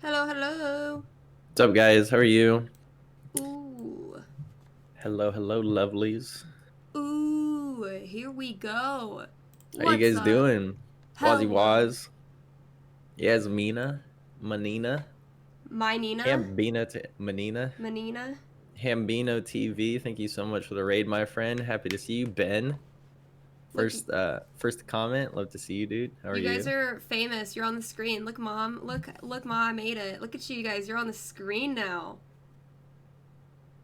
Hello, hello. What's up, guys? How are you? Ooh. Hello, lovelies. Ooh, here we go. How you What's guys up? doing? Wazzy Hello. Waz, Yasmina, Manina, My Nina? Hambina, Manina, Manina? Hambino TV. Thank you so much for the raid, my friend. Happy to see you, Ben. Look, First comment. Love to see you, dude. How are you guys you? are famous. You're on the screen. Look, Mom. Look, Mom, I made it. Look at you guys. You're on the screen now.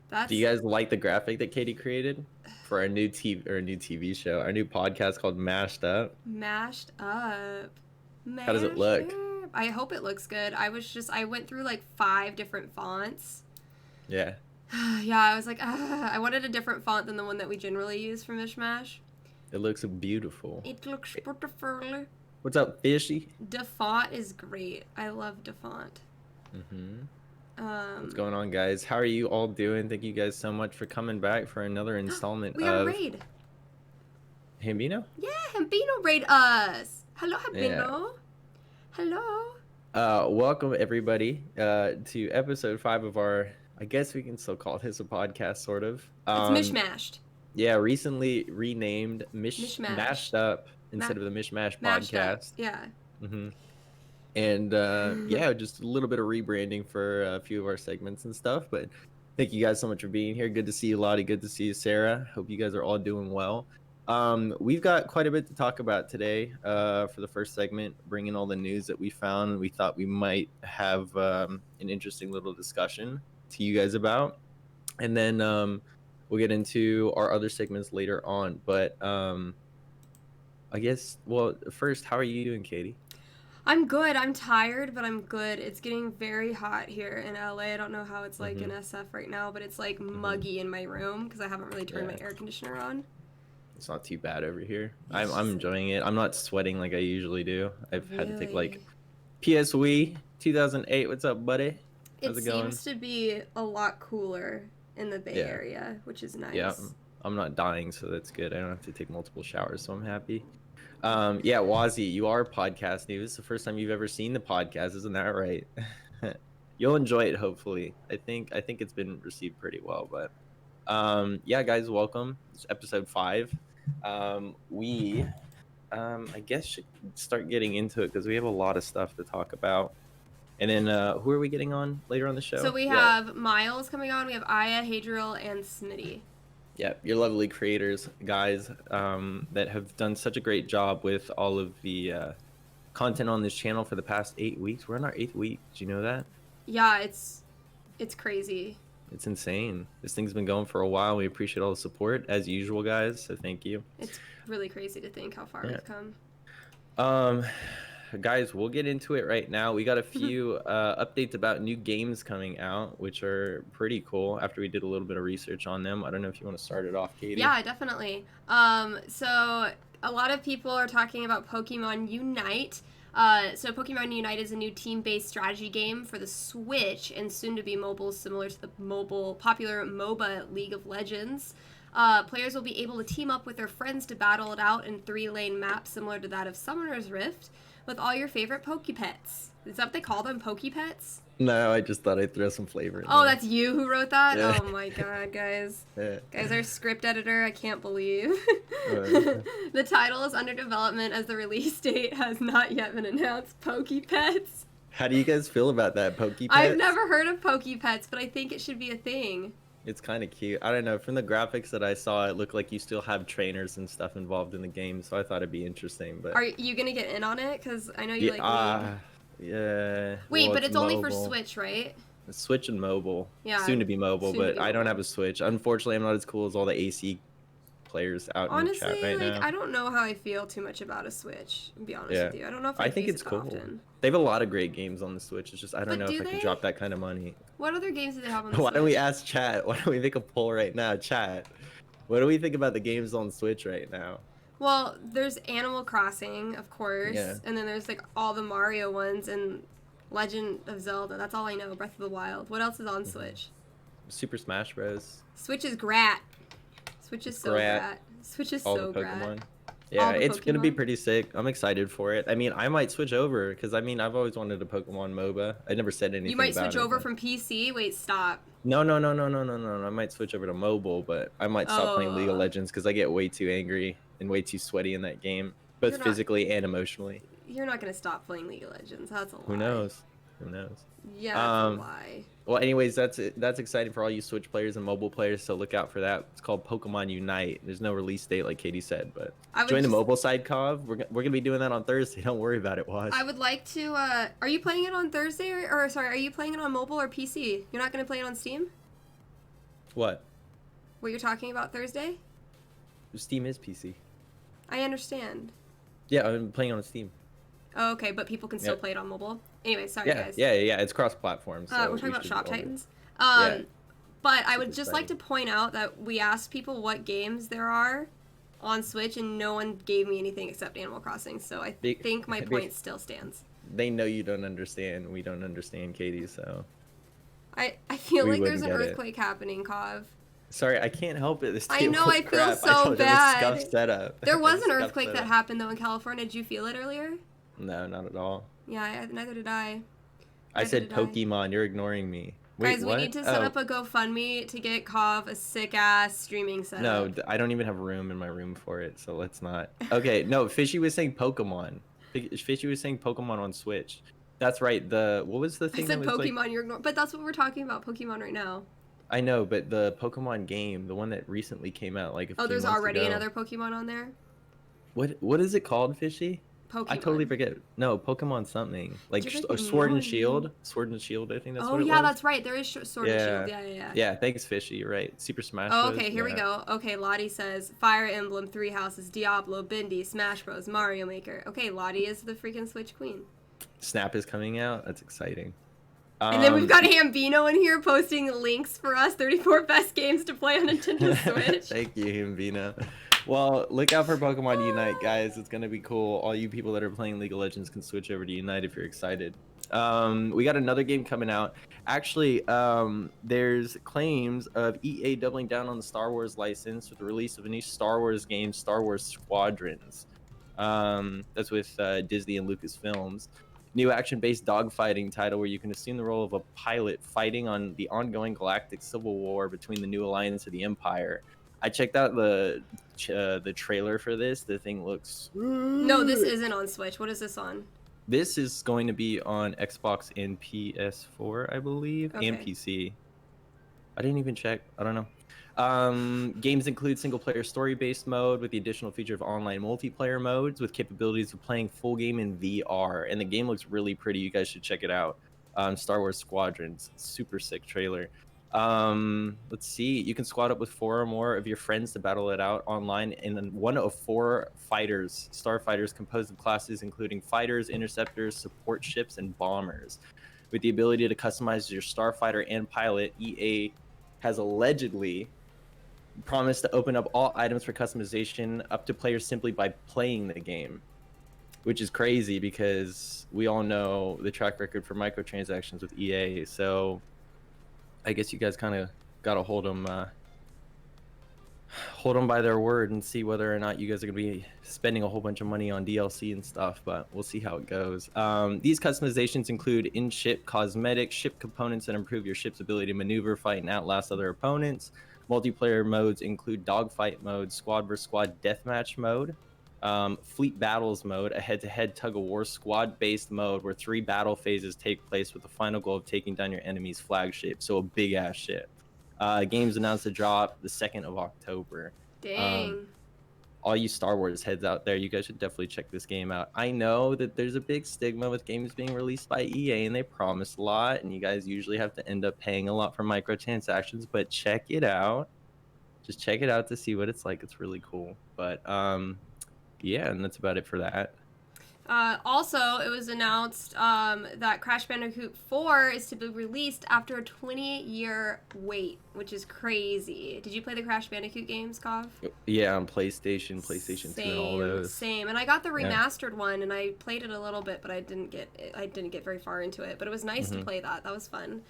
Do That's you guys like the graphic that Katie created for our new TV show, our new podcast called Mashed Up? mashed up. How does it Mashed look? up. I hope it looks good. I went through like 5 different fonts. Yeah, Yeah, I was like, I wanted a different font than the one that we generally use for Mishmash. it looks beautiful. It looks beautiful. What's up, Fishy? Defont is great. I love Defont. Mm-hmm. What's Um, going on, guys? How are you all doing? Thank you guys so much for coming back for another installment we got a of raid. Hambino. Yeah, Hambino raid us. Hello, Yeah. Hambino. Hello. Welcome everybody to episode 5 of our, I guess we can still call this a podcast, sort of. It's Mishmashed. Yeah, recently renamed Mishmash. Mashed Up Ma- instead of the Mishmash mashed up. podcast. Yeah. Mm-hmm. And yeah, just a little bit of rebranding for a few of our segments and stuff. But thank you guys so much for being here. Good to see you, Lottie. Good to see you, Sarah. Hope you guys are all doing well. We've got quite a bit to talk about today for the first segment, bringing all the news that we found. We thought we might have an interesting little discussion to you guys about. And then we'll get into our other segments later on. But I guess, well, first, how are you doing, Katie? I'm good. I'm tired, but I'm good. It's getting very hot here in LA. I don't know how it's like in Mm-hmm. SF right now, but it's like Mm-hmm. muggy in my room because I haven't really turned Yeah. my air conditioner on. It's not too bad over here. It's I'm just enjoying it. I'm not sweating like I usually do. I've had to take like really. PSWE 2008. What's up, buddy? It How's it going? seems to be a lot cooler in the Bay Yeah. Area, which is Yeah. nice. I'm not dying, so that's good. I don't have to take multiple showers, so I'm happy. Yeah, Wazzy, you are podcast news. It's the first time you've ever seen the podcast, isn't that right? You'll enjoy it, hopefully. I think it's been received pretty well, but yeah, guys, welcome. It's episode 5. We I guess should start getting into it because we have a lot of stuff to talk about. And then who are we getting on later on the So show? we have Miles coming on. We have AyaHadriel and Smitty. Yeah, your lovely creators, guys, that have done such a great job with all of the content on this channel for the past 8 weeks. We're in our 8th week. Did you know that? Yeah, it's crazy. It's insane. This thing's been going for a while. We appreciate all the support as usual, guys. So thank you. It's really crazy to think how far we've come. Um, guys, we'll get into it right now. We got a few updates about new games coming out, which are pretty cool after we did a little bit of research on them. I don't know if you want to start it off, Katie. Yeah, definitely. So a lot of people are talking about Pokemon Unite. So Pokemon Unite is a new team-based strategy game for the Switch and soon to be mobile, similar to the popular MOBA League of Legends. Players will be able to team up with their friends to battle it out in 3-lane maps similar to that of Summoner's Rift with all your favorite Pokepets. Is that what they call them, Pokepets? No, I just thought I'd throw some flavor in Oh, there. that's you who wrote that? Yeah. Oh my god, guys. Yeah. Guys, our script editor, I can't believe. Uh. The title is under development as the release date has not yet been announced. Pokepets. How do you guys feel about that, Pokepets? I've never heard of Pokepets, but I think it should be a thing. It's kind of cute. I don't know. From the graphics that I saw, it looked like you still have trainers and stuff involved in the game, so I thought it'd be interesting. But Are you gonna get in on it? Because I know you yeah, like League. yeah. Wait, Well, but it's only for mobile. Switch, right? Switch and mobile. Yeah. Soon to be mobile, Soon to but be I don't mobile. have a Switch. Unfortunately, I'm not as cool as all the AC players out in the chat Honestly, right like now. I don't know how I feel too much about a Switch. To be honest Yeah. with you, I don't know if I I'd think use it's it cool. often. They have a lot of great games on the Switch. It's just I don't But know do if I can they? drop that kind of money. What other games do they have on the Why Switch? don't we ask chat? Why don't we make a poll right now, chat? What do we think about the games on Switch right now? Well, there's Animal Crossing, of course, Yeah. and then there's like all the Mario ones and Legend of Zelda. That's all I know. Breath of the Wild. What else is on Switch? Super Smash Bros. Switch is grat. Switch is so Grat. grat. Switch is All so the grat. Pokemon. Yeah, the it's gonna be Pokemon. pretty sick. I'm excited for it. I mean, I might switch over because I mean, I've always wanted a Pokemon MOBA. I never said You anything might about switch it, over but from PC. Wait, stop. no. I might switch over to mobile, but I might stop playing League of Oh, Legends because I get way too angry and way too sweaty in that game, both you're not. physically and emotionally. You're not gonna stop playing League of Legends. That's a Who lie. knows? Who knows? Yeah, it's a Um, lie. well, anyways, that's it. That's exciting for all you Switch players and mobile players. So look out for that. It's called Pokemon Unite. There's no release date, like Katie said, but I would join the just. mobile side, Kov. We're gonna be doing that on Thursday. Don't worry about it, I Wash. would like to. Are you playing it on Thursday or sorry? Are you playing it on mobile or PC? You're not gonna play it on Steam? What? What you're talking about Thursday? Steam is PC. I understand. Yeah, I'm playing on Steam. Oh, okay, but people can still Yep. play it on mobile. Anyway, sorry Yeah, guys. yeah. It's cross-platform. So We're talking about should Shop all be- Titans. Yeah. But I would Super just like to exciting. point out that we asked people what games there are on Switch, and no one gave me anything except Animal Crossing. So I Big- think my big- point still stands. They know you don't understand. We don't understand, Katie. So I feel We like there's wouldn't an get it. earthquake happening, Kov. sorry, I can't help it. This I table know, I is feel crap. so I don't have a bad. scuff setup. There was an Scuff earthquake that setup. happened though in California. Did you feel it earlier? No, not at all. Yeah, neither did I. I Neither said did I. Pokemon. You're ignoring me. Wait, Guys, what? we need to set Oh, up a GoFundMe to get Kov a sick ass streaming setup. no, I don't even have room in my room for it, so let's not. Okay, no, Fishy was saying Pokemon. Fishy was saying Pokemon on Switch. That's right. What was the I thing said that was Pokemon, like? you're ignoring. But that's what we're talking about, Pokemon right now. I know, but the Pokemon game, the one that recently came out like a Oh, few there's months already ago. another Pokemon on there? What is it called, Fishy? Pokemon. I totally forget. No, Pokemon something. Like You're Sword and ignoring Shield. me. Sword and Shield, I think that's Oh, what it yeah, was. that's right. There is Sword and Shield. Yeah. Yeah, thanks, Fishy. You're right. Super Smash Oh, Bros. okay, here we Yeah. go. Okay, Lottie says Fire Emblem, Three Houses, Diablo, Bindi, Smash Bros, Mario Maker. Okay, Lottie is the freaking Switch queen. Snap is coming out. That's exciting. And then we've got Hambino in here posting links for us, 34 best games to play on Nintendo Switch. Thank you, Hambina. Well, look out for Pokemon Unite, guys. It's gonna be cool. All you people that are playing League of Legends can switch over to Unite if you're excited. We got another game coming out. Actually, there's claims of EA doubling down on the Star Wars license with the release of a new Star Wars game, Star Wars Squadrons. That's with Disney and Lucasfilms. New action-based dogfighting title where you can assume the role of a pilot fighting on the ongoing galactic civil war between the New Alliance and the Empire. I checked out the trailer for this. The thing looks. No, this isn't on Switch. What is this on? This is going to be on Xbox and PS4, I believe, and Okay. PC. I didn't even check. I don't know. Games include single-player story-based mode with the additional feature of online multiplayer modes with capabilities of playing full game in VR. And the game looks really pretty. You guys should check it out. Star Wars Squadrons. Super sick trailer. Let's see. You can squad up with 4 or more of your friends to battle it out online in one of 4 fighters, starfighters composed of classes including fighters, interceptors, support ships, and bombers. With the ability to customize your starfighter and pilot, EA has allegedly promised to open up all items for customization up to players simply by playing the game, which is crazy because we all know the track record for microtransactions with EA. So I guess you guys kind of got to hold them by their word and see whether or not you guys are going to be spending a whole bunch of money on DLC and stuff, but we'll see how it goes. These customizations include in-ship cosmetics, ship components that improve your ship's ability to maneuver, fight, and outlast other opponents. Multiplayer modes include dogfight mode, squad vs. squad deathmatch mode, fleet battles mode, a head-to-head tug-of-war squad-based mode where 3 battle phases take place with the final goal of taking down your enemy's flagship, so a big-ass ship. Game's announced to drop the 2nd of October. Dang. All you Star Wars heads out there, you guys should definitely check this game out. I know that there's a big stigma with games being released by EA and they promise a lot, and you guys usually have to end up paying a lot for microtransactions, but check it out. Just check it out to see what it's like. It's really cool. But yeah, and that's about it for that. Also, it was announced that Crash Bandicoot 4 is to be released after a 20-year wait, which is crazy. Did you play the Crash Bandicoot games, Kov? Yeah, on PlayStation 2, and all those. Same. And I got the remastered one, and I played it a little bit, but I didn't get very far into it. But it was nice to play that. That was fun.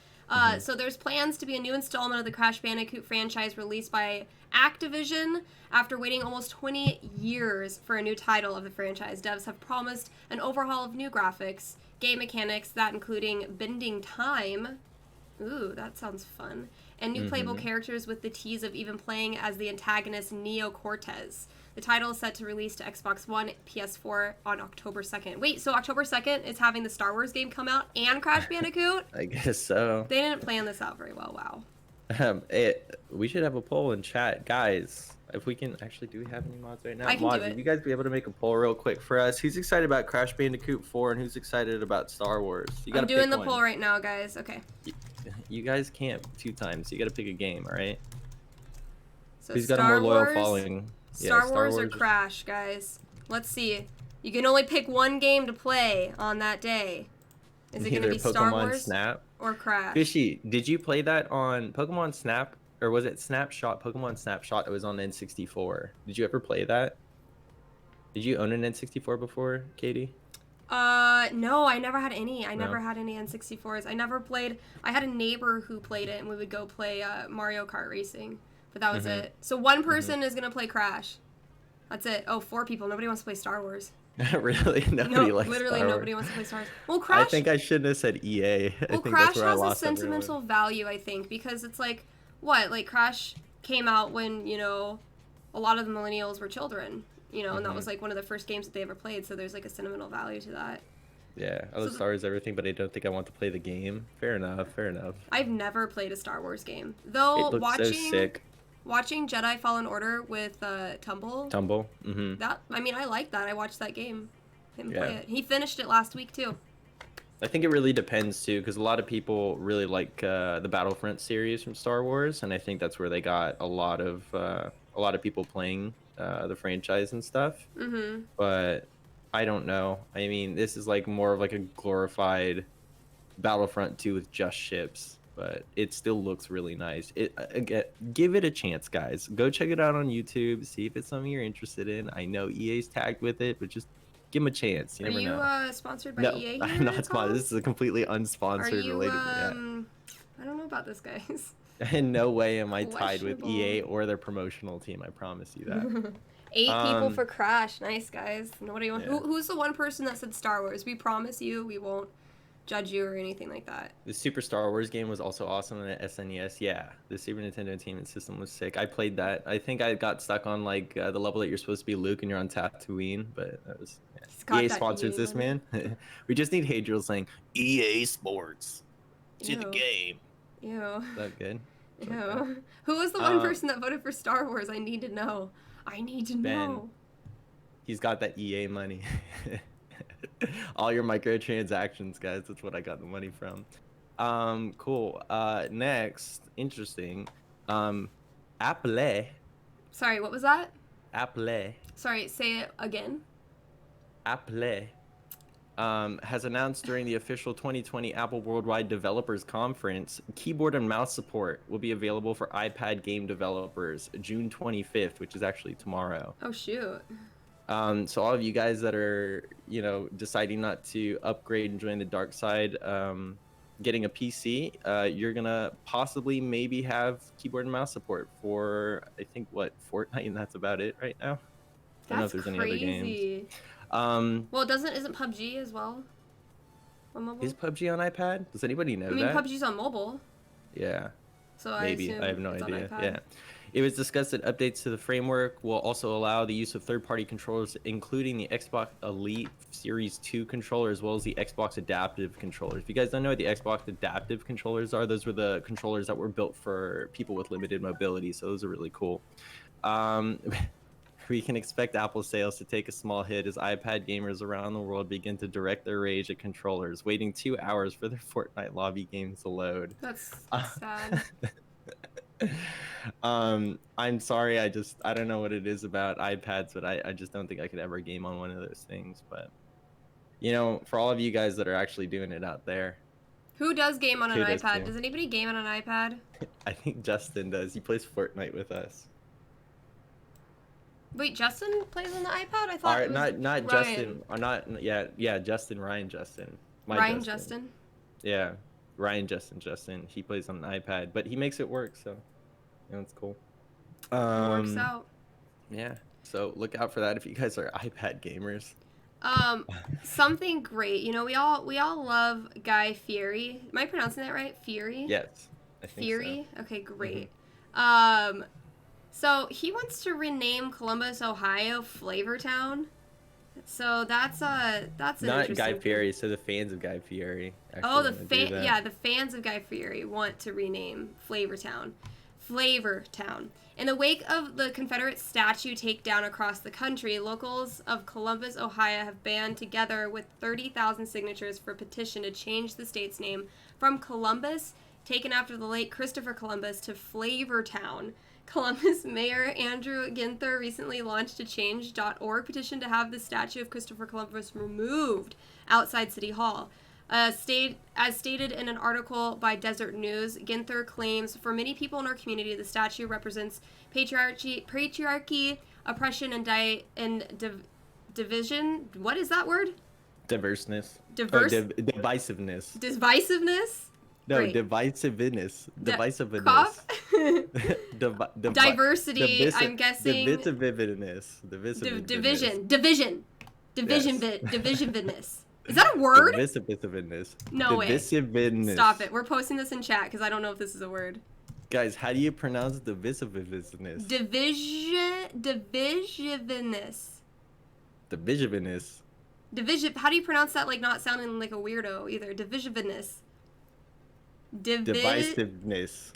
So there's plans to be a new installment of the Crash Bandicoot franchise released by Activision after waiting almost 20 years for a new title of the franchise. Devs have promised an overhaul of new graphics, game mechanics, that including bending time. Ooh, that sounds fun. And new playable characters with the tease of even playing as the antagonist Neo Cortez. The title is set to release to Xbox One, PS4 on October 2nd. Wait, so October 2nd is having the Star Wars game come out and Crash Bandicoot? I guess so. They didn't plan this out very well, wow. We should have a poll in chat. Guys, if we can... Actually, do we have any mods right now? I can mods, do it. Would you guys be able to make a poll real quick for us? Who's excited about Crash Bandicoot 4 and who's excited about Star Wars? You gotta I'm doing pick the one. poll right now, guys. Okay. You guys can't 2 times. You gotta pick a game, all right? So Who's got a Star more loyal Wars, following? Star Yeah, Wars or Crash, guys? Let's see. You can only pick one game to play on that day. Is it going to Either be Star Pokemon Wars Snap or Crash? Fishy, did you play that on Pokemon Snap, or was it Snapshot? Pokemon Snapshot that was on N64. Did you ever play that? Did you own an N64 before, Katie? No, I never had any. I No? never had any N64s. I never played. I had a neighbor who played it, and we would go play Mario Kart Racing. But that was it. So one person is going to play Crash. That's it. Oh, 4 people. Nobody wants to play Star Wars. Really? Nobody likes literally Star Wars. nobody wants to play Star Wars. Well, Crash... I think I shouldn't have said EA. I Well, think Crash that's where I has a lost sentimental everyone. value, I think, because it's like, what? Like, Crash came out when, you know, a lot of the millennials were children, you know, and that was, like, one of the first games that they ever played, so there's, like, a sentimental value to that. Yeah, I love Star Wars everything, but I don't think I want to play the game. Fair enough, fair enough. I've never played a Star Wars game. Though, It looks so sick. Watching Jedi Fallen Order with Tumble. That, I mean, I like that. I watched that game. Him play it. He finished it last week, too. I think it really depends too, because a lot of people really like the Battlefront series from Star Wars, and I think that's where they got a lot of people playing the franchise and stuff. But I don't know. I mean, this is like more of like a glorified Battlefront 2 with just ships, but it still looks really nice. Give it a chance, guys. Go check it out on YouTube. See if it's something you're interested in. I know EA's tagged with it, but just give them a chance. You never know. Are you sponsored by EA here? I'm not sponsored. This is a completely unsponsored related. I don't know about this, guys. In no way am I tied with EA or their promotional team. I promise you that. 8 people for Crash. Nice, guys. Nobody wants. Yeah. Who's the one person that said Star Wars? We promise you, we won't judge you or anything like that. The Super Star Wars game was also awesome on the SNES. Yeah, the Super Nintendo Entertainment System was sick. I played that. I think I got stuck on like the level that you're supposed to be Luke and you're on Tatooine, but that was EA sponsors this, man. We just need Hadriel saying EA Sports to the game. Ew. Is that good? Ew. Okay. Who was the one person that voted for Star Wars? I need to know. I need to know. He's got that EA money. All your microtransactions, guys. That's what I got the money from. Cool. Next, interesting. Apple. Sorry, what was that? Apple. Sorry, say it again. Apple has announced during the official 2020 Apple Worldwide Developers Conference, keyboard and mouse support will be available for iPad game developers June 25th, which is actually tomorrow. Oh, shoot. So all of you guys that are, you know, deciding not to upgrade and join the dark side, getting a PC, you're gonna possibly maybe have keyboard and mouse support for, I think, what, Fortnite, and that's about it right now. I don't know if there's any other games. Well, isn't PUBG as well on mobile? Is PUBG on iPad? Does anybody know that? I mean, PUBG's on mobile. Yeah. So maybe. I have no idea. iPad. Yeah. It was discussed that updates to the framework will also allow the use of third-party controllers, including the Xbox Elite Series 2 controller, as well as the Xbox Adaptive controllers. If you guys don't know what the Xbox Adaptive controllers are, those were the controllers that were built for people with limited mobility, so those are really cool. We can expect Apple sales to take a small hit as iPad gamers around the world begin to direct their rage at controllers, waiting 2 hours for their Fortnite lobby games to load. That's sad. I'm sorry, I don't know what it is about iPads, but I just don't think I could ever game on one of those things. But, you know, for all of you guys that are actually doing it out there. Who does game on an iPad? Too. Does anybody game on an iPad? I think Justin does. He plays Fortnite with us. Wait, Justin plays on the iPad? I thought it was not Ryan. Justin, or not, yeah, Justin, Ryan Justin. Ryan Justin? Yeah. Ryan Justin. He plays on an iPad, but he makes it work, so it's cool. It works out. Yeah. So look out for that if you guys are iPad gamers. Something great. You know, we all love Guy Fieri. Am I pronouncing that right? Fieri? Yes. I think Fieri? So. Okay, great. Mm-hmm. So he wants to rename Columbus, Ohio, Flavortown. So that's an not interesting Guy thing. Fieri. So the fans of Guy Fieri. Oh, the fans of Guy Fieri want to rename Flavortown. In the wake of the Confederate statue takedown across the country, locals of Columbus, Ohio have banded together with 30,000 signatures for a petition to change the state's name from Columbus, taken after the late Christopher Columbus, to Flavortown. Columbus Mayor Andrew Ginther recently launched a change.org petition to have the statue of Christopher Columbus removed outside City Hall. As stated in an article by Desert News, Ginther claims, for many people in our community, the statue represents patriarchy, oppression, and division. What is that word? Divisiveness. Divisiveness? No, Great. divisiveness. Diversity, I'm guessing. Divisiveness. Is that a word? Divisiveness. No way. Stop it. We're posting this in chat because I don't know if this is a word. Guys, how do you pronounce divisiveness? Divisiveness. How do you pronounce that, like, not sounding like a weirdo either? Divisiveness. Divisiveness.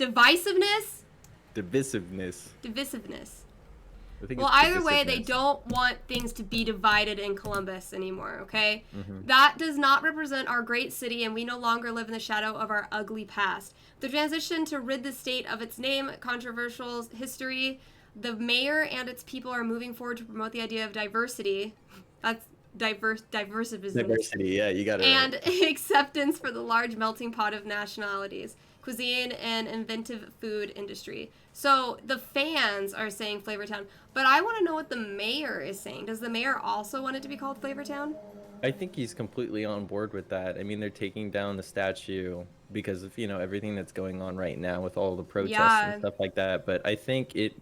Well, either way, they don't want things to be divided in Columbus anymore, okay? Mm-hmm. That does not represent our great city, and we no longer live in the shadow of our ugly past. The transition to rid the state of its name, controversial history, the mayor and its people are moving forward to promote the idea of diversity. That's diversity, yeah, you got it. And acceptance for the large melting pot of nationalities, cuisine, and inventive food industry. So the fans are saying Flavortown, but I want to know what the mayor is saying. Does the mayor also want it to be called Flavortown? I think he's completely on board with that. I mean, they're taking down the statue because of, everything that's going on right now with all the protests and stuff like that. But I think it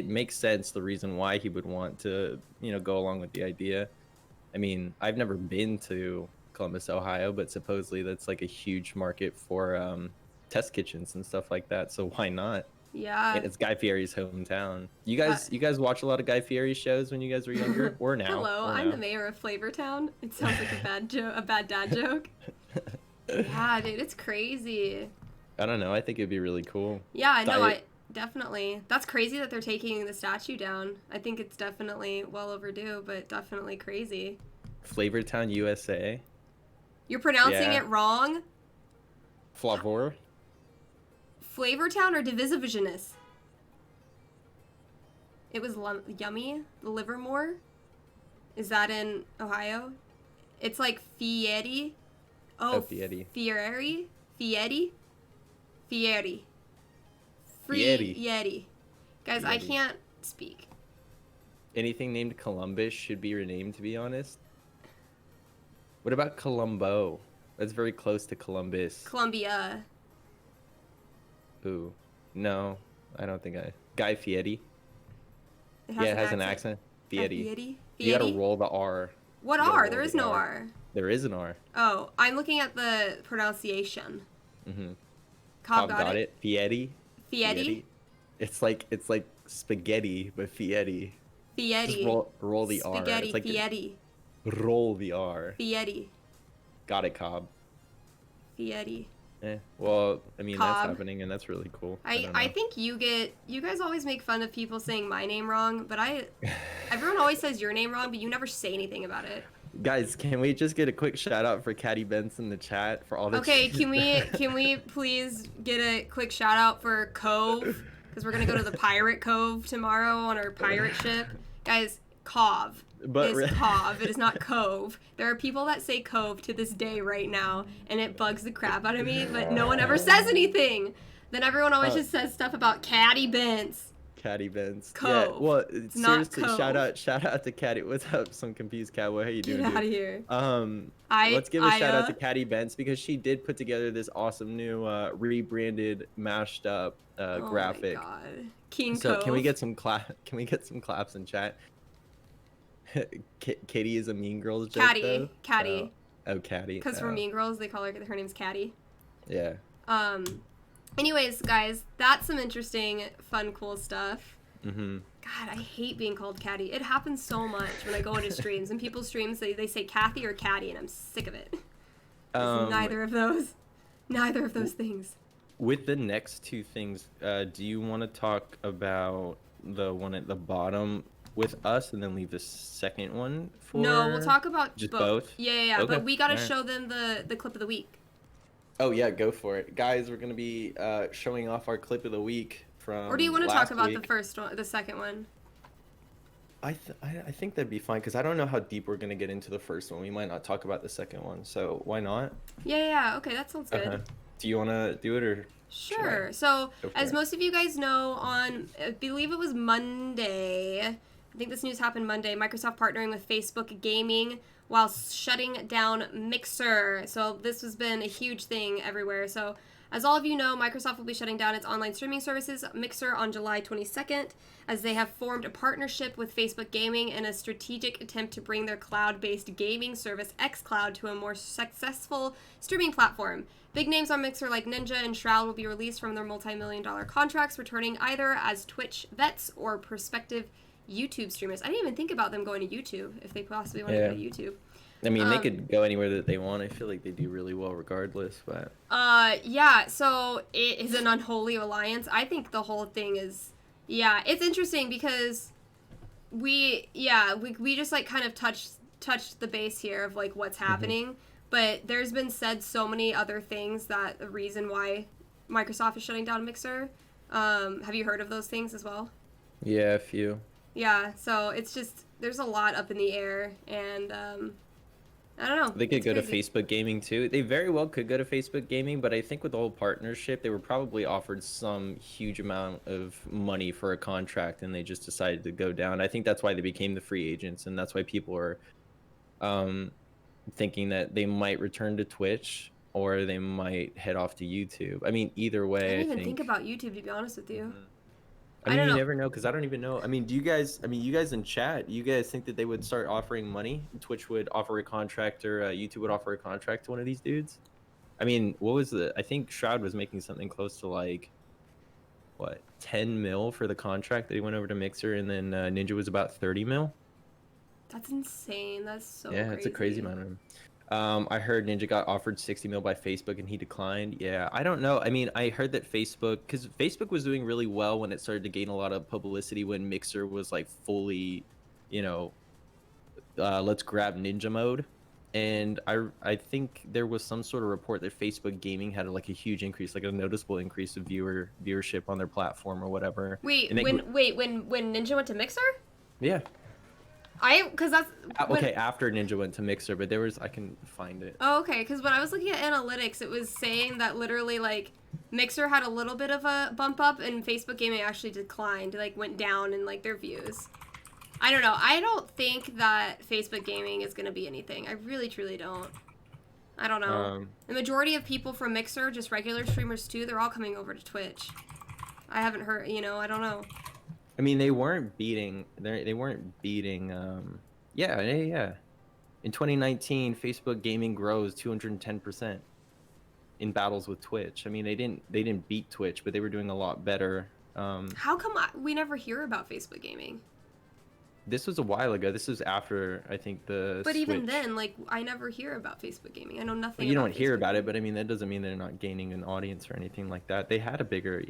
makes sense, the reason why he would want to, go along with the idea. I mean, I've never been to Columbus, Ohio, but supposedly that's like a huge market for test kitchens and stuff like that. So why not? Yeah. And it's Guy Fieri's hometown. You guys watch a lot of Guy Fieri shows when you guys were younger, or now? Hello, I'm the mayor of Flavortown. It sounds like a bad dad joke. Yeah, dude, it's crazy. I don't know. I think it'd be really cool. Yeah, I know. Definitely. That's crazy that they're taking the statue down. I think it's definitely well overdue, but definitely crazy. Flavortown, USA. You're pronouncing it wrong? Flavor. Flavortown or Divisiveness? It was yummy. Livermore? Is that in Ohio? It's like Fieri. Oh, Fieri. Fieri. Guys, I can't speak. Anything named Columbus should be renamed, to be honest. What about Colombo? That's very close to Columbus. Columbia. Ooh. No, I don't think Guy Fieri. It has an accent. Fieri. Fieri? You gotta roll the R. What R? There is no R. There is an R. Oh, I'm looking at the pronunciation. Mm-hmm. Cobb got it. Fieri. Fieri. It's like spaghetti, but Fieri. Fieri. Just roll the R. Spaghetti. It's like Fieri. Roll the R. Fieri. Got it, Cobb. Fieri. Well, I mean, Cobb. That's happening, and that's really cool. I think you guys always make fun of people saying my name wrong, but everyone always says your name wrong, but you never say anything about it. Guys, can we just get a quick shout out for KatyBentz in the chat for all the Okay, can we please get a quick shout out for Cove? Because we're gonna go to the Pirate Cove tomorrow on our pirate ship. Guys, Cove. Cove. It is not Cove. There are people that say Cove to this day right now, and it bugs the crap out of me, but no one ever says anything. Then everyone always just says stuff about KatyBentz. KatyBentz. Yeah, Cove. well, It's not seriously, Cove. shout out to Katy. What's up, some confused cowboy? How you Get doing, out of dude? here. Let's give a shout out to Aya. KatyBentz because she did put together this awesome new rebranded, mashed up Oh my graphic. god. So can we KingKov. get some Can we get some claps in chat? Katie is a Mean Girls joke though. Catty. Oh, Katy. Because for Mean Girls, they call her name's Catty. Yeah. Anyways, guys, that's some interesting, fun, cool stuff. Mm-hmm. God, I hate being called Catty. It happens so much when I go into streams. And people's streams, they say Kathy or Catty, and I'm sick of it. It's neither of those. Neither of those things. With the next two things, do you want to talk about the one at the bottom with us and then leave the second one for... No, we'll talk about just both. Yeah. Okay. But we got to show them the clip of the week. Oh, yeah, go for it. Guys, we're going to be showing off our clip of the week from Or do you want to talk about week. the second one? I think that'd be fine because I don't know how deep we're going to get into the first one. We might not talk about the second one, so why not? Yeah. Okay, that sounds good. Do you want to do it or... Sure. So, as most of you guys know, on, I believe it was Monday, I think this news happened Monday, Microsoft partnering with Facebook Gaming while shutting down Mixer. So, this has been a huge thing everywhere. So, as all of you know, Microsoft will be shutting down its online streaming services, Mixer, on July 22nd, as they have formed a partnership with Facebook Gaming in a strategic attempt to bring their cloud-based gaming service, xCloud, to a more successful streaming platform. Big names on Mixer like Ninja and Shroud will be released from their multi-million-dollar contracts, returning either as Twitch vets or prospective YouTube streamers. I didn't even think about them going to YouTube, if they possibly wanted to go to YouTube. I mean, they could go anywhere that they want. I feel like they do really well regardless, but... Yeah, so it is an unholy alliance. I think the whole thing is... Yeah, it's interesting because we just, like, kind of touched the base here of, like, what's happening. Mm-hmm. But there's been said so many other things that the reason why Microsoft is shutting down Mixer. Have you heard of those things as well? Yeah, a few. Yeah, so it's just, there's a lot up in the air, and I don't know. They could go to Facebook Gaming too. They very well could go to Facebook Gaming, but I think with the whole partnership, they were probably offered some huge amount of money for a contract, and they just decided to go down. I think that's why they became the free agents, and that's why people are thinking that they might return to Twitch or they might head off to YouTube. I mean, either way, I didn't even think about YouTube, to be honest with you. Mm-hmm. I mean, you never know, because I don't even know. I mean, you guys in chat, you guys think that they would start offering money? Twitch would offer a contract, or YouTube would offer a contract to one of these dudes? I mean, what was I think Shroud was making something close to, like, what, 10 mil for the contract that he went over to Mixer, and then Ninja was about 30 mil? That's insane. That's so crazy. Yeah, it's a crazy amount of them. I heard Ninja got offered 60 mil by Facebook and he declined. Yeah, I don't know. I mean, I heard that because Facebook was doing really well when it started to gain a lot of publicity when Mixer was like fully, let's grab Ninja mode. And I think there was some sort of report that Facebook Gaming had like a huge increase, like a noticeable increase of viewership on their platform or whatever. Wait, when Ninja went to Mixer? Yeah. Because that's... Okay, after Ninja went to Mixer, but I can find it. Oh, okay, because when I was looking at analytics, it was saying that literally, like, Mixer had a little bit of a bump up, and Facebook Gaming actually declined, like, went down in, like, their views. I don't know. I don't think that Facebook Gaming is going to be anything. I really, truly don't. I don't know. The majority of people from Mixer, just regular streamers too, they're all coming over to Twitch. I haven't heard, I don't know. I mean, they weren't beating. They weren't beating. Yeah. In 2019, Facebook Gaming grows 210% in battles with Twitch. I mean, they didn't beat Twitch, but they were doing a lot better. How come we never hear about Facebook Gaming? This was a while ago. This was after, I think, the But Switch. even then, like, I never hear about Facebook Gaming. I know nothing well, you about don't hear Facebook about Gaming. it, but I mean, that doesn't mean they're not gaining an audience or anything like that. They had a bigger,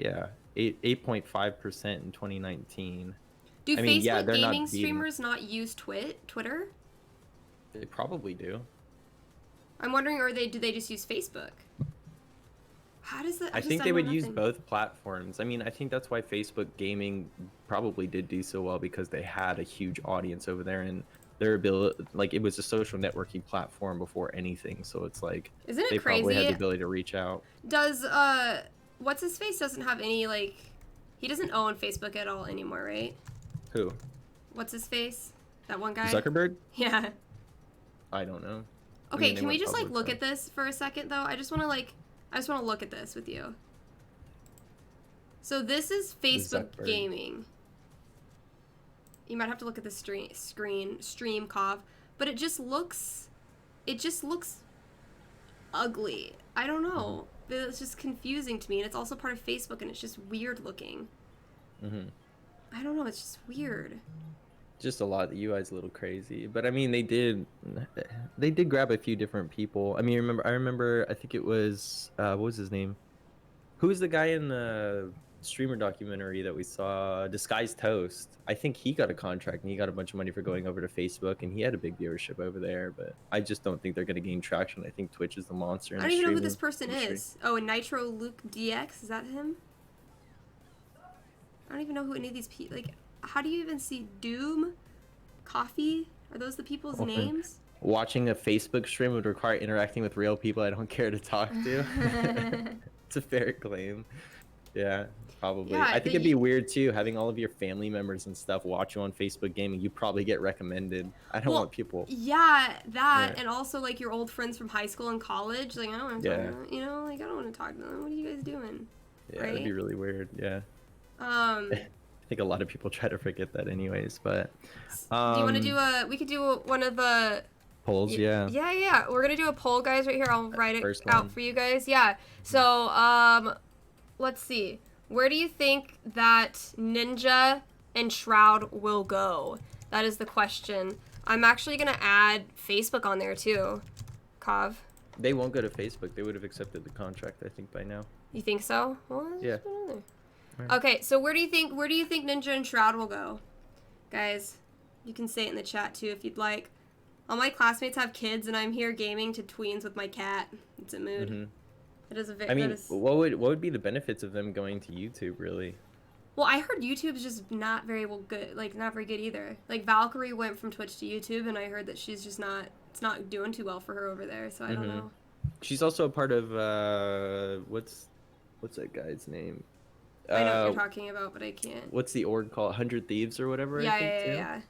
8.5% in 2019. Do Facebook they're Gaming not streamers not use Twitter? They probably do. I'm wondering, do they just use Facebook? How does that? I think they would use both platforms. I mean, I think that's why Facebook Gaming probably did do so well, because they had a huge audience over there, and their ability, like, it was a social networking platform before anything. So it's like, isn't it they crazy? probably had the ability to reach out. Does what's his face doesn't have any, like, He doesn't own Facebook at all anymore, right? Who? What's his face? That one guy? Zuckerberg? Yeah. I don't know. Okay, can we just like look at this for a second though? I just want to look at this with you. So this is Facebook Zuckerberg. Gaming. You might have to look at the stream KingKov, but it just looks ugly. I don't know. It's just confusing to me, and it's also part of Facebook, and it's just weird looking. I don't know. It's just weird. Just a lot. The UI is a little crazy, but I mean, they did grab a few different people. I mean, I remember. I think it was what was his name? Who was the guy in the streamer documentary that we saw, Disguised Toast? I think he got a contract and he got a bunch of money for going over to Facebook, and he had a big viewership over there. But I just don't think they're going to gain traction. I think Twitch is the monster. I don't even know who this person is. Oh, Nitro Luke DX, is that him? I don't even know who any of these people, like, how do you even see Doom? Coffee? Are those the people's names? Watching a Facebook stream would require interacting with real people I don't care to talk to. It's a fair claim. Yeah, probably. Yeah, I think it'd be weird too, having all of your family members and stuff watch you on Facebook Gaming. You probably get recommended. I don't want people. Yeah, that, and also like your old friends from high school and college. Like, I don't want to talk to them. You know, like, I don't want to talk to them. What are you guys doing? Yeah, it'd be really weird. Yeah. I think a lot of people try to forget that anyways, but do you want to do we could do one of the polls? Yeah, we're gonna do a poll, guys, right here. I'll write it out for you guys. Yeah, so let's see, where do you think that Ninja and Shroud will go? That is the question. I'm actually gonna add Facebook on there too. Kov, they won't go to Facebook. They would have accepted the contract, I think, by now. You think so? Well, yeah. Okay, so where do you think Ninja and Shroud will go? Guys, you can say it in the chat too if you'd like. All my classmates have kids, and I'm here gaming to tweens with my cat. It's a mood. It is a very. I mean, what would be the benefits of them going to YouTube, really? Well, I heard YouTube's just not very good. Like, not very good either. Like, Valkyrie went from Twitch to YouTube, and I heard that she's just not. It's not doing too well for her over there. So I don't know. She's also a part of what's that guy's name? I know what you're talking about, but I can't. What's the org called? 100 Thieves or whatever? Yeah.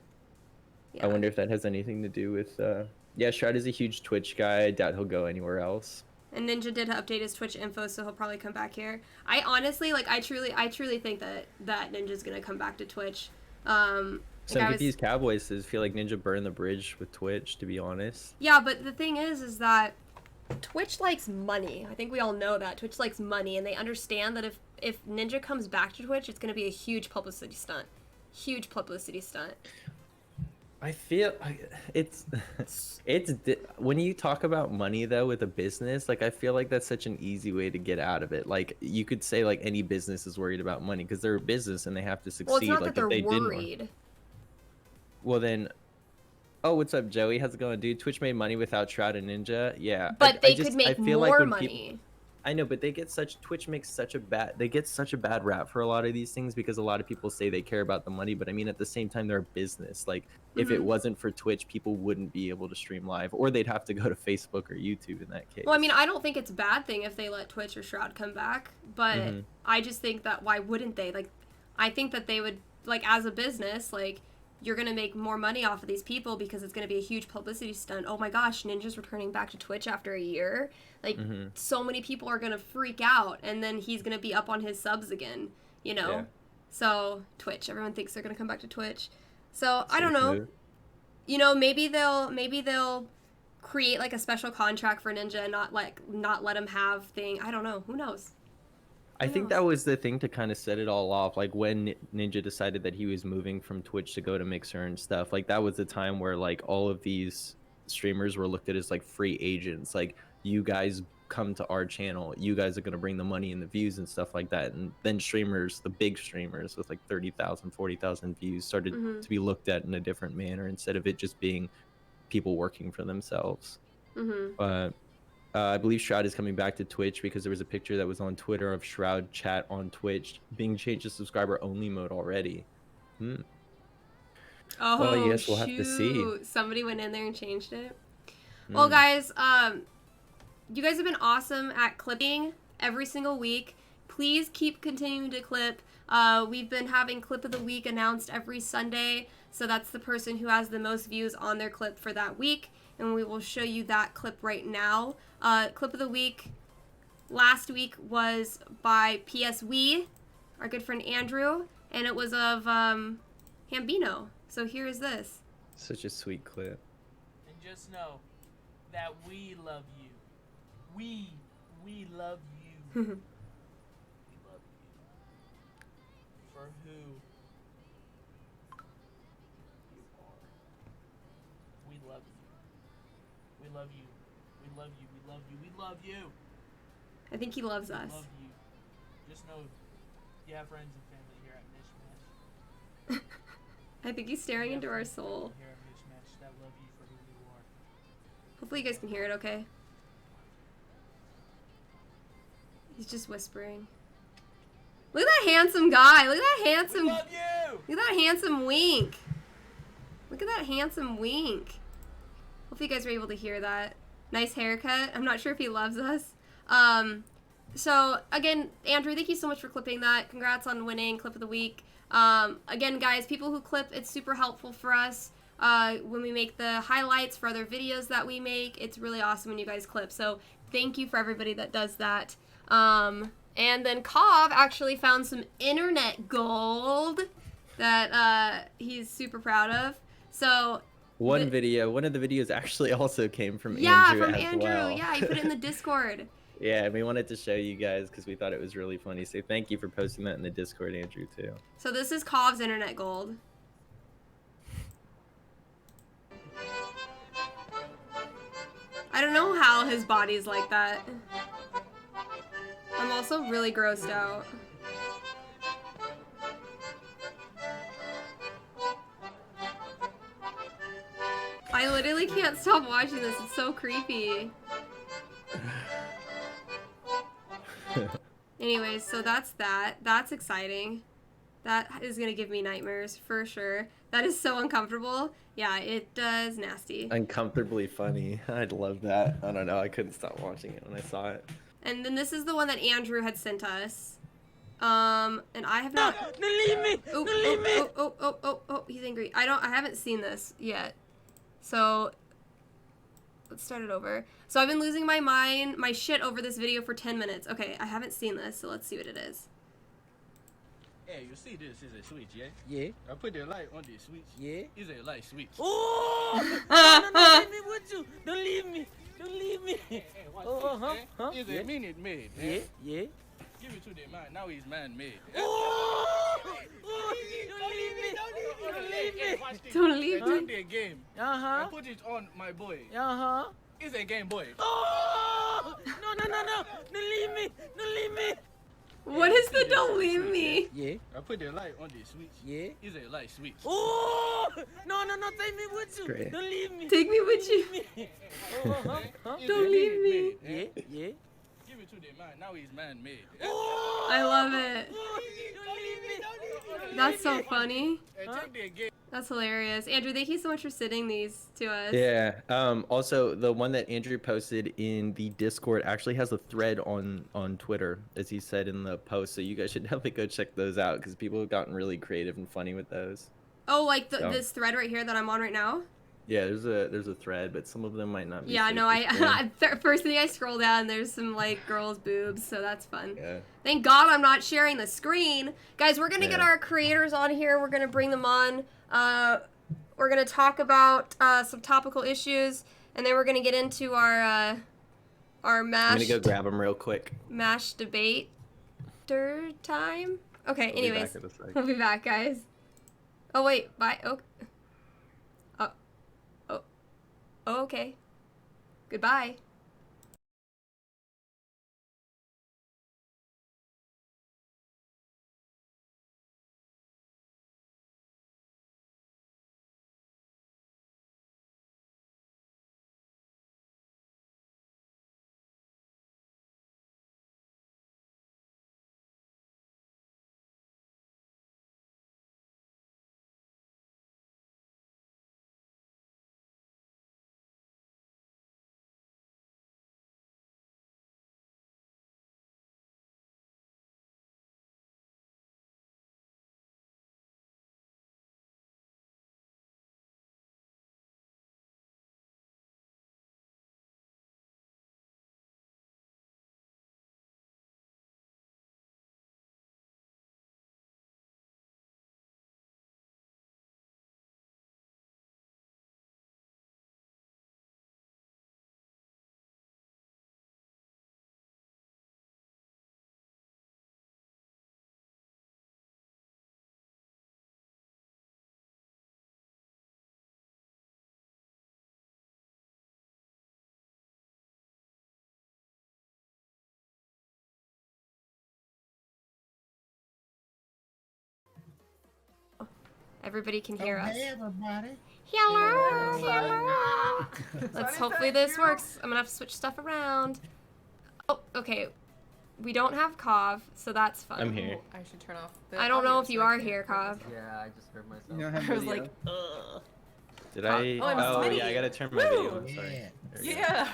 I wonder if that has anything to do with. Yeah, Shroud is a huge Twitch guy. I doubt he'll go anywhere else. And Ninja did update his Twitch info, so he'll probably come back here. I honestly, like, I truly think that Ninja's gonna come back to Twitch. Some of these Cowboys feel like Ninja burned the bridge with Twitch, to be honest. Yeah, but the thing is that Twitch likes money. I think we all know that. Twitch likes money, and they understand that if Ninja comes back to Twitch, it's going to be a huge publicity stunt. Huge publicity stunt. I feel it's when you talk about money though with a business, like, I feel like that's such an easy way to get out of it. Like, you could say like any business is worried about money because they're a business and they have to succeed. Well, it's not like, that they're if they worried. Well then. Oh, what's up, Joey? How's it going, dude? Twitch made money without Shroud and Ninja. Yeah. But they could make more money. I know, but Twitch makes such a bad rap for a lot of these things because a lot of people say they care about the money, but I mean, at the same time, they're a business. Like, if it wasn't for Twitch, people wouldn't be able to stream live, or they'd have to go to Facebook or YouTube in that case. Well, I mean, I don't think it's a bad thing if they let Twitch or Shroud come back, but I just think that why wouldn't they? Like, I think that they would, like, as a business, like, you're going to make more money off of these people because it's going to be a huge publicity stunt. Oh my gosh, Ninja's returning back to Twitch after a year. Like, so many people are going to freak out, and then he's going to be up on his subs again, you know? Yeah. So, Twitch. Everyone thinks they're going to come back to Twitch. So, I don't know. You know, maybe they'll create, like, a special contract for Ninja and not let him have thing. I don't know. Who knows? I think that was the thing to kind of set it all off. Like, when Ninja decided that he was moving from Twitch to go to Mixer and stuff, like, that was the time where, like, all of these streamers were looked at as, like, free agents. Like, you guys come to our channel, you guys are going to bring the money and the views and stuff like that. And then streamers, the big streamers with like 30,000, 40,000 views started to be looked at in a different manner instead of it just being people working for themselves. I believe Shroud is coming back to Twitch because there was a picture that was on Twitter of Shroud chat on Twitch being changed to subscriber only mode already. Oh, well, I guess we'll have to see. Somebody went in there and changed it. Well, guys, you guys have been awesome at clipping every single week. Please keep continuing to clip. We've been having clip of the week announced every Sunday, so that's the person who has the most views on their clip for that week, and we will show you that clip right now. Clip of the week last week was by PS We, our good friend Andrew, and it was of Hambino. So here is this. Such a sweet clip. And just know that we love you. We love you. We love you. For who you are. We love you. We love you. We love you. We love you. We love you. I think he loves us. We love you. Just know you have friends and family here at MishMash. I think he's staring into our soul. Here at MishMash that love you for who you are. Hopefully you guys can hear it okay. He's just whispering. Look at that handsome guy. Look at that handsome. We love you. Look at that handsome wink. Look at that handsome wink. Hopefully you guys were able to hear that. Nice haircut. I'm not sure if he loves us. So again, Andrew, thank you so much for clipping that. Congrats on winning clip of the week. Again, guys, people who clip, it's super helpful for us. When we make the highlights for other videos that we make, it's really awesome when you guys clip. So thank you for everybody that does that. And then Kov actually found some internet gold that he's super proud of. So one of the videos actually also came from Andrew. Yeah, from as Andrew. well. Yeah, he put it in the Discord. Yeah, and we wanted to show you guys because we thought it was really funny. So thank you for posting that in the Discord, Andrew, too. So this is Kov's internet gold. I don't know how his body's like that. I'm also really grossed out. I literally can't stop watching this. It's so creepy. Anyways, so that's that. That's exciting. That is gonna give me nightmares for sure. That is so uncomfortable. Yeah, it does nasty. Uncomfortably funny. I'd love that. I don't know. I couldn't stop watching it when I saw it. And then this is the one that Andrew had sent us. And I have not. No, leave me. Oh, No, leave me. oh, he's angry. I haven't seen this yet. So let's start it over. So I've been losing my shit over this video for 10 minutes. Okay, I haven't seen this, so let's see what it is. Hey, you see this is a switch, yeah? Yeah. I put the light on the switch. Yeah. It's a light switch. Oh! No, leave me with you. Don't leave me. Don't leave me. Huh? It's Yeah. a minute made. Yeah, yeah. Give it to the man. Now he's man made. Oh! Don't leave me. Don't leave me. Don't leave I took me. the game. I Uh-huh. put it on my boy. Uh-huh. It's a game boy. Oh! No. Don't leave me. Don't leave me. What is the don't leave me? Yeah. I put the light on the switch. Yeah. It's a light switch. Oh! No, take me with you. Great. Don't leave me. Take me with you. me. Uh-huh. It's Don't a leave minute me. made, Yeah, yeah. Give it to the man. Now he's man made. Oh! I love it. Don't leave me. That's so funny. I take the game. That's hilarious. Andrew, thank you so much for sending these to us. Yeah. Also, the one that Andrew posted in the Discord actually has a thread on Twitter, as he said in the post. So you guys should definitely go check those out because people have gotten really creative and funny with those. Oh, like So- this thread right here that I'm on right now? Yeah, there's a thread, but some of them might not be. Yeah, safe no, to share. first thing I scroll down, there's some like girls' boobs, so that's fun. Yeah. Thank God I'm not sharing the screen. Guys, we're gonna get Yeah. our creators on here. We're gonna bring them on. We're gonna talk about some topical issues, and then we're gonna get into our I'm mash gonna go grab them real quick. mash debate time. Okay, I'll be anyways, back in a sec. we'll be back, guys. Oh wait, bye. Oh, okay. Goodbye. Everybody can hear us. Hey, everybody. Hello. Hello. Let's hopefully this works. I'm gonna have to switch stuff around. Oh, okay. We don't have Kov, so that's fun. I'm here. I should turn off the I don't know audio if you so I are can't here, hear Kov. myself. Yeah, I just heard myself. You don't have I was video. like, Did I? Oh, I'm Oh, Smitty. yeah, I gotta turn my video on. Woo! Sorry. Yeah. There we go. yeah.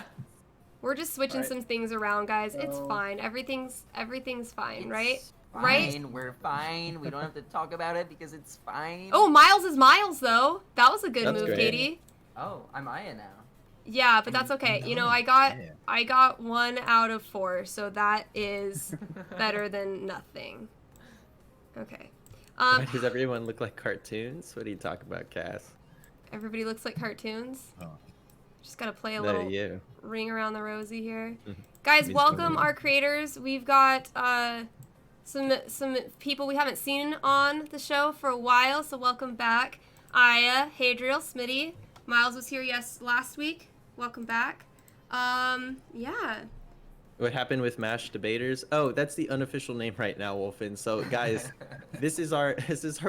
We're just switching Alright. some things around, guys. It's So- fine. Everything's fine, It's right? Fine. Right? We're fine. We don't have to talk about it because it's fine. Oh, Miles is Miles though. That was a good That's move, great. Katie. Oh, I'm Aya now. Yeah, but that's okay. You know, Yeah. I got 1 out of 4, so that is better than nothing. Okay. Why does everyone look like cartoons? What are you talking about, Cass? Everybody looks like cartoons. Oh. Just gotta play a That little you. ring around the rosy here. Mhm. Guys, Means welcome something. our creators. We've got some people we haven't seen on the show for a while, so welcome back. AyaHadriel, Smitty. Miles was here last week. Welcome back. Yeah. What happened with Mash Debaters? Oh, that's the unofficial name right now, Wolfen. So, guys, this is our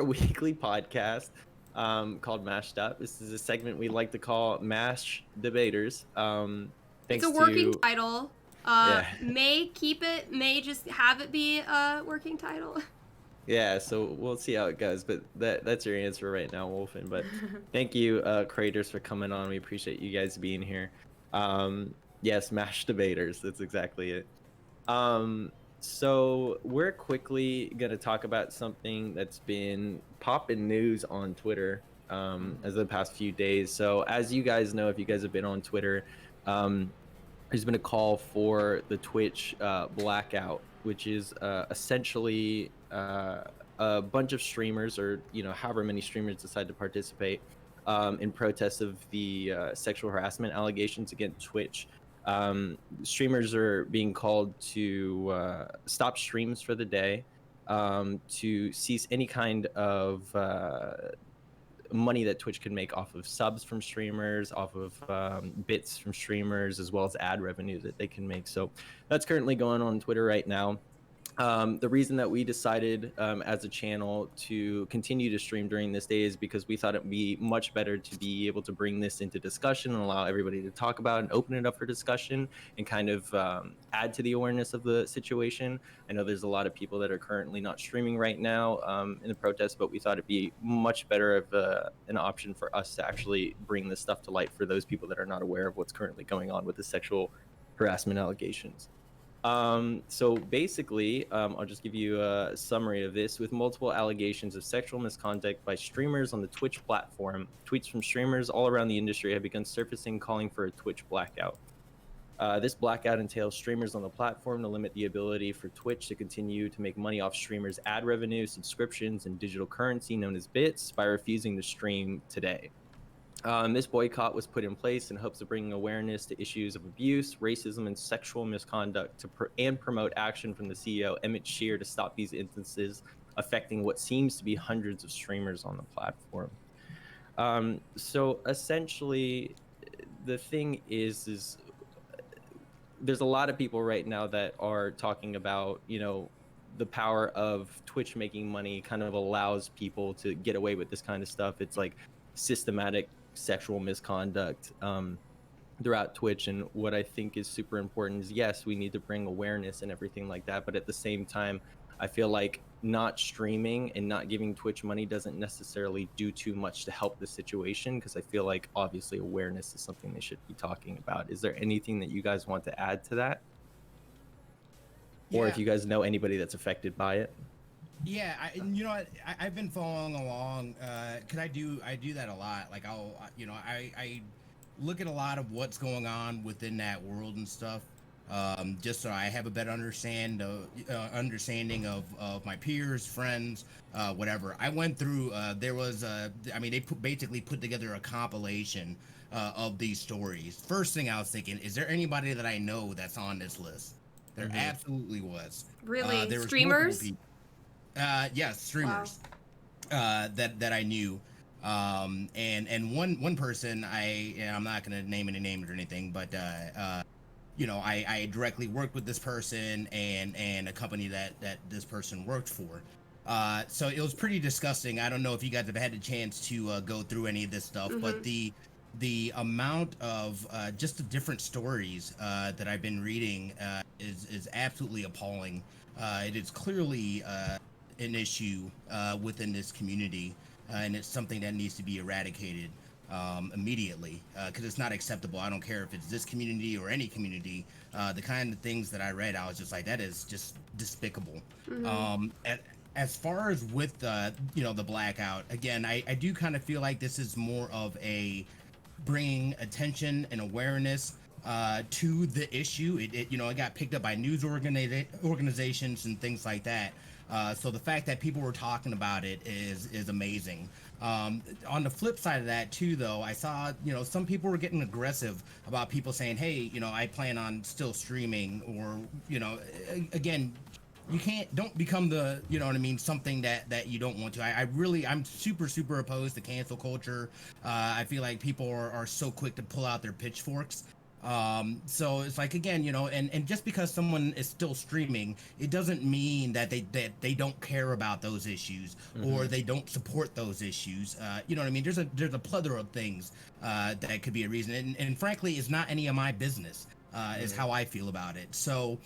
weekly podcast called Mashed Up. This is a segment we like to call Mash Debaters. Thanks It's a working to title. Yeah. May keep it, may just have it be a working title. Yeah, so we'll see how it goes, but that's your answer right now, Wolfen. But thank you, creators, for coming on. We appreciate you guys being here. Yes, Mash Debaters. That's exactly it. So we're quickly gonna talk about something that's been popping news on Twitter as the past few days. So as you guys know, if you guys have been on Twitter, there's been a call for the Twitch blackout, which is essentially a bunch of streamers, or however many streamers decide to participate in protest of the sexual harassment allegations against Twitch. Streamers are being called to stop streams for the day, to cease any kind of money that Twitch can make off of subs from streamers, off of bits from streamers, as well as ad revenue that they can make. So that's currently going on Twitter right now. The reason that we decided as a channel to continue to stream during this day is because we thought it would be much better to be able to bring this into discussion and allow everybody to talk about it and open it up for discussion and kind of add to the awareness of the situation. I know there's a lot of people that are currently not streaming right now in the protest, but we thought it'd be much better of an option for us to actually bring this stuff to light for those people that are not aware of what's currently going on with the sexual harassment allegations. So basically, I'll just give you a summary of this. With multiple allegations of sexual misconduct by streamers on the Twitch platform, tweets from streamers all around the industry have begun surfacing, calling for a Twitch blackout. This blackout entails streamers on the platform to limit the ability for Twitch to continue to make money off streamers' ad revenue, subscriptions, and digital currency known as bits by refusing to stream today. This boycott was put in place in hopes of bringing awareness to issues of abuse, racism, and sexual misconduct and promote action from the CEO, Emmett Shear, to stop these instances affecting what seems to be hundreds of streamers on the platform. So essentially, the thing is there's a lot of people right now that are talking about, the power of Twitch making money kind of allows people to get away with this kind of stuff. It's like systematic sexual misconduct throughout Twitch, and what I think is super important is, yes, we need to bring awareness and everything like that, but at the same time, I feel like not streaming and not giving Twitch money doesn't necessarily do too much to help the situation, because I feel like obviously awareness is something they should be talking about. Is there anything that you guys want to add to that? Or if you guys know anybody that's affected by it? Yeah, I've been following along because I do that a lot. Like I look at a lot of what's going on within that world and stuff, just so I have a better understanding of my peers, friends, whatever. I went through. There was they basically put together a compilation of these stories. First thing I was thinking, is there anybody that I know that's on this list? There absolutely was. Really? There was Streamers? multiple people. Yes, streamers. That I knew. And one person I'm not gonna name any names or anything, but I directly worked with this person and a company that this person worked for. So it was pretty disgusting. I don't know if you guys have had a chance to go through any of this stuff, but the amount of just the different stories that I've been reading is absolutely appalling. It is clearly an issue within this community, and it's something that needs to be eradicated immediately, because it's not acceptable. I don't care if it's this community or any community. The kind of things that I read, I was just like, that is just despicable. As far as with the blackout, again, I do kind of feel like this is more of a bringing attention and awareness to the issue. It got picked up by news organizations and things like that. So the fact that people were talking about it is amazing. On the flip side of that too, though, I saw, some people were getting aggressive about people saying, hey, I plan on still streaming, or, again, don't become the, something that you don't want to. I'm super opposed to cancel culture. I feel like people are so quick to pull out their pitchforks. So it's like, again, and just because someone is still streaming, it doesn't mean that they don't care about those issues or they don't support those issues. You know what I mean? There's a plethora of things that could be a reason, and frankly, it's not any of my business. Is how I feel about it. So,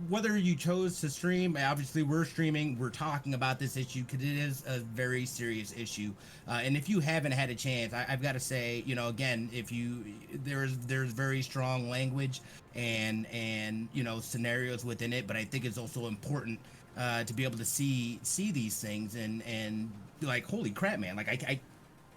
whether you chose to stream, obviously we're streaming, we're talking about this issue because it is a very serious issue. And if you haven't had a chance, I've got to say, again, there's very strong language and scenarios within it, but I think it's also important to be able to see these things and like, holy crap, man, like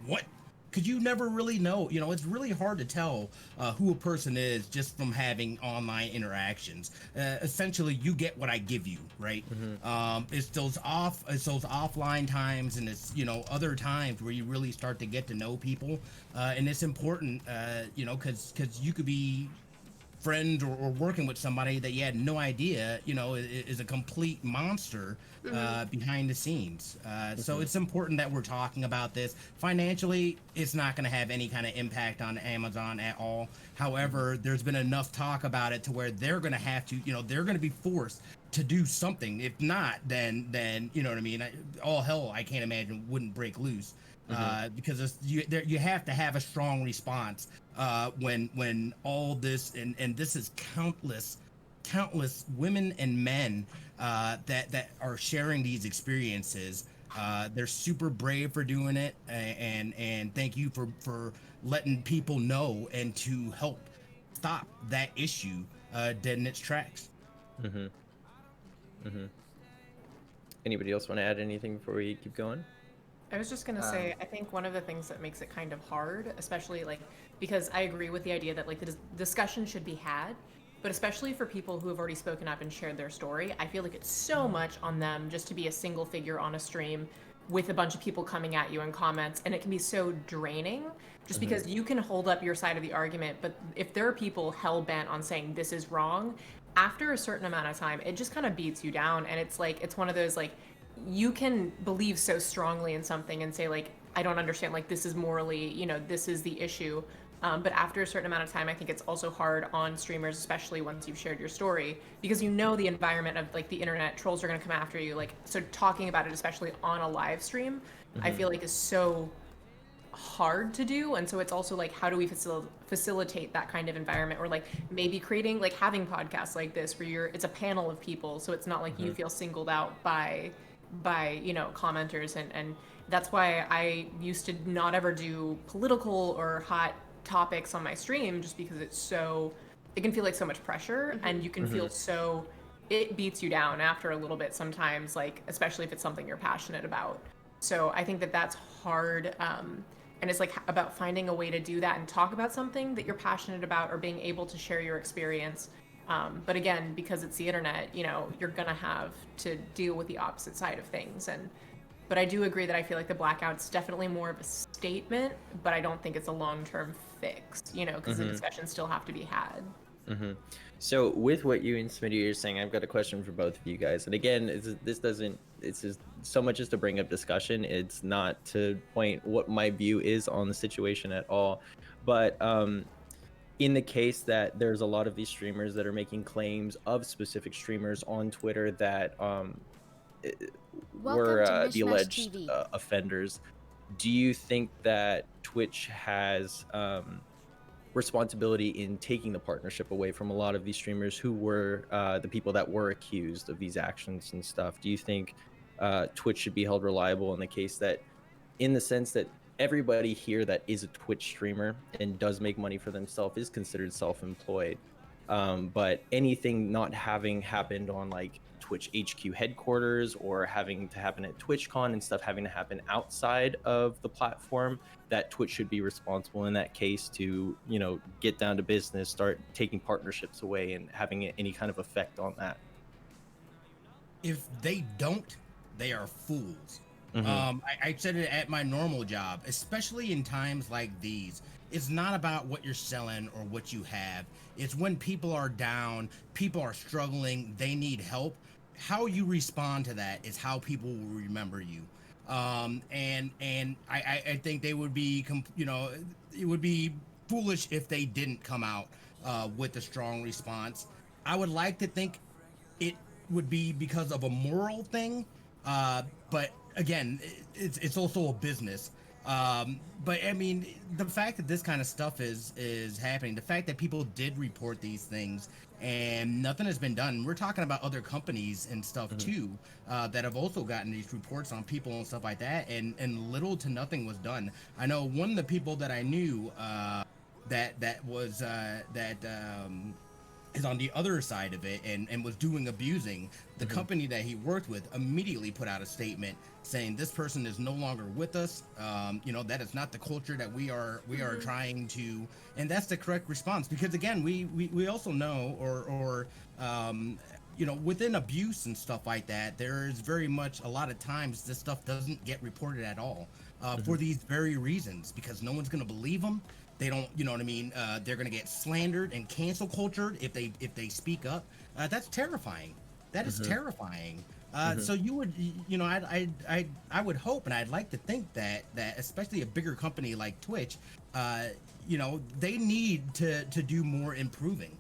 what? Because you never really know, it's really hard to tell who a person is just from having online interactions. Essentially, you get what I give you, right? It's those offline times, and it's other times where you really start to get to know people, and it's important, because you could be friends or working with somebody that you had no idea, is a complete monster behind the scenes. So it's important that we're talking about this. Financially, it's not going to have any kind of impact on Amazon at all. However, there's been enough talk about it to where they're going to have to, they're going to be forced to do something. If not, then you know what I mean? All hell, I can't imagine, wouldn't break loose. Because you have to have a strong response when all this, and this is countless women and men that are sharing these experiences. They're super brave for doing it, and thank you for letting people know and to help stop that issue dead in its tracks. Anybody else want to add anything before we keep going? I was just going to say, I think one of the things that makes it kind of hard, especially because I agree with the idea that the discussion should be had, but especially for people who have already spoken up and shared their story, I feel like it's so much on them just to be a single figure on a stream with a bunch of people coming at you in comments, and it can be so draining just because you can hold up your side of the argument, but if there are people hell-bent on saying this is wrong, after a certain amount of time, it just kind of beats you down, and it's one of those you can believe so strongly in something and say I don't understand, this is morally, this is the issue. But after a certain amount of time, I think it's also hard on streamers, especially once you've shared your story, because the environment of the internet, trolls are going to come after you. So talking about it, especially on a live stream, I feel is so hard to do. And so it's also how do we facilitate that kind of environment, or maybe creating having podcasts like this where it's a panel of people, so it's not you feel singled out by commenters, and that's why I used to not ever do political or hot topics on my stream, just because it can feel like so much pressure, and you can feel it beats you down after a little bit sometimes, especially if it's something you're passionate about. So I think that's hard, and it's about finding a way to do that and talk about something that you're passionate about, or being able to share your experience. But again, because it's the internet, you're gonna have to deal with the opposite side of things. But I do agree that I feel the blackout's definitely more of a statement, but I don't think it's a long-term fix, because the discussions still have to be had. So with what you and Smitty are saying, I've got a question for both of you guys. And again, it's just so much as to bring up discussion. It's not to point what my view is on the situation at all. But in the case that there's a lot of these streamers that are making claims of specific streamers on Twitter that were Welcome to the alleged MishMashTV. offenders, do you think that Twitch has responsibility in taking the partnership away from a lot of these streamers who were the people that were accused of these actions and stuff? Do you think Twitch should be held reliable in the case that, in the sense that everybody here that is a Twitch streamer and does make money for themselves is considered self-employed, but anything not having happened on like Twitch HQ headquarters or having to happen at TwitchCon and stuff having to happen outside of the platform, that Twitch should be responsible in that case to, you know, get down to business, start taking partnerships away and having any kind of effect on that? If they don't, they are fools. Mhm. I said it at my normal job, especially in times like these. It's not about what you're selling or what you have. It's when people are down, people are struggling, they need help. How you respond to that is how people will remember you. I think they would be, you know, it would be foolish if they didn't come out with a strong response. I would like to think it would be because of a moral thing, but again, it's also a business. But I mean, the fact that this kind of stuff is happening, the fact that people did report these things and nothing has been done. We're talking about other companies and stuff too that have also gotten these reports on people and stuff like that, and little to nothing was done. I know one of the people that I knew that was is on the other side of it and was doing abusing. The company that he worked with immediately put out a statement saying this person is no longer with us. You know, that is not the culture that we are trying to, and that's the correct response, because again, we also know or you know, within abuse and stuff like that, there is very much a lot of times this stuff doesn't get reported at all for these very reasons, because no one's going to believe them. They don't, you know what I mean? They're gonna get slandered and cancel cultured if they speak up. That's terrifying. That is terrifying. So you would, you know, I would hope, and I'd like to think that especially a bigger company like Twitch, you know, they need to do more improving.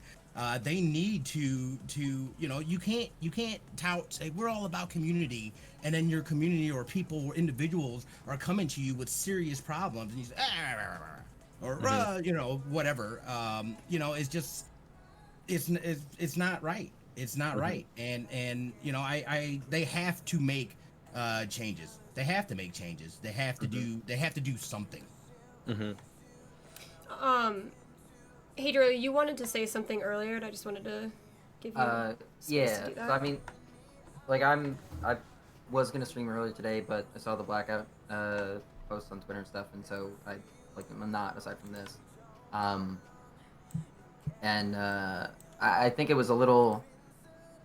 They need to you know, you can't say we're all about community, and then your community or people or individuals are coming to you with serious problems, and you say, or you know, whatever. You know, it's just it's not right. It's not right. And you know, they have to make changes. They have to make changes. They have to do something. Hadriel, you wanted to say something earlier, and I just wanted to give you space Yeah. to do that. So I mean, like I was gonna stream earlier today, but I saw the blackout posts on Twitter and stuff, and so I'm not, aside from this. I think it was a little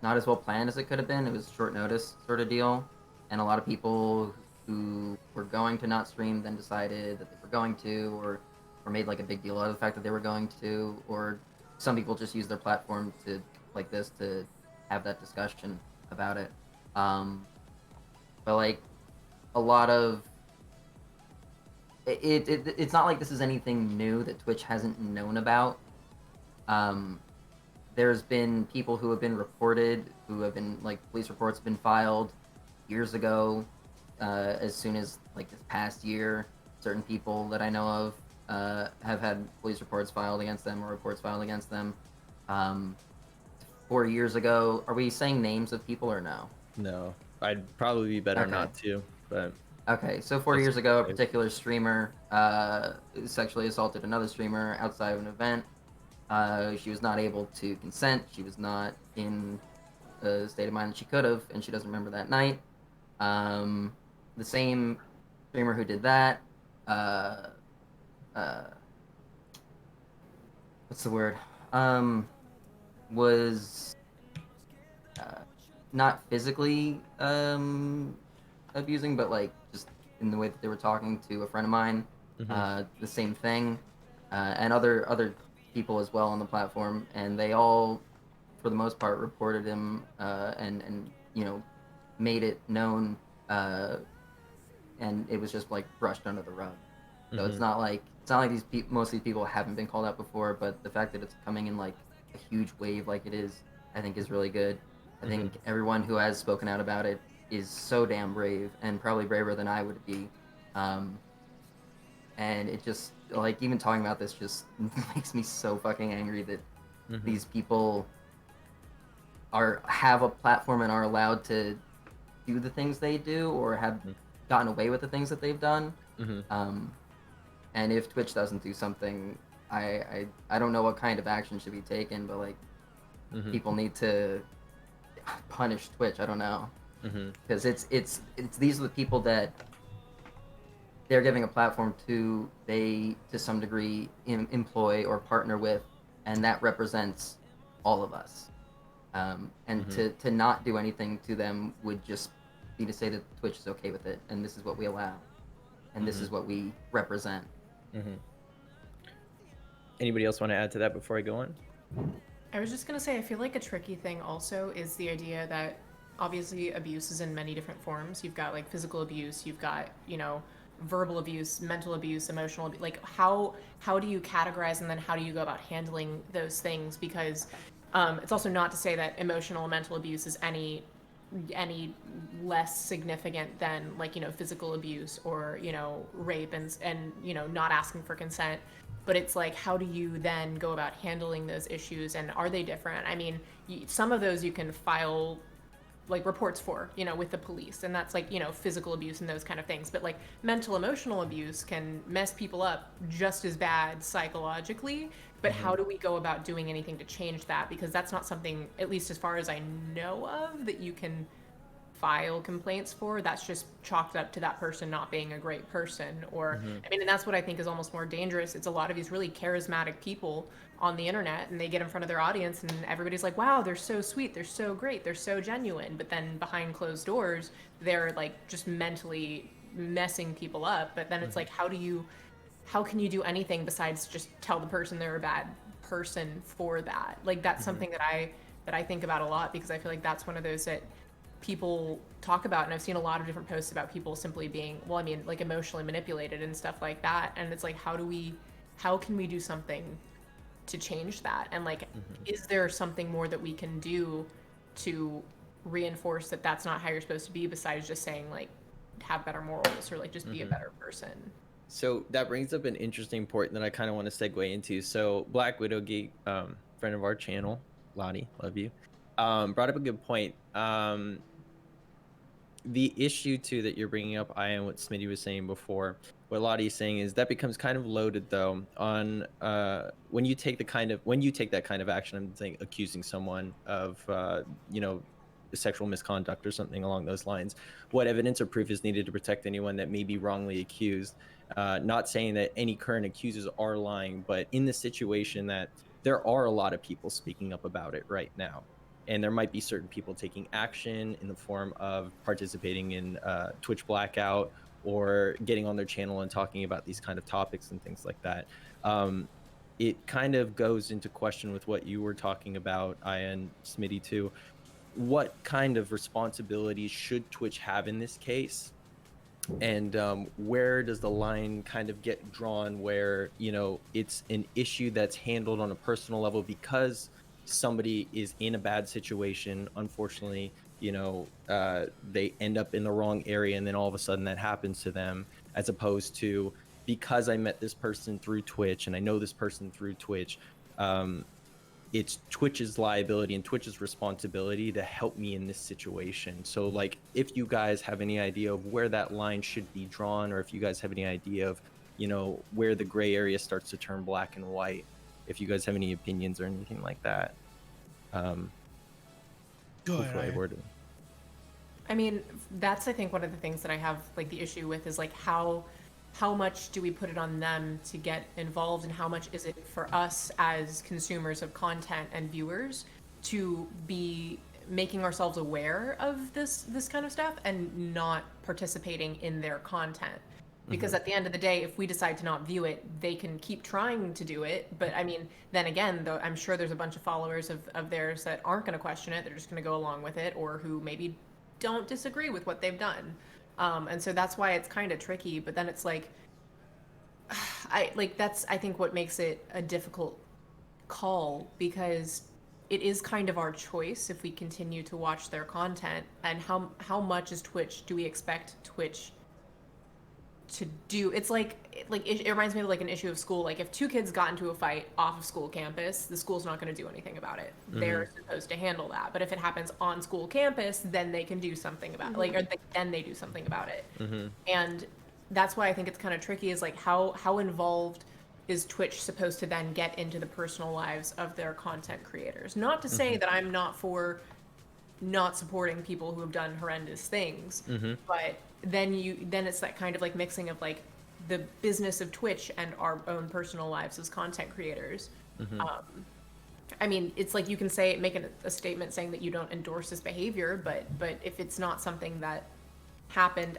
not as well planned as it could have been. It was short notice sort of deal, and a lot of people who were going to not stream then decided that they were going to, or made like a big deal out of the fact that they were going to, or some people just use their platform to like this to have that discussion about it. But like a lot of it's not like this is anything new that Twitch hasn't known about. There's been people who have been reported, who have been like police reports have been filed years ago, as soon as like this past year. Certain people that I know of have had police reports filed against them or reports filed against them. 4 years ago, are we saying names of people or no? No, I'd probably be better not to, but okay. So 4 years ago, a particular streamer sexually assaulted another streamer outside of an event. She was not able to consent. She was not in the state of mind that she could have, and she doesn't remember that night. The same streamer who did that, what's the word? Was not physically abusing, but like just in the way that they were talking to a friend of mine. The same thing, and other people as well on the platform, and they all, for the most part, reported him and you know, made it known, and it was just like brushed under the rug. So it's not like most of these people haven't been called out before, but the fact that it's coming in like a huge wave like it is, I think is really good. I think everyone who has spoken out about it is so damn brave, and probably braver than I would be. And it just, like, even talking about this just makes me so fucking angry that these people have a platform and are allowed to do the things they do, or have gotten away with the things that they've done. And if Twitch doesn't do something, I don't know what kind of action should be taken, but like people need to punish Twitch. I don't know, because it's these are the people that they're giving a platform to. They to some degree employ or partner with, and that represents all of us. And to not do anything to them would just be to say that Twitch is okay with it, and this is what we allow, and this is what we represent. Anybody else want to add to that before I go on? I was just gonna say, I feel like a tricky thing also is the idea that obviously abuse is in many different forms. You've got like physical abuse, you've got, you know, verbal abuse, mental abuse, emotional abuse. Like how do you categorize, and then how do you go about handling those things? Because it's also not to say that emotional and mental abuse is any less significant than, like, you know, physical abuse or, you know, rape and you know, not asking for consent. But it's like, how do you then go about handling those issues, and are they different? I mean, some of those you can file like reports for, you know, with the police, and that's like, you know, physical abuse and those kind of things. But like mental emotional abuse can mess people up just as bad psychologically. But how do we go about doing anything to change that? Because that's not something, at least as far as I know of, that you can file complaints for. That's just chalked up to that person not being a great person. Or I mean, and that's what I think is almost more dangerous. It's a lot of these really charismatic people on the internet, and they get in front of their audience and everybody's like, wow, they're so sweet, they're so great, they're so genuine. But then behind closed doors, they're like just mentally messing people up. But then it's like, how can you do anything besides just tell the person they're a bad person for that? Like that's something that I think about a lot, because I feel like that's one of those that people talk about, and I've seen a lot of different posts about people simply being, well, I mean, like emotionally manipulated and stuff like that. And it's like, how can we do something to change that? And like, is there something more that we can do to reinforce that that's not how you're supposed to be, besides just saying like, have better morals, or like just be a better person? So that brings up an interesting point that I kind of want to segue into. So Black Widow Geek, friend of our channel, Lottie, love you, brought up a good point. The issue too that you're bringing up, I and what Smitty was saying before, what Lottie's saying is that becomes kind of loaded though on when you take that kind of action. I'm saying accusing someone of you know, sexual misconduct or something along those lines. What evidence or proof is needed to protect anyone that may be wrongly accused? Not saying that any current accusers are lying, but in the situation that there are a lot of people speaking up about it right now. And there might be certain people taking action in the form of participating in Twitch blackout, or getting on their channel and talking about these kind of topics and things like that. It kind of goes into question with what you were talking about, Aya and Smitty too. What kind of responsibilities should Twitch have in this case? And where does the line kind of get drawn where, you know, it's an issue that's handled on a personal level because somebody is in a bad situation, unfortunately, you know, they end up in the wrong area, and then all of a sudden that happens to them, as opposed to, because I met this person through Twitch and I know this person through Twitch, it's Twitch's liability and Twitch's responsibility to help me in this situation. So like, if you guys have any idea of where that line should be drawn, or if you guys have any idea of, you know, where the gray area starts to turn black and white, if you guys have any opinions or anything like that. Go ahead. I mean, that's, I think, one of the things that I have like the issue with is like, how much do we put it on them to get involved, and how much is it for us as consumers of content and viewers to be making ourselves aware of this kind of stuff and not participating in their content? Because at the end of the day, if we decide to not view it, they can keep trying to do it. But I mean, then again, though, I'm sure there's a bunch of followers of theirs that aren't going to question it. They're just going to go along with it, or who maybe don't disagree with what they've done. And so that's why it's kind of tricky. But then it's like, that's, I think, what makes it a difficult call, because it is kind of our choice if we continue to watch their content, and how much is Twitch, do we expect Twitch to do? It's like it reminds me of like an issue of school. Like if two kids got into a fight off of school campus, the school's not going to do anything about it. They're supposed to handle that. But if it happens on school campus, then they can do something about it. Then they do something about it. And that's why I think it's kind of tricky, is like how involved is Twitch supposed to then get into the personal lives of their content creators? Not to say that I'm not for not supporting people who have done horrendous things, but then it's that kind of like mixing of like the business of Twitch and our own personal lives as content creators. I mean, it's like you can make a statement saying that you don't endorse this behavior, but if it's not something that happened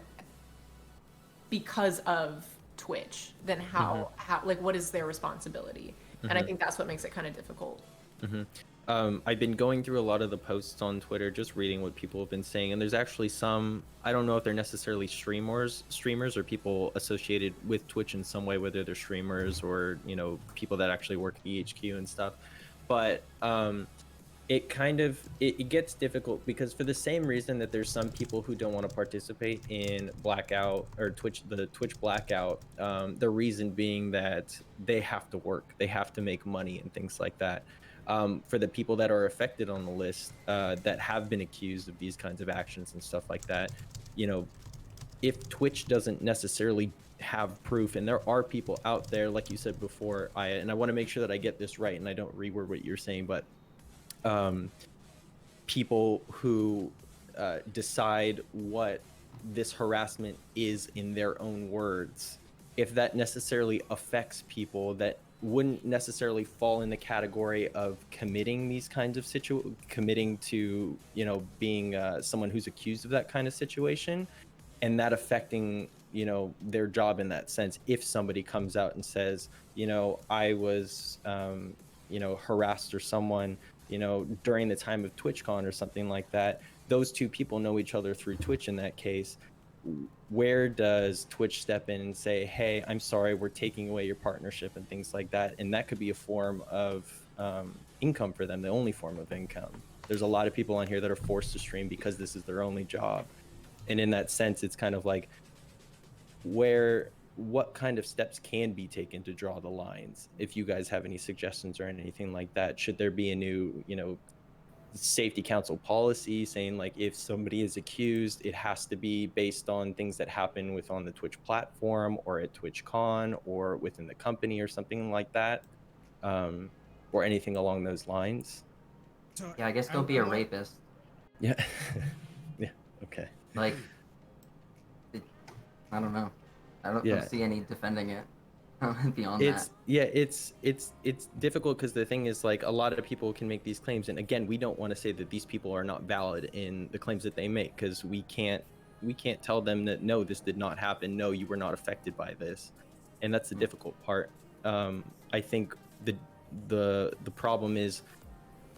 because of Twitch, then how like what is their responsibility? And I think that's what makes it kind of difficult. I've been going through a lot of the posts on Twitter, just reading what people have been saying, and there's actually some, I don't know if they're necessarily streamers or people associated with Twitch in some way, whether they're streamers or, you know, people that actually work at EHQ and stuff. But it kind of it gets difficult because for the same reason that there's some people who don't want to participate in blackout or the Twitch blackout, the reason being that they have to work, they have to make money and things like that. For the people that are affected on the list, that have been accused of these kinds of actions and stuff like that, you know, if Twitch doesn't necessarily have proof, and there are people out there, like you said before, and I want to make sure that I get this right and I don't reword what you're saying, but people who decide what this harassment is in their own words, if that necessarily affects people that wouldn't necessarily fall in the category of committing these kinds of committing to, you know, being someone who's accused of that kind of situation, and that affecting, you know, their job in that sense. If somebody comes out and says, you know, I was, you know, harassed or someone, you know, during the time of TwitchCon or something like that, those two people know each other through Twitch in that case. Where does Twitch step in and say, hey, I'm sorry, we're taking away your partnership and things like that? And that could be a form of income for them, the only form of income. There's a lot of people on here that are forced to stream because this is their only job. And in that sense, it's kind of like what kind of steps can be taken to draw the lines? If you guys have any suggestions or anything like that, should there be a new, you know, safety council policy saying like if somebody is accused, it has to be based on things that happen on the Twitch platform or at TwitchCon or within the company or something like that, or anything along those lines? So, yeah, I guess don't be a rapist. Yeah. Yeah. Okay. Like, I don't know. I don't see any defending it beyond that. Yeah, it's difficult because the thing is, like, a lot of people can make these claims, and again, we don't want to say that these people are not valid in the claims that they make, because we can't tell them that no, this did not happen, no, you were not affected by this, and that's the difficult part. I think the problem is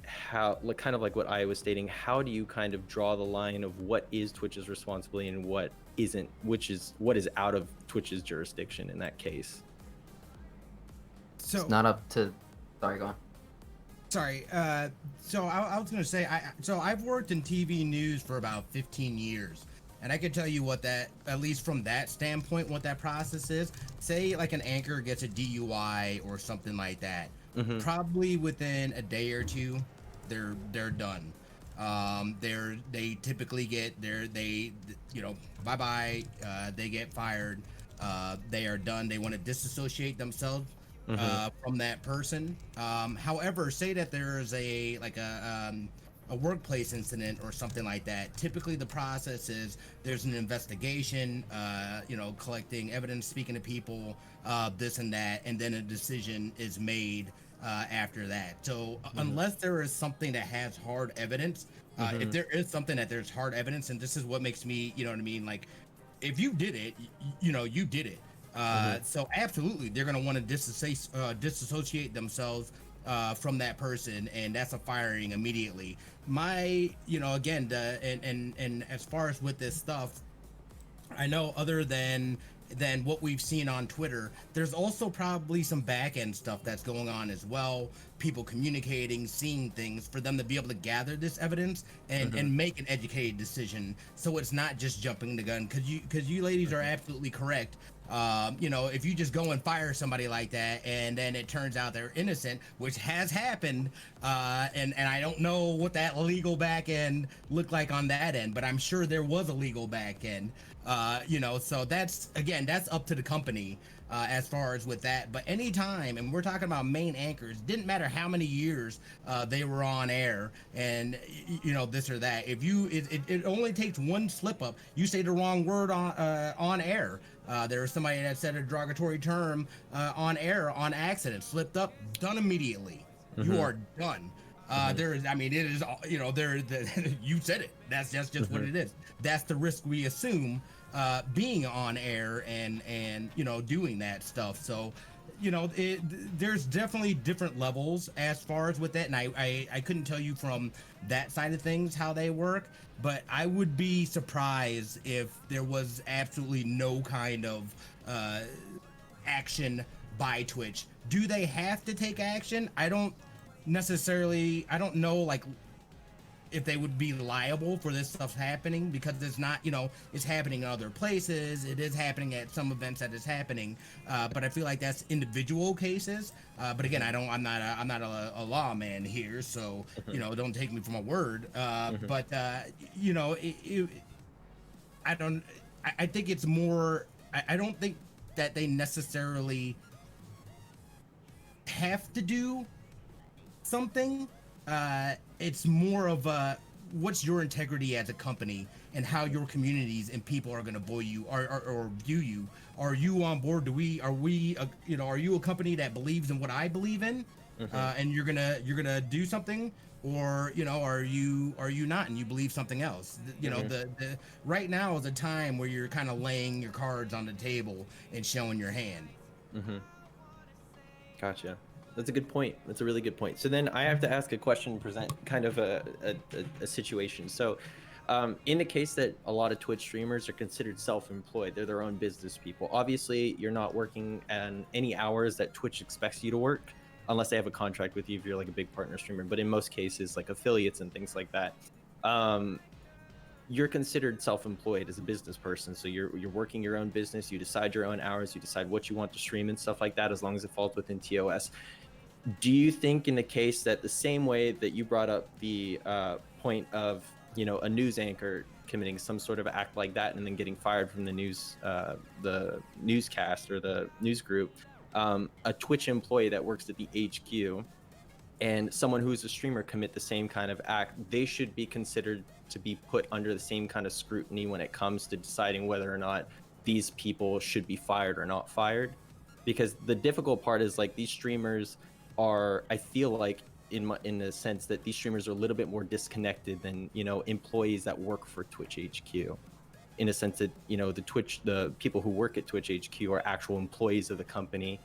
how, like, kind of like what I was stating, how do you kind of draw the line of what is Twitch's responsibility and what isn't, what is out of Twitch's jurisdiction in that case? So it's not up to. Sorry, go on. Sorry. So I was gonna say, I've worked in TV news for about 15 years, and I can tell you what that, at least from that standpoint, what that process is. Say like an anchor gets a DUI or something like that. Probably within a day or two, they're done. They typically get bye-bye. They get fired. They are done. They want to disassociate themselves from that person. However, say that there's a workplace incident or something like that. Typically the process is there's an investigation, collecting evidence, speaking to people, this and that, and then a decision is made after that. So unless there is something that has hard evidence, if there is something that there's hard evidence, and this is what makes me, you know what I mean, like, if you did it, you did it. So absolutely, they're going to want to disassociate themselves from that person, and that's a firing immediately. Again, and as far as with this stuff, I know other than than what we've seen on Twitter. There's also probably some back end stuff that's going on as well. People communicating, seeing things for them to be able to gather this evidence and make an educated decision. So it's not just jumping the gun, because you ladies are absolutely correct. You know, if you just go and fire somebody like that and then it turns out they're innocent, which has happened, and I don't know what that legal back end looked like on that end, but I'm sure there was a legal back end. You know, so that's up to the company as far as with that. But anytime, and we're talking about main anchors, didn't matter how many years they were on air, and you know, this or that. If it only takes one slip up, you say the wrong word on air. There was somebody that said a derogatory term on air on accident, slipped up, done immediately. You are done. There is, I mean, it is, you know, you said it. That's just what it is. That's the risk we assume being on air and you know, doing that stuff. So, you know, there's definitely different levels as far as with that, and I couldn't tell you from that side of things how they work, but I would be surprised if there was absolutely no kind of action by Twitch. Do they have to take action? I don't know, like, if they would be liable for this stuff happening, because it's not, you know, it's happening in other places. It is happening at some events that is happening, but I feel like that's individual cases. But again, I'm not a lawman here, so you know, don't take me for my word. But you know, I think it's more. I don't think that they necessarily have to do something. It's more of what's your integrity as a company and how your communities and people are going to view you or view you. Are you on board? Are you a company that believes in what I believe in, and you're gonna do something, or you know, are you not and you believe something else? You know, the right now is a time where you're kind of laying your cards on the table and showing your hand. Gotcha. That's a good point. That's a really good point. So then I have to ask a question, present kind of a situation. So in the case that a lot of Twitch streamers are considered self-employed, they're their own business people. Obviously, you're not working at any hours that Twitch expects you to work, unless they have a contract with you if you're like a big partner streamer. But in most cases, like affiliates and things like that, you're considered self-employed as a business person. So you're working your own business. You decide your own hours. You decide what you want to stream and stuff like that, as long as it falls within TOS. Do you think in the case that the same way that you brought up the point of, you know, a news anchor committing some sort of act like that and then getting fired from the newscast or the news group, a Twitch employee that works at the HQ and someone who's a streamer commit the same kind of act, they should be considered to be put under the same kind of scrutiny when it comes to deciding whether or not these people should be fired or not fired? Because the difficult part is, like, these streamers are, I feel like, in the sense that these streamers are a little bit more disconnected than, you know, employees that work for Twitch HQ, in a sense that, you know, the people who work at Twitch HQ are actual employees of the company,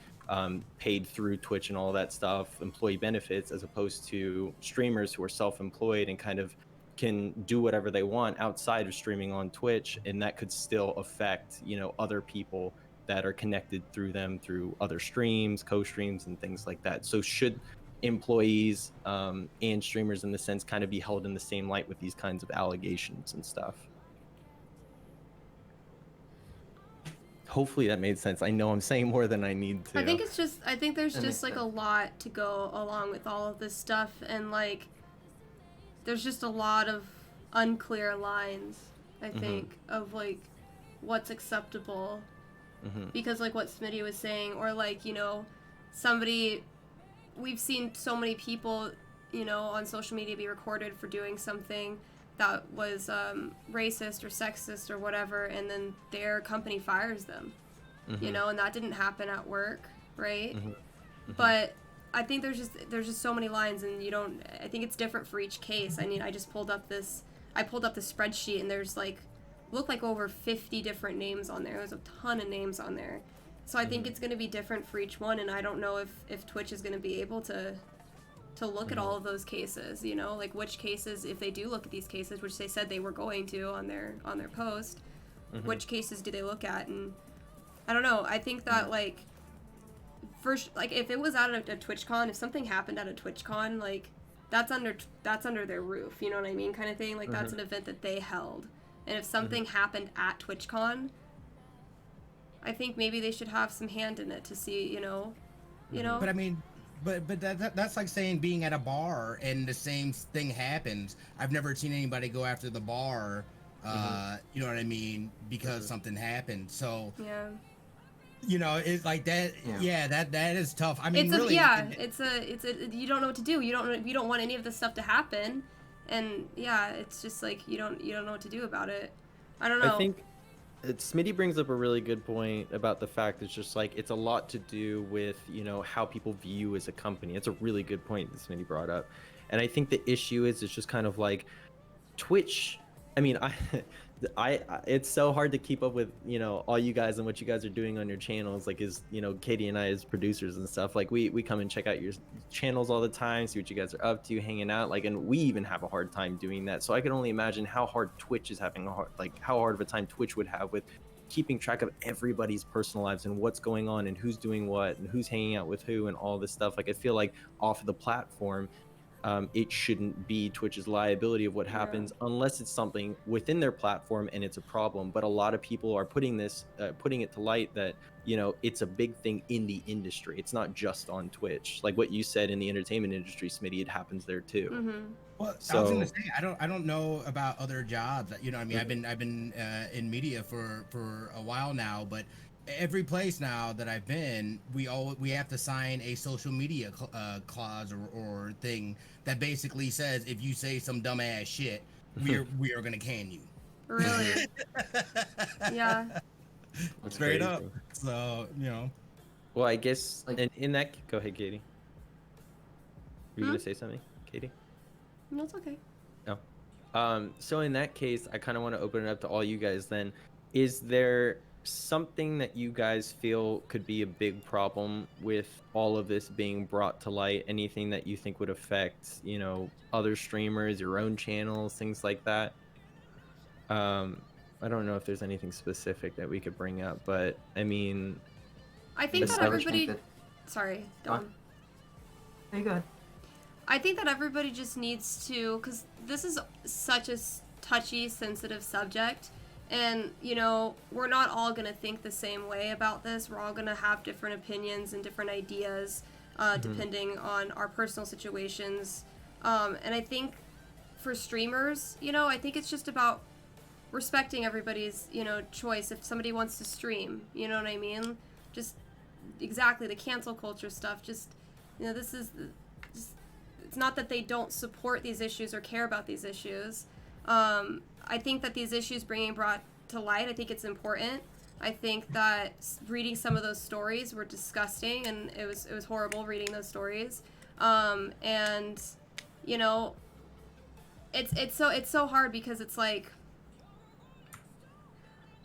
paid through Twitch and all that stuff, employee benefits, as opposed to streamers who are self-employed and kind of can do whatever they want outside of streaming on Twitch, and that could still affect, you know, other people that are connected through them through other streams, co-streams, and things like that. So should employees and streamers, in the sense, kind of be held in the same light with these kinds of allegations and stuff? Hopefully that made sense. I know I'm saying more than I need to. I think there's just like a lot to go along with all of this stuff, and like there's just a lot of unclear lines, I think, of like what's acceptable. Because like what Smitty was saying, or like, you know, we've seen so many people, you know, on social media be recorded for doing something that was racist or sexist or whatever, and then their company fires them, you know, and that didn't happen at work, right? But I think there's just so many lines, and I think it's different for each case. I mean, I pulled up this spreadsheet, and there's like, looked like over 50 different names on there. There's a ton of names on there. So I think it's going to be different for each one, and I don't know if Twitch is going to be able to look at all of those cases, you know, like which cases, if they do look at these cases, which they said they were going to on their post, which cases do they look at? And I don't know. I think that like first, like if it was at a TwitchCon, if something happened at a TwitchCon, like that's under their roof, you know what I mean, kind of thing. Like that's an event that they held, and if something happened at TwitchCon, I think maybe they should have some hand in it to see, you know. But I mean, but that's like saying being at a bar and the same thing happens. I've never seen anybody go after the bar, you know what I mean, because something happened. So Yeah. you know, it's like that. Yeah, that is tough. I mean, It's really, it's a you don't know what to do. You don't want any of this stuff to happen, and yeah, it's just like you don't know what to do about it. I don't know. I think Smitty brings up a really good point about the fact it's just like it's a lot to do with, you know, how people view as a company. It's a really good point that Smitty brought up, and I think the issue is it's just kind of like Twitch. I mean, I it's so hard to keep up with, you know, all you guys and what you guys are doing on your channels. Like, is, you know, Katie and I as producers and stuff, like we come and check out your channels all the time, see what you guys are up to, hanging out, like, and we even have a hard time doing that. So I can only imagine how hard Twitch is having how hard of a time Twitch would have with keeping track of everybody's personal lives and what's going on and who's doing what and who's hanging out with who and all this stuff. Like, I feel like off of the platform, it shouldn't be Twitch's liability of what happens unless it's something within their platform and it's a problem. But a lot of people are putting it to light that, you know, it's a big thing in the industry. It's not just on Twitch. Like what you said in the entertainment industry, Smitty, it happens there too. Well, I was gonna say I don't know about other jobs. You know, I mean, I've been in media for a while now, but every place now that I've been, we have to sign a social media clause or thing that basically says if you say some dumbass shit, we are gonna can you. Really? Yeah. That's straight crazy. up. So, you know. Well, I guess in that, go ahead, Katie. Were you gonna say something, Katie? No, it's okay. No. So in that case, I kind of want to open it up to all you guys then. Is there something that you guys feel could be a big problem with all of this being brought to light? Anything that you think would affect, you know, other streamers, your own channels, things like that? I don't know if there's anything specific that we could bring up, but I mean, I think that everybody. Sorry, Dom. Hey, go ahead. I think that everybody just needs to, because this is such a touchy, sensitive subject, and, you know, we're not all going to think the same way about this. We're all going to have different opinions and different ideas, depending on our personal situations. And I think for streamers, you know, I think it's just about respecting everybody's, you know, choice. If somebody wants to stream, you know what I mean? Just exactly the cancel culture stuff. Just, you know, this is just, it's not that they don't support these issues or care about these issues. I think that these issues brought to light, I think it's important. I think that reading some of those stories were disgusting, and it was horrible reading those stories. And you know, it's so hard because it's like,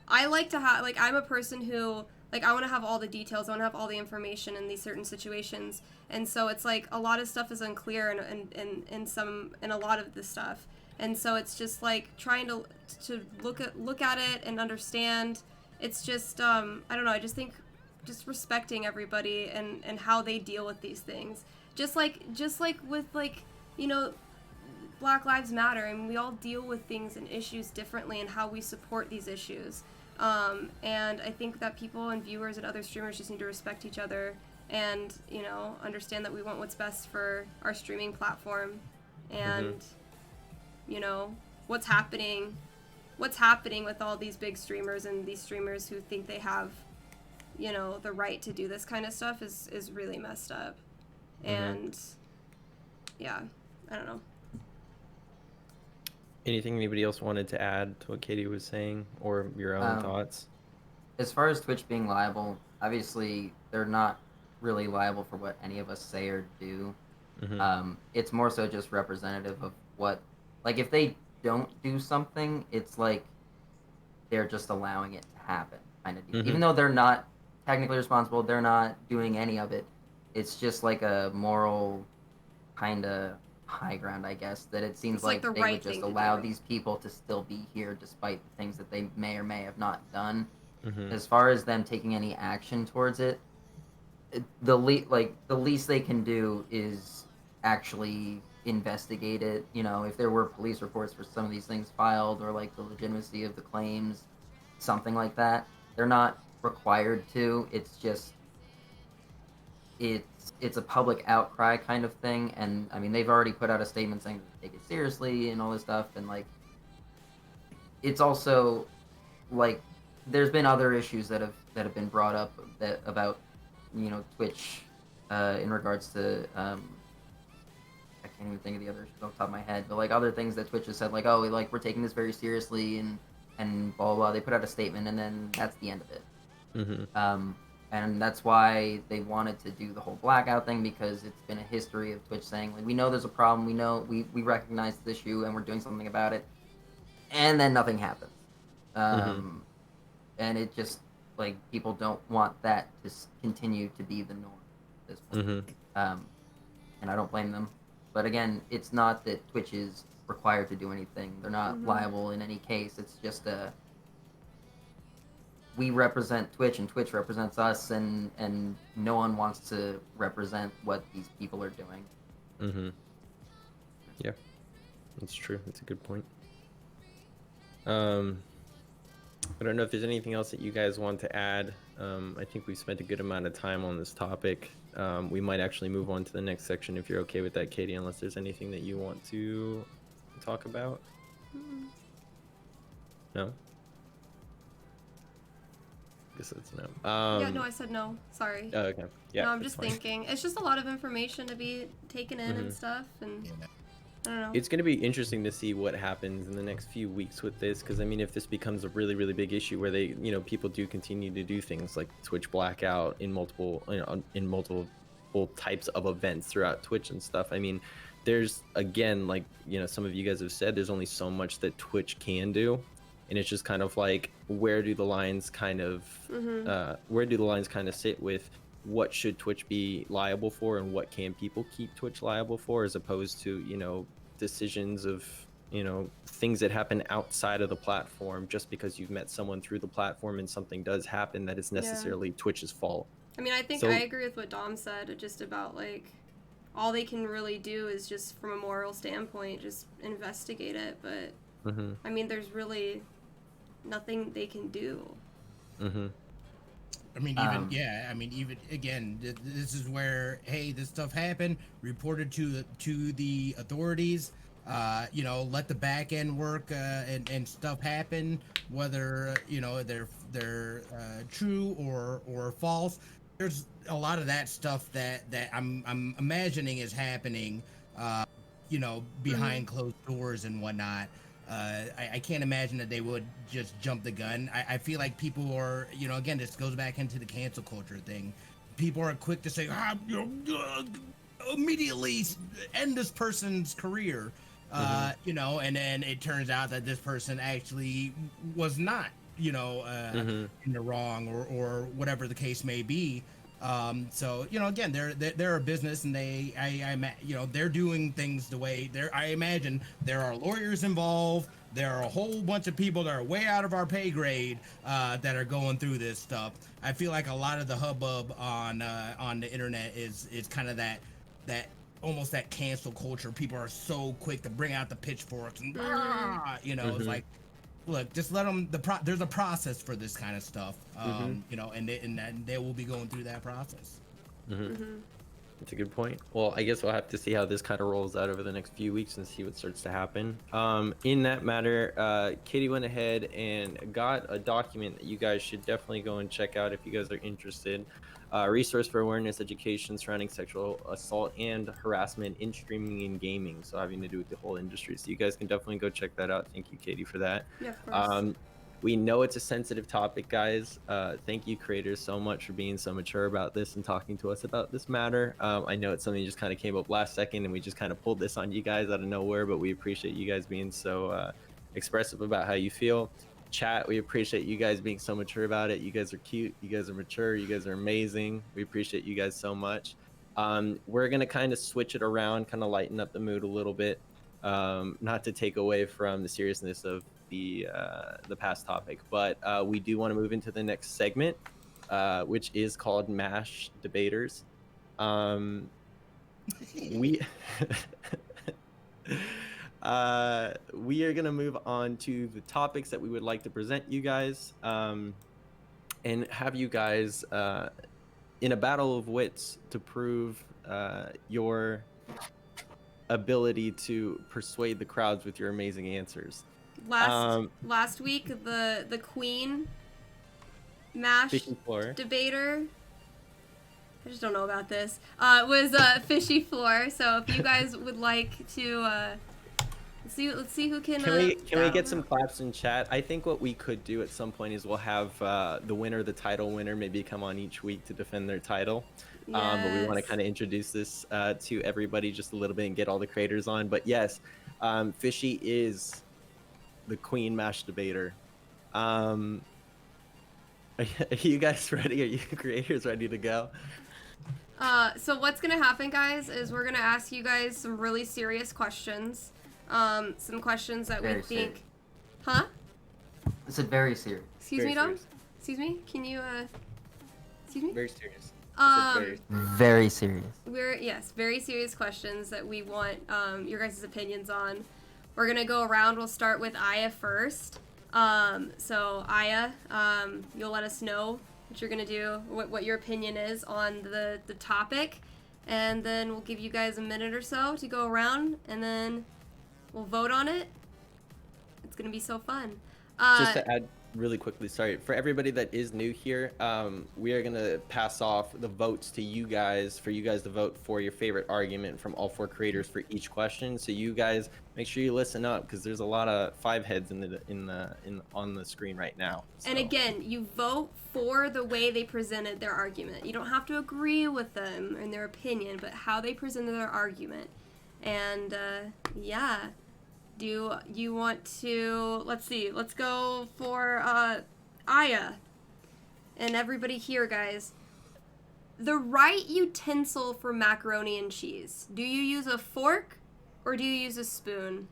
I like to have, like, I'm a person who, like, I want to have all the details, I want to have all the information in these certain situations, and so it's like a lot of stuff is unclear in a lot of this stuff, and so it's just like trying to look at it and understand. It's just I don't know, I just think just respecting everybody and how they deal with these things, just like with, like, you know, Black Lives Matter, and we all deal with things and issues differently and how we support these issues. And I think that people and viewers and other streamers just need to respect each other and, you know, understand that we want what's best for our streaming platform. And, you know, what's happening with all these big streamers and these streamers who think they have, you know, the right to do this kind of stuff is really messed up. And, yeah, I don't know. Anything anybody else wanted to add to what Katie was saying, or your own thoughts? As far as Twitch being liable, obviously they're not really liable for what any of us say or do. It's more so just representative of what, like, if they don't do something, it's like they're just allowing it to happen, kind of deal. Even though they're not technically responsible, they're not doing any of it. It's just like a moral kind of high ground, I guess, that it seems like they would just allow these people to still be here despite the things that they may or may have not done. As far as them taking any action towards it, the least they can do is actually investigate it. You know, if there were police reports for some of these things filed, or like the legitimacy of the claims, something like that. They're not required to. It's just it's a public outcry kind of thing, and I mean they've already put out a statement saying they take it seriously and all this stuff, and like it's also like there's been other issues that have been brought up that about Twitch in regards to I can't even think of the other off the top of my head, but like other things that Twitch has said, like, oh, like we're taking this very seriously and blah, blah, blah. They put out a statement and then that's the end of it. And that's why they wanted to do the whole blackout thing, because it's been a history of Twitch saying, like, we know there's a problem, we recognize this issue and we're doing something about it, and then nothing happens. And it just, like, people don't want that to continue to be the norm at this point. And I don't blame them. But again, it's not that Twitch is required to do anything. They're not liable in any case. It's just we represent Twitch and Twitch represents us, and no one wants to represent what these people are doing. Yeah, that's true. That's a good point. I don't know if there's anything else that you guys want to add. I think we spent a good amount of time on this topic. We might actually move on to the next section if you're okay with that, Katie, unless there's anything that you want to talk about. No? I guess that's no. Yeah, no, I said no. Sorry. Oh, okay. Yeah. No, I'm just thinking. It's just a lot of information to be taken in and stuff, and I don't know. It's going to be interesting to see what happens in the next few weeks with this, because I mean, if this becomes a really, really big issue where they, people do continue to do things like Twitch blackout in multiple types of events throughout Twitch and stuff. I mean, there's, again, like, some of you guys have said, there's only so much that Twitch can do. And it's just kind of like, where do the lines kind of sit with what should Twitch be liable for and what can people keep Twitch liable for, as opposed to, decisions of, things that happen outside of the platform, just because you've met someone through the platform and something does happen that is necessarily Twitch's fault. I mean, I think I agree with what Dom said, just about, like, all they can really do is just, from a moral standpoint, just investigate it. But, I mean, there's really nothing they can do. I mean, even again, this is where, hey, this stuff happened, reported to the authorities. Let the back end work and stuff happen, whether they're true or false. There's a lot of that stuff that I'm imagining is happening, behind closed doors and whatnot. I can't imagine that they would just jump the gun. I feel like people are, again, this goes back into the cancel culture thing. People are quick to say, immediately end this person's career, and then it turns out that this person actually was not, in the wrong or whatever the case may be. So again, they're a business, and they're doing things the way I imagine there are lawyers involved. There are a whole bunch of people that are way out of our pay grade that are going through this stuff. I feel like a lot of the hubbub on the internet is kind of that almost that cancel culture. People are so quick to bring out the pitchforks and it's like, look, just let them. There's a process for this kind of stuff, and they will be going through that process. That's a good point. Well, I guess we'll have to see how this kind of rolls out over the next few weeks and see what starts to happen. In that matter, Katie went ahead and got a document that you guys should definitely go and check out if you guys are interested. Resource for awareness education surrounding sexual assault and harassment in streaming and gaming, so having to do with the whole industry. So you guys can definitely go check that out. Thank you, Katie, for that. Yeah, of course. We know it's a sensitive topic, guys. Thank you, creators, so much for being so mature about this and talking to us about this matter. I know it's something that just kind of came up last second, and we just kind of pulled this on you guys out of nowhere, but we appreciate you guys being so expressive about how you feel. Chat, we appreciate you guys being so mature about it. You guys are cute, you guys are mature, you guys are amazing. We appreciate you guys so much. We're gonna kind of switch it around, kind of lighten up the mood a little bit, not to take away from the seriousness of the past topic, but we do want to move into the next segment, which is called Mash Debaters. We we are gonna move on to the topics that we would like to present you guys, and have you guys in a battle of wits to prove your ability to persuade the crowds with your amazing answers. Last week, the Queen Mash Fishy Floor debater, I just don't know about this, was Fishy Floor. So if you guys would like to let's see who can we get some claps in chat? I think what we could do at some point is we'll have the winner, the title winner, maybe come on each week to defend their title. But we want to kind of introduce this to everybody just a little bit and get all the creators on. But yes, Fishy is the Queen Mash debater. Are you guys ready? Are you creators ready to go? So what's gonna happen, guys, is we're gonna ask you guys some really serious questions. Some questions that Very we think. serious. Huh? This is very serious. Excuse Very me, Dom? serious. Excuse me? Can you, excuse me? Very serious. Very serious. Very serious questions that we want your guys' opinions on. We're gonna go around. We'll start with Aya first. So Aya, you'll let us know what you're gonna do, what your opinion is on the topic, and then we'll give you guys a minute or so to go around, and then we'll vote on it. It's gonna be so fun. Just to add really quickly, sorry, for everybody that is new here, we are going to pass off the votes to you guys, for you guys to vote for your favorite argument from all 4 creators for each question. So you guys make sure you listen up, because there's a lot of 5 heads on the screen right now. So. And again, you vote for the way they presented their argument. You don't have to agree with them and their opinion, but how they presented their argument. And yeah. Do you want to, let's see, let's go for Aya and everybody here, guys. The right utensil for macaroni and cheese. Do you use a fork or do you use a spoon?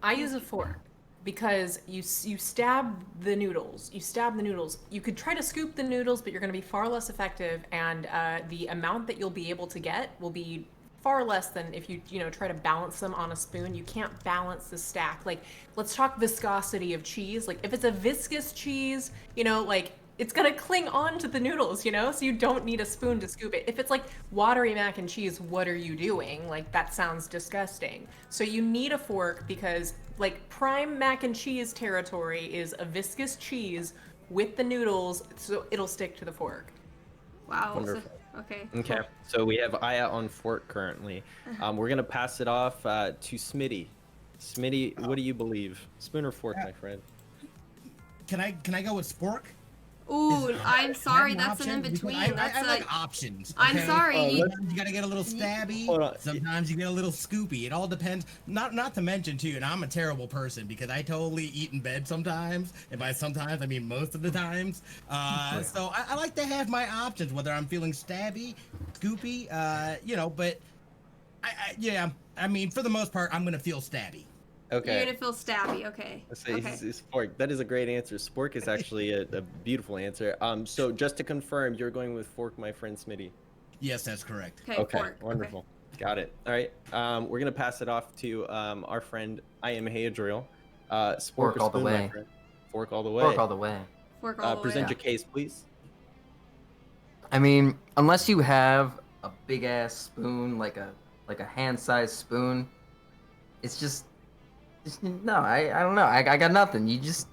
I use a fork because you stab the noodles. You could try to scoop the noodles, but you're going to be far less effective, and the amount that you'll be able to get will be far less than if you try to balance them on a spoon. You can't balance the stack. Like, let's talk viscosity of cheese. Like, if it's a viscous cheese, like, it's gonna cling on to the noodles, so you don't need a spoon to scoop it. If it's like watery mac and cheese, what are you doing? Like, that sounds disgusting. So you need a fork, because like prime mac and cheese territory is a viscous cheese with the noodles, so it'll stick to the fork. Wow. Wonderful. Okay. Okay, so we have Aya on fork currently. We're gonna pass it off to Smitty. Smitty, what do you believe? Spoon or fork, my friend? Can I go with spork? Ooh, I'm sorry, Can I have that's an an option? in-between. Because That's I like options. I'm okay? sorry. Sometimes you gotta get a little stabby. Hold on. Sometimes you get a little scoopy. It all depends. Not to mention too, and I'm a terrible person because I totally eat in bed sometimes. And by sometimes I mean most of the times. So I like to have my options, whether I'm feeling stabby, scoopy, But I mean for the most part, I'm gonna feel stabby. Okay. You're gonna feel stabby. Okay. It's fork. That is a great answer. Spork is actually a beautiful answer. So just to confirm, you're going with fork, my friend Smitty. Yes, that's correct. Okay. Fork. Wonderful. Okay. Got it. All right. We're gonna pass it off to our friend IamHadriel. Spork Fork or all the spoon, my way. friend? Fork all the way. Fork all the way. Fork all the way. Present your case, please. I mean, unless you have a big ass spoon, like a hand-sized spoon, it's just no. I don't know. I got nothing. You just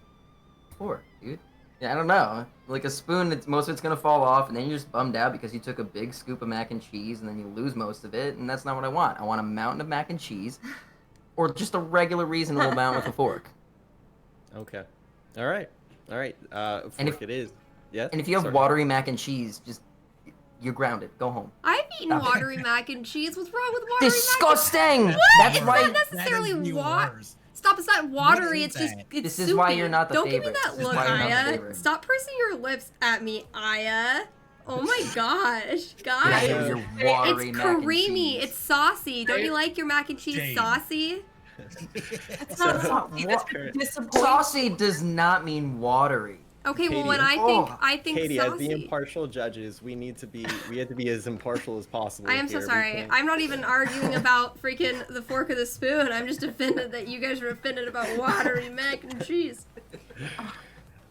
fork, dude. Yeah, I don't know. Like a spoon, most of it's gonna fall off, and then you're just bummed out because you took a big scoop of mac and cheese, and then you lose most of it, and that's not what I want. I want a mountain of mac and cheese, or just a regular reasonable amount with a fork. Okay. All right. Fork it is. Yeah. And if you have watery mac and cheese, you're grounded. Go home. I've eaten watery mac and cheese. What's wrong with watery Disgusting! mac and cheese? That's It's right. not necessarily That is water. Stop, it's not watery, it's just, it's This soupy. is why you're not the Don't favorite. give me that This is look, why you're not the Aya. favorite. Stop pursing your lips at me, Aya. Oh my gosh, guys. Get out of here, your watery It's mac and creamy, cheese. it's saucy. Don't you like your mac and cheese Jade. saucy? It's not saucy. That's disappointing. Saucy does not mean watery. Okay, well, Katie. when I think Katie, saucy. as the impartial judges, we have to be as impartial as possible. I am so here. sorry. I'm not even arguing about freaking the fork or the spoon. I'm just offended that you guys are offended about watery mac and cheese.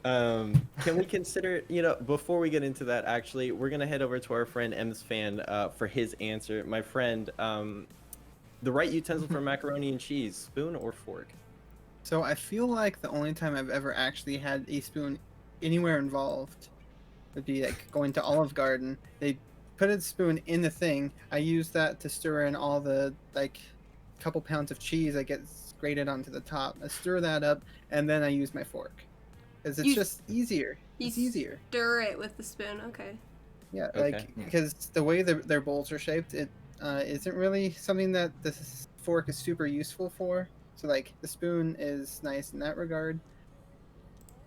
Can we consider, before we get into that, actually, we're going to head over to our friend M's fan for his answer. My friend, the right utensil for macaroni and cheese, spoon or fork? So I feel like the only time I've ever actually had a spoon anywhere involved would be like going to Olive Garden. They put a spoon in the thing. I use that to stir in all the couple pounds of cheese that gets grated onto the top. I stir that up and then I use my fork. Because it's just easier. It's easier. Stir it with the spoon, okay. Yeah, Okay. because the way their bowls are shaped, it isn't really something that the fork is super useful for. So the spoon is nice in that regard.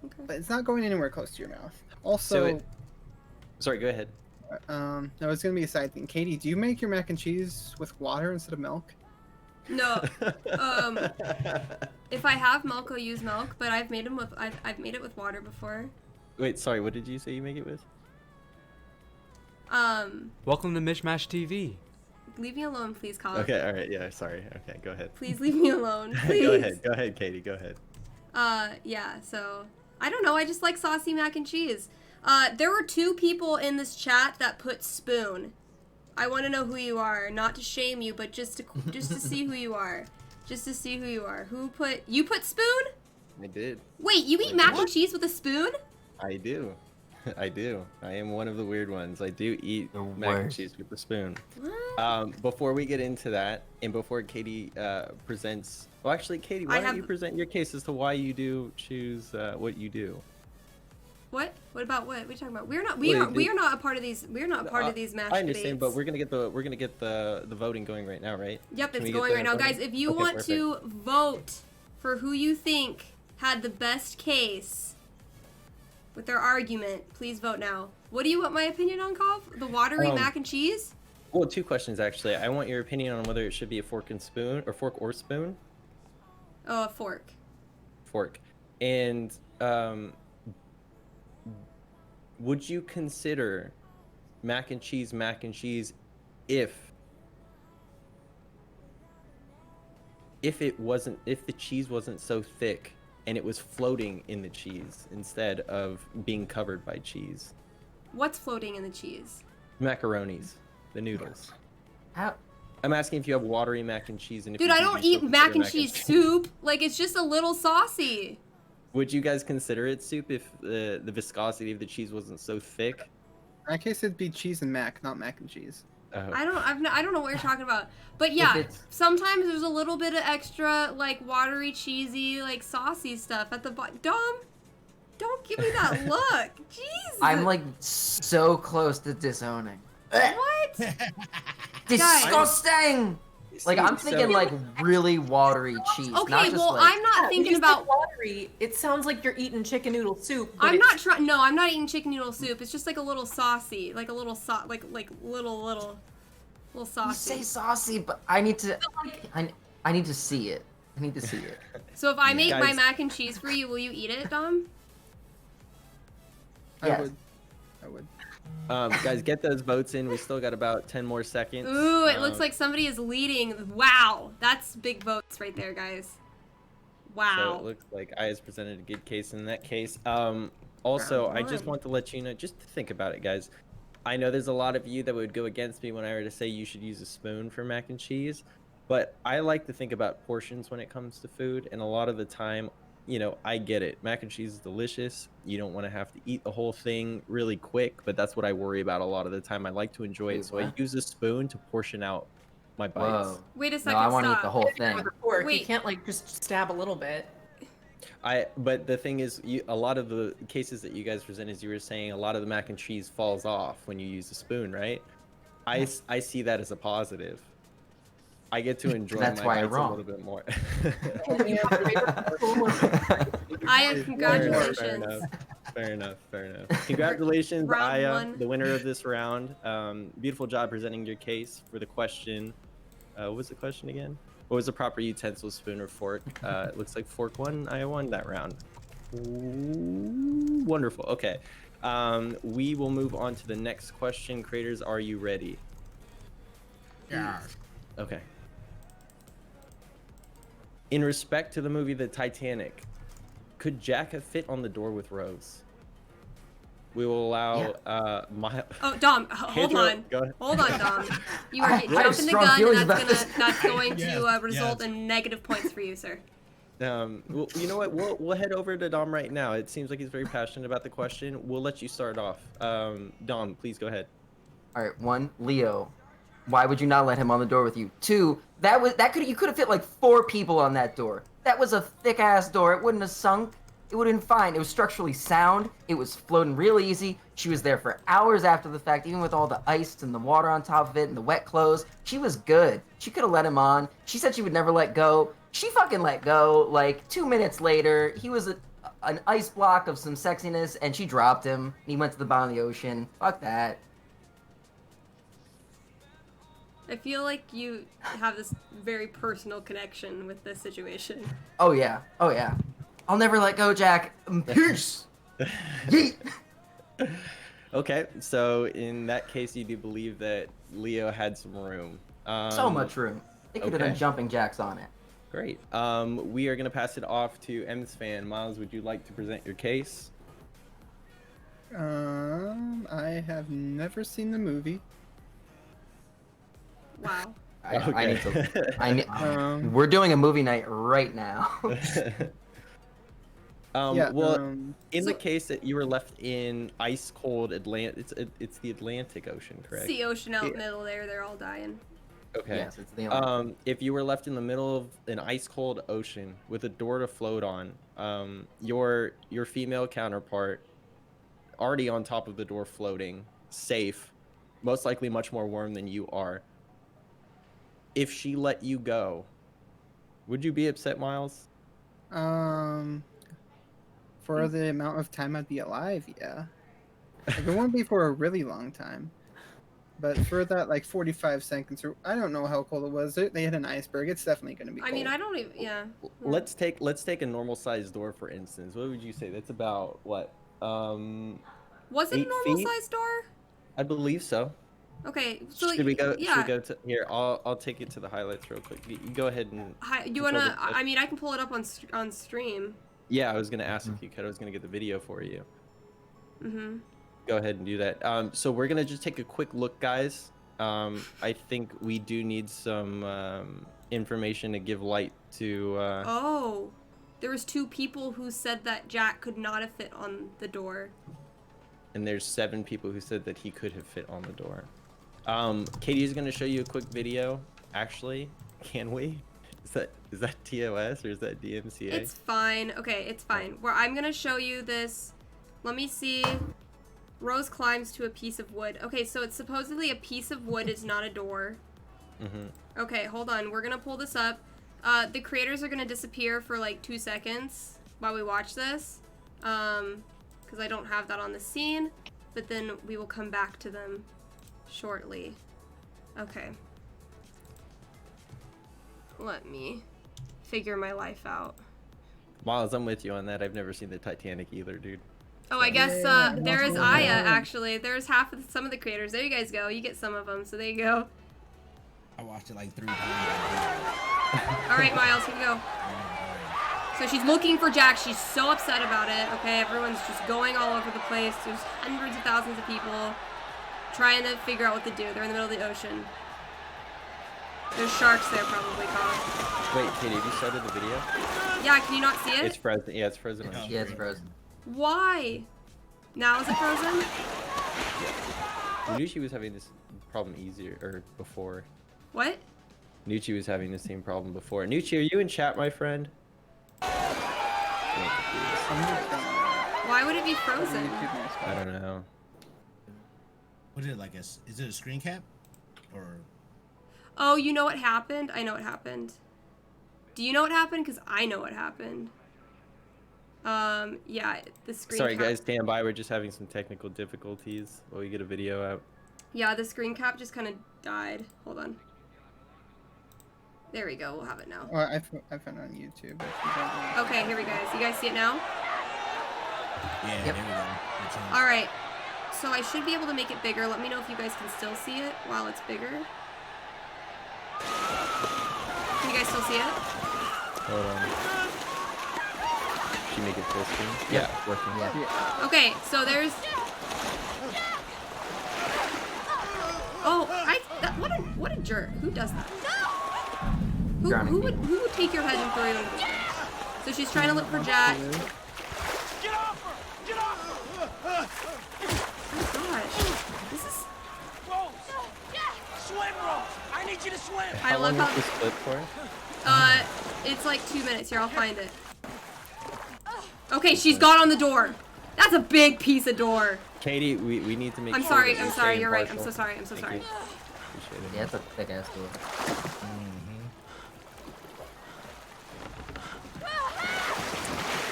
Okay. But it's not going anywhere close to your mouth. Also, Sorry, go ahead. no, it's gonna be a side thing. Katie, do you make your mac and cheese with water instead of milk? No. If I have milk, I'll use milk, but I've made it with water before. Wait, sorry, what did you say you make it with? Welcome to MishMashTV. Leave me alone, please, Colin. Okay, all right, yeah, sorry. Okay, go ahead. Please leave me alone, please. Go ahead, Katie, go ahead. Yeah, so, I don't know, I just like saucy mac and cheese. There were 2 people in this chat that put spoon. I want to know who you are, not to shame you, but just to see who you are. Just to see who you are. You put spoon? I did. Wait, you eat mac and cheese with a spoon? I do. I do. I am one of the weird ones. I do eat mac and cheese with a spoon. What? Before we get into that, and before Katie presents... Well, actually, Katie, why don't you present your case as to why you do choose what you do? What? What about what? What are you talking about? We are not a part of these. We're not a part of these match I understand, debates. but we're gonna get the voting going right now, right? Yep, Can it's we get going the right now, voting? guys. If you Okay, want perfect. to vote for who you think had the best case with their argument, please vote now. What do you want my opinion on, Kov? The watery mac and cheese? Well, 2 questions actually. I want your opinion on whether it should be a fork and spoon, or fork or spoon. Oh, a fork. Fork. And would you consider mac and cheese if the cheese wasn't so thick and it was floating in the cheese instead of being covered by cheese? What's floating in the cheese? Macaronis, the noodles. How? I'm asking if you have watery mac and cheese, and if Dude, you I do, don't you eat still mac consider and cheese soup. Like, it's just a little saucy. Would you guys consider it soup if the viscosity of the cheese wasn't so thick? In that case, it'd be cheese and mac, not mac and cheese. Oh. I don't know what you're talking about. But yeah, sometimes there's a little bit of extra, like, watery, cheesy, like, saucy stuff at the bottom. Don't give me that look. Jesus. I'm like so close to disowning. What? Disgusting! Like, I'm thinking like really watery cheese. Okay, not just well, like... I'm not thinking about watery. It sounds like you're eating chicken noodle soup. But I'm not trying. No, I'm not eating chicken noodle soup. It's just like a little saucy, like a little little saucy. You say saucy, but I need to. I need to see it. I need to see it. So if I make my Guys- mac and cheese for you, will you eat it, Dom? Yes. I would. Guys, get those votes in. We still got about 10 more seconds. Ooh, it looks like somebody is leading. Wow, that's big votes right there, guys. So Wow. it looks like I has presented a good case in that case. Also, I just want to let you know, just to think about it, guys. I know there's a lot of you that would go against me when I were to say you should use a spoon for mac and cheese, but I like to think about portions when it comes to food, and a lot of the time, I get it. Mac and cheese is delicious. You don't want to have to eat the whole thing really quick, but that's what I worry about a lot of the time. I like to enjoy it, so I use a spoon to portion out my bites. Whoa. Wait a No, second. I want to eat stop. the whole thing. With a fork, Wait. you can't like just stab a little bit. But the thing is, a lot of the cases that you guys present, as you were saying, a lot of the mac and cheese falls off when you use a spoon, right? I see that as a positive. I get to enjoy That's my why I'm bites a wrong. little bit more. Aya, congratulations. Fair enough. Congratulations, Round Aya, one. the winner of this round. Beautiful job presenting your case for the question. What was the question again? What was the proper utensil, spoon, or fork? It looks like fork won. I won that round. Ooh, wonderful. Okay. We will move on to the next question. Creators, are you ready? Yeah. Okay. In respect to the movie The Titanic, could Jack have fit on the door with Rose? We will allow Oh, Dom, hold on. Go ahead. Hold on, Dom. You are I have jumping the strong gun, feelings and about this. that's going to Yes, result yes. in negative points for you, sir. Well, you know what? We'll head over to Dom right now. It seems like he's very passionate about the question. We'll let you start off. Dom, please go ahead. All right, 1, Leo. Why would you not let him on the door with you? 2, you could have fit like 4 people on that door. That was a thick ass door. It wouldn't have sunk. It would have been fine. It was structurally sound. It was floating real easy. She was there for hours after the fact, even with all the ice and the water on top of it and the wet clothes. She was good. She could have let him on. She said she would never let go. She fucking let go. Like 2 minutes later, he was an ice block of some sexiness, and she dropped him. And he went to the bottom of the ocean. Fuck that. I feel like you have this very personal connection with this situation. Oh yeah. Oh yeah. I'll never let go, Jack. Peace. Yeet. Okay, so in that case, you do believe that Leo had some room. So much room. They could have okay. been jumping jacks on it. Great. We are gonna pass it off to M's fan. Miles, would you like to present your case? I have never seen the movie. Wow. I need to. We're doing a movie night right now. In the case that you were left in ice cold Atlantic, it's the Atlantic Ocean, correct? It's the ocean out in the middle there. They're all dying. Okay. Yes, it's the Atlantic. If you were left in the middle of an ice cold ocean with a door to float on, your female counterpart already on top of the door floating, safe, most likely much more warm than you are. If she let you go, would you be upset, Miles? For the amount of time I'd be alive, yeah. Like, it wouldn't be for a really long time. But for that, like, 45 seconds, or I don't know how cold it was. They had an iceberg. It's definitely going to be cold. I mean, I don't even, yeah. Let's take a normal sized door, for instance. What would you say? That's about, what? Was it a normal sized door? I believe so. Okay, so Should we go? yeah. Should we go to here? I'll take you to the highlights real quick. You go ahead and. You wanna? I mean, I can pull it up on stream. Yeah, I was gonna ask if you could. I was gonna get the video for you. Mhm. Go ahead and do that. So we're gonna just take a quick look, guys. I think we do need some information to give light to. Oh, there was 2 people who said that Jack could not have fit on the door. And there's 7 people who said that he could have fit on the door. Katie is gonna show you a quick video. Actually, can we? Is that TOS or is that DMCA? It's fine. Okay, it's fine. I'm gonna show you this. Let me see. Rose climbs to a piece of wood. Okay, so it's supposedly a piece of wood is not a door. Mm-hmm. Okay, hold on. We're gonna pull this up. The creators are gonna disappear for like 2 seconds while we watch this. Because I don't have that on the scene. But then we will come back to them shortly. Okay. Let me figure my life out. Miles, I'm with you on that. I've never seen the Titanic either, dude. Oh, I guess there is Aya, actually. There's some of the creators. There you guys go. You get some of them, so there you go. I watched it like 3 times. All right, Miles, here we go. So she's looking for Jack. She's so upset about it, okay? Everyone's just going all over the place. There's hundreds of thousands of people trying to figure out what to do. They're in the middle of the ocean. There's sharks there, probably, Kong. Wait, Katie, have you started the video? Yeah, can you not see it? It's frozen. Yeah, it's frozen. On Yeah, it's frozen. Why? Now is it frozen? I knew she was having this problem before. What? Nucci was having the same problem before. Nucci, are you in chat, my friend? Why would it be frozen? I don't know. What is it like? Is it a screen cap, or? Oh, you know what happened? I know what happened. Do you know what happened? Because I know what happened. Yeah, the screen Sorry, cap... guys, stand by. We're just having some technical difficulties while we get a video out. Yeah, the screen cap just kind of died. Hold on. There we go. We'll have it now. Or I found it on YouTube. If you don't know. Okay, here we go. You guys see it now? Yeah, Yep. there we go. It changed. All right. So I should be able to make it bigger. Let me know if you guys can still see it while it's bigger. Can you guys still see it? Hold on. Should you make it full screen? Yeah, working. Yeah. Okay, so there's. Oh, what a jerk! Who does that? Who would take your head and throw it over the wall? So she's trying to look for Jack. Get off her! Get off her! Oh gosh, this is. Rose! Swim, Rose! I need you to swim! I How love long how. is this clip for? It's like 2 minutes. Here, I'll find it. Okay, she's got on the door. That's a big piece of door. Katie, we need to make I'm sure sorry. that I'm you're sorry. staying You're right. I'm impartial. so sorry. I'm so Thank sorry. you. Appreciate it. Yeah, it's a thick ass door.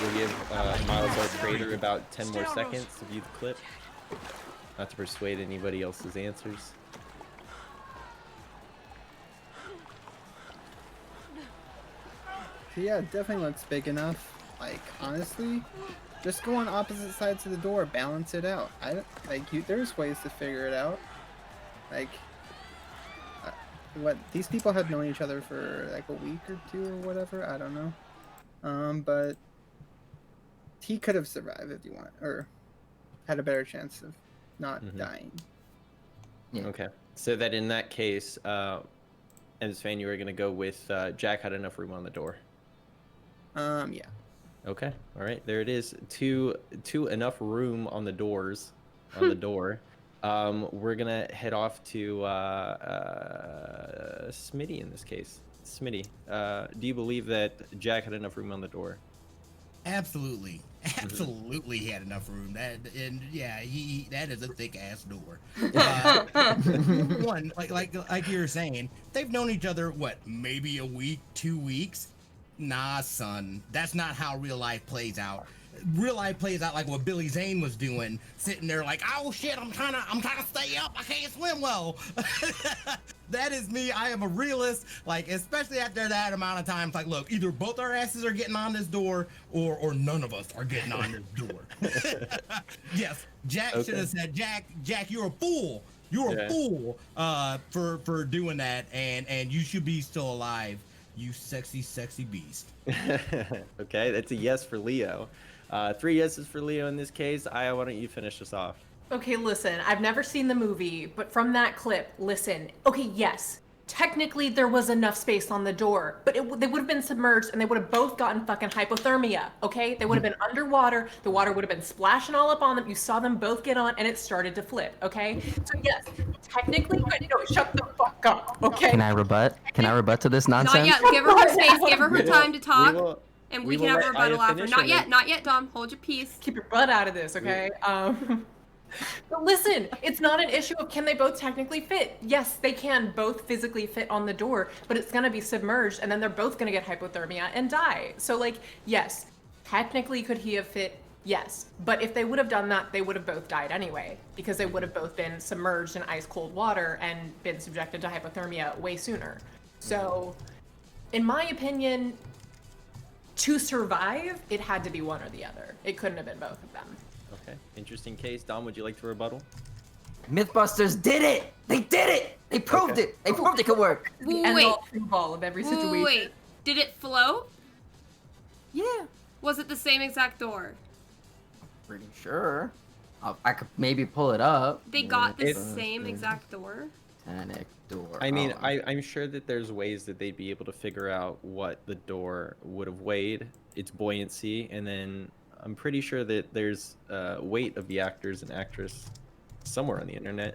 We'll give Miles, our creator, about 10 more seconds to view the clip. Not to persuade anybody else's answers. So yeah, it definitely looks big enough. Like honestly, just go on opposite sides of the door, balance it out. I don't like you. There's ways to figure it out. Like, what these people had known each other for like a week or two or whatever. I don't know. But he could have survived if you want, or had a better chance of not dying. Yeah. Okay. So that in that case, as fan, you were gonna go with Jack had enough room on the door. Yeah. Okay. All right. There it is. Two enough room on the doors, on the door. We're gonna head off to Smitty in this case. Smitty, do you believe that Jack had enough room on the door? Absolutely. Absolutely, he had enough room. That that is a thick ass door. One, like you were saying, they've known each other what, maybe a week, 2 weeks. Nah, son, that's not how real life plays out. Real life plays out like what Billy Zane was doing, sitting there like, oh shit, I'm trying to stay up. I can't swim well. That is me. I am a realist. Like, especially after that amount of time, it's like, look, either both our asses are getting on this door, or none of us are getting on this door. Yes, Jack should have said, Jack, you're a fool. You're a fool for doing that, and you should be still alive. You sexy, sexy beast. Okay, that's a yes for Leo. 3 yeses for Leo in this case. Aya, why don't you finish us off? Okay, listen, I've never seen the movie, but from that clip, listen. Okay, yes, technically there was enough space on the door, but they would have been submerged and they would have both gotten fucking hypothermia, okay? They would have been underwater, the water would have been splashing all up on them, you saw them both get on, and it started to flip, okay? So yes, technically, but no, shut the fuck up, okay? Can I rebut? Can I rebut to this Not nonsense? yet. Give her her space. Give her her time to talk. And we we can will have a let Aya rebuttal after. finish Not and yet. then- Not yet, Dom. Hold your peace. Keep your butt out of this, okay? But listen, it's not an issue of can they both technically fit. Yes, they can both physically fit on the door, but it's gonna be submerged and then they're both gonna get hypothermia and die. So like, yes, technically could he have fit? Yes. But if they would have done that, they would have both died anyway, because they would have both been submerged in ice cold water and been subjected to hypothermia way sooner. So, in my opinion, to survive, it had to be one or the other. It couldn't have been both of them. Okay, interesting case. Dom, would you like to rebuttal? Mythbusters did it! They did it! They proved it! They proved it could work! The end all true all of every situation. Wait. Did it float? Yeah. Was it the same exact door? Pretty sure. I could maybe pull it up. They got the It's- same exact door? Titanic door. I mean, I'm sure that there's ways that they'd be able to figure out what the door would have weighed, its buoyancy, and then I'm pretty sure that there's weight of the actors and actress somewhere on the internet.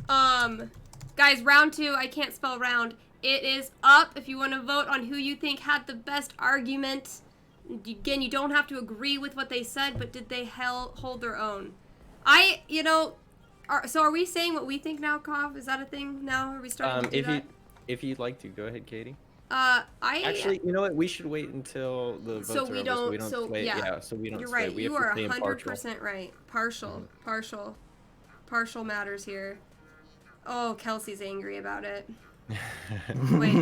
Guys, round 2. I can't spell round. It is up if you want to vote on who you think had the best argument. Again, you don't have to agree with what they said, but did they hold their own? So are we saying what we think now, Kov? Is that a thing now? Are we starting to do that? If you'd like to, go ahead, Katie. Actually, you know what? We should wait until the votes so are we over, don't. so we don't So sway. yeah, so we don't you're sway. right. We You have to are stay impartial. 100% right. Partial matters here. Oh, Kelsey's angry about it. Wait.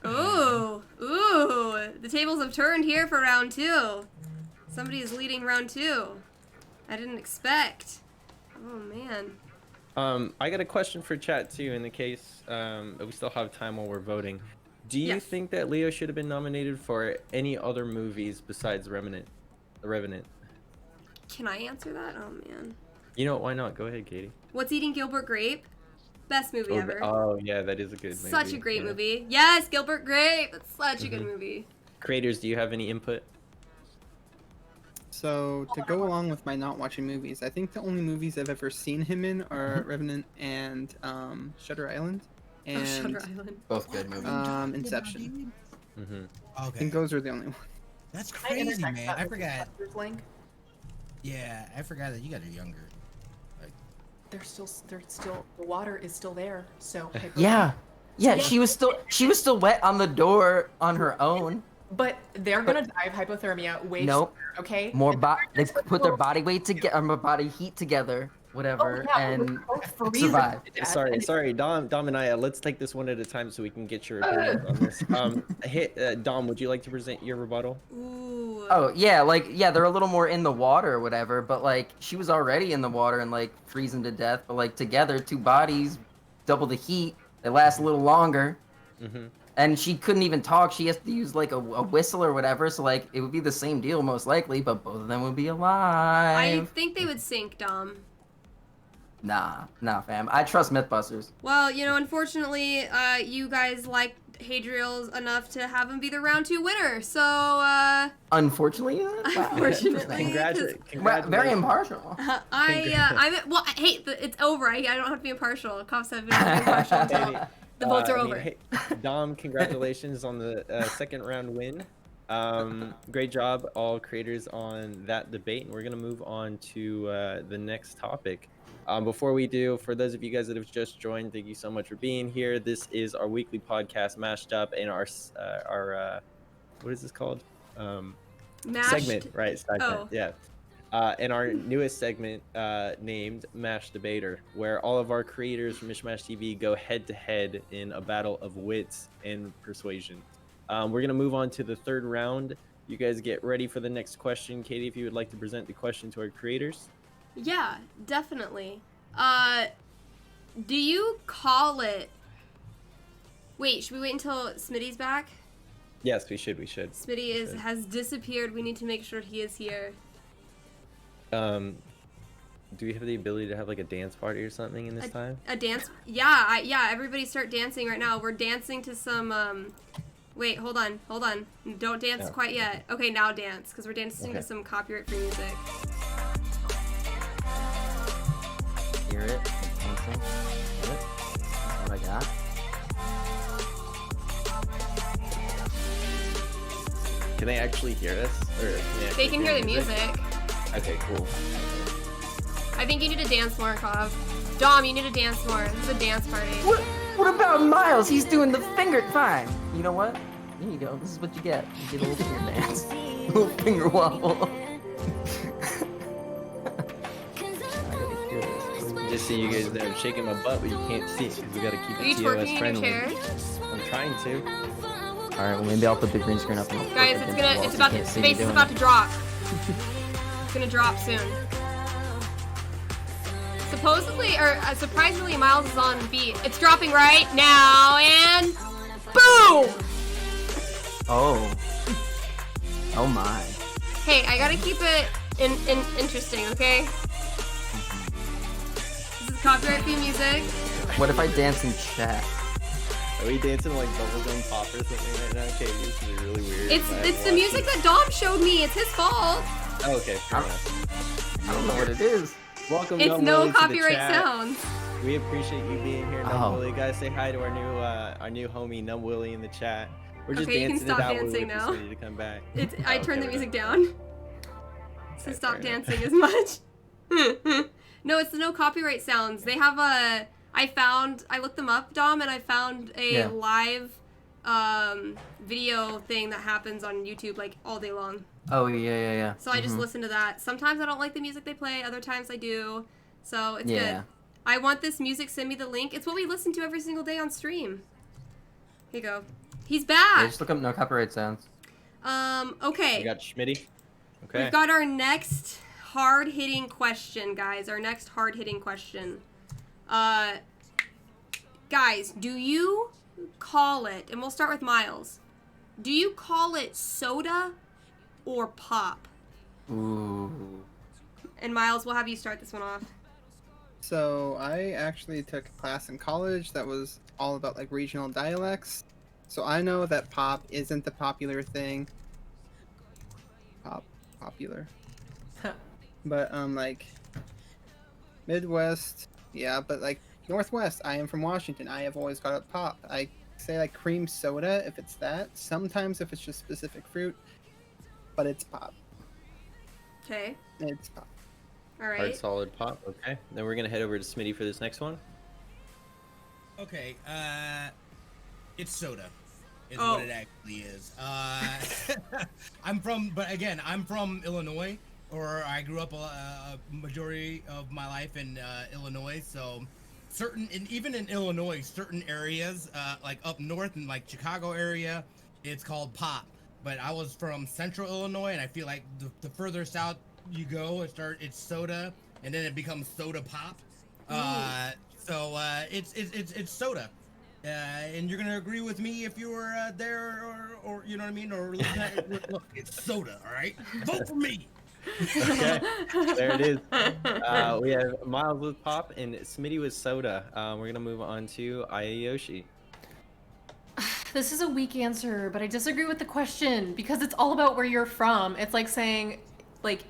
Ooh, the tables have turned here for round 2. Somebody is leading round 2. I didn't expect. Oh man. I got a question for chat too, in the case we still have time while we're voting. Do you think that Leo should have been nominated for any other movies besides The Revenant? Can I answer that? Oh man. You know what? Why not? Go ahead, Katie. What's Eating Gilbert Grape? Best movie ever. Oh yeah, that is a good movie. Such a great movie. Yes, Gilbert Grape. That's such a good movie. Creators, do you have any input? So to go along with my not watching movies, I think the only movies I've ever seen him in are Revenant and Shutter Island. And Shutter Island. Both good movies. Inception. Okay. I think those are the only ones. That's crazy, man. I forgot. Link. Yeah, I forgot that you guys are younger. They're still the water is still there. So Yeah, she was still wet on the door on her own. But they're gonna die of hypothermia way sooner, okay? They put their body weight together, body heat together, whatever, and survive. Sorry, Dom and Aya, let's take this one at a time so we can get your opinions on this. Dom, would you like to present your rebuttal? Ooh. Oh yeah, they're a little more in the water or whatever, but like she was already in the water and like freezing to death, but like together, 2 bodies, double the heat, they last a little longer. And she couldn't even talk. She has to use like a whistle or whatever. So like it would be the same deal most likely, but both of them would be alive. I think they would sink, Dom. Nah, fam. I trust Mythbusters. Well, you know, unfortunately, you guys liked Hadriel enough to have him be the round 2 winner. So, unfortunately. Unfortunately. Congratulations. Very impartial. Well, hey, it's over. I don't have to be impartial. Cops have been impartial until the votes are over. Hey, Dom, congratulations on the 2nd round win. Great job, all creators, on that debate. And we're going to move on to the next topic. Before we do, for those of you guys that have just joined, thank you so much for being here. This is our weekly podcast, Mashed Up, and our what is this called? Segment, right? Segment, yeah. And our newest segment named Mash Debater, where all of our creators from MishMashTV go head-to-head in a battle of wits and persuasion. We're going to move on to the 3rd round. You guys get ready for the next question. Katie, if you would like to present the question to our creators. Yeah, definitely. Do you call it... Wait, should we wait until Smitty's back? Yes, we should. Smitty has disappeared. We need to make sure he is here. Do we have the ability to have like a dance party or something in this time? A dance? Yeah, everybody start dancing right now. We're dancing to some, wait, hold on. Don't dance quite yet. Okay, now dance, because we're dancing to some copyright-free music. Hear it? Dancing. Hear it? That's what I got. Can they actually hear us? Or They can hear the music. Okay, cool. I think you need to dance more, Kov. Dom, you need to dance more. This is a dance party. What about Miles? He's doing the finger. Fine. You know what? Here you go. This is what you get. You get a little finger dance. A little finger wobble. Just so you guys know, I'm shaking my butt, but you can't see it because we gotta keep Are you it twerking TOS in friendly. your chair? I'm trying to. All right. Well, maybe I'll put the green screen up. And Guys, the base is about to drop. It's gonna drop soon. Supposedly, or surprisingly, Miles is on beat. It's dropping right now, and boom! Oh. Oh my. Hey, I gotta keep it interesting, okay? This is copyright-free music. What if I dance in chat? Are we dancing like bubblegum pop or something right now? Okay, this is really weird. It's the music that Dom showed me. It's his fault. Oh, okay, fair enough. I don't know what it is. Welcome, It's Dumb no Willie, to the copyright chat. sounds. We appreciate you being here, Dumb Oh. Willie. Guys, say hi to our new homie, Numb Willie, in the chat. We're just Okay, you can dancing stop it out. dancing We're now. waiting for Smitty to come back. I turned the music down. So stop dancing as much. No, it's the no copyright sounds. They have a... I looked them up, Dom, and I found a live video thing that happens on YouTube like all day long. Oh yeah. So I just listen to that. Sometimes I don't like the music they play. Other times I do. So it's good. I want this music. Send me the link. It's what we listen to every single day on stream. Here you go. He's back. Yeah, just look up no copyright sounds. Okay. We got Schmitty. Okay. We've got our next hard-hitting question, guys. Our next hard-hitting question. Guys, do you call it, and we'll start with Miles, do you call it soda or pop? Ooh. And Miles, we'll have you start this one off. So I actually took a class in college that was all about like regional dialects. So I know that pop isn't the popular thing. Popular. But like Midwest, yeah, but like Northwest, I am from Washington. I have always called it pop. I say like cream soda if it's that. Sometimes if it's just specific fruit, but it's pop. Okay. It's pop. All right. Hard solid pop. Okay. Then we're gonna head over to Smitty for this next one. Okay, it's soda. Is Oh. what it actually is. I'm from Illinois, or I grew up a majority of my life in Illinois. So, even in Illinois, certain areas, like up north in like Chicago area, it's called pop. But I was from Central Illinois, and I feel like the further south you go, it's soda, and then it becomes soda pop. So it's soda. And you're gonna agree with me if you were there, or you know what I mean, or looking at it. Look, it's soda, all right. Vote for me. Okay, there it is. We have Miles with pop and Smitty with soda. We're gonna move on to AyaYoshi. This is a weak answer, but I disagree with the question because it's all about where you're from. It's like saying, like,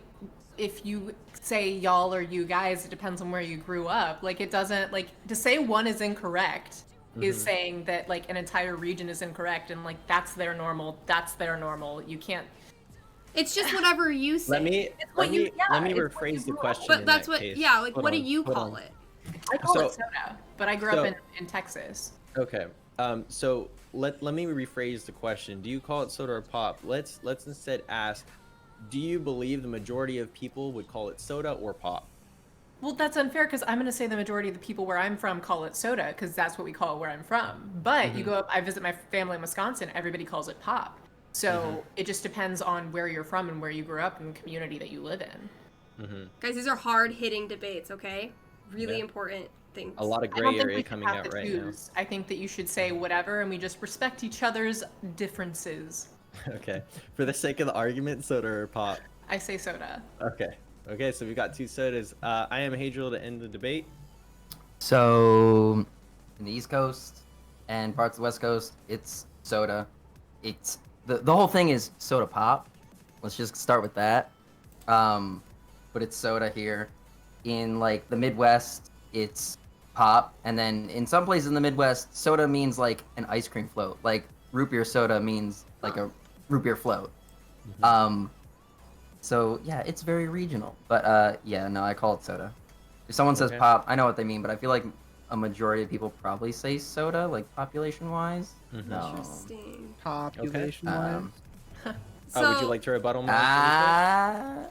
if you say y'all or you guys, it depends on where you grew up. Like, it doesn't, like, to say one is incorrect is saying that, like, an entire region is incorrect and, like, that's their normal. You can't. It's just whatever you say. Let me rephrase the question. But in that's that what, case. yeah, like, Hold what do on, you hold call on. it? I call So- it soda, but I grew up in Texas. Okay. So let me rephrase the question. Do you call it soda or pop? Let's instead ask, do you believe the majority of people would call it soda or pop? Well, that's unfair because I'm going to say the majority of the people where I'm from call it soda because that's what we call it where I'm from. But you go up, I visit my family in Wisconsin, everybody calls it pop. So it just depends on where you're from and where you grew up and the community that you live in. Guys, these are hard-hitting debates, okay? Really Yeah. important things. A lot of I don't gray think area we should coming have out to right choose. I think that you should say whatever and we just respect each other's differences. now. Okay. For the sake of the argument, soda or pop? I say soda. Okay. Okay, so we've got two sodas. IamHadriel to end the debate. So, in the East Coast and parts of the West Coast, it's soda. It's the whole thing is soda pop. Let's just start with that. But it's soda here. In like the Midwest, it's pop, and then in some places in the Midwest, soda means like an ice cream float. Like root beer soda means like a root beer float. So yeah, it's very regional. But yeah, no, I call it soda. If someone says Okay. pop, I know what they mean, but I feel like a majority of people probably say soda, like population-wise. No. Interesting. Population Um, So, would you like to rebuttal? Miles,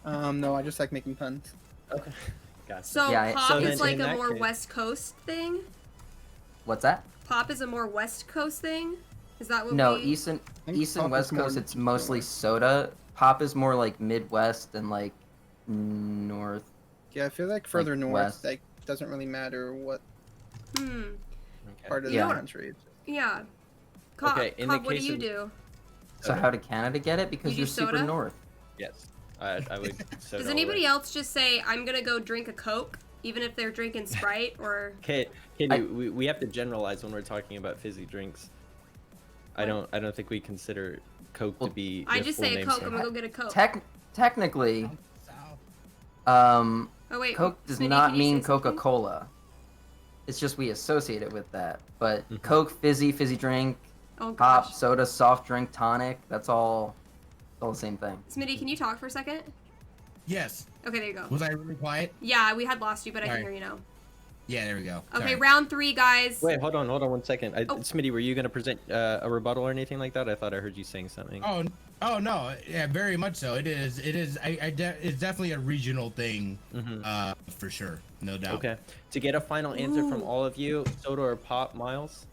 No, I just like making puns. Okay. Gotcha. so Yeah, pop so is then like in a that more case- West Coast thing? What's that? Pop is a more West Coast thing? Is that what No, we... East and think East and pop West is more Coast, it's mostly soda. Pop is more like Midwest and like North. Yeah, I feel like further north, west. like doesn't really matter what Hmm. Okay. part of Yeah. the country. It's Yeah. Cobb, Okay, in the Cobb, what do case you of- do? So how did Canada get it? Because You do you're super soda? north. Yes. I would. Soda Does all anybody the way. else just say, I'm gonna go drink a Coke, even if they're drinking Sprite, or... Okay, we have to generalize when we're talking about fizzy drinks. I don't think we consider Coke to be. I the just full say a name Coke, soda. I'm gonna go get a Coke. Technically, South. um, Oh wait, Coke does Smitty, not can you mean say something? Coca-Cola. It's just we associate it with that. But Mhm. Coke, fizzy drink, Oh pop, gosh. soda, soft drink, tonic, that's all the same thing. Smitty, can you talk for a second? Yes. Okay, there you go. Was I really quiet? Yeah, we had lost you, but I can Alright. hear you now. Yeah, there we go. Okay, Sorry. round 3, guys. Wait, hold on 1 second. Oh. Smitty, were you gonna present a rebuttal or anything like that? I thought I heard you saying something. Oh no, yeah, very much so. It is. It's definitely a regional thing, for sure, no doubt. Okay. To get a final answer from Ooh. all of you, soda or pop, Miles?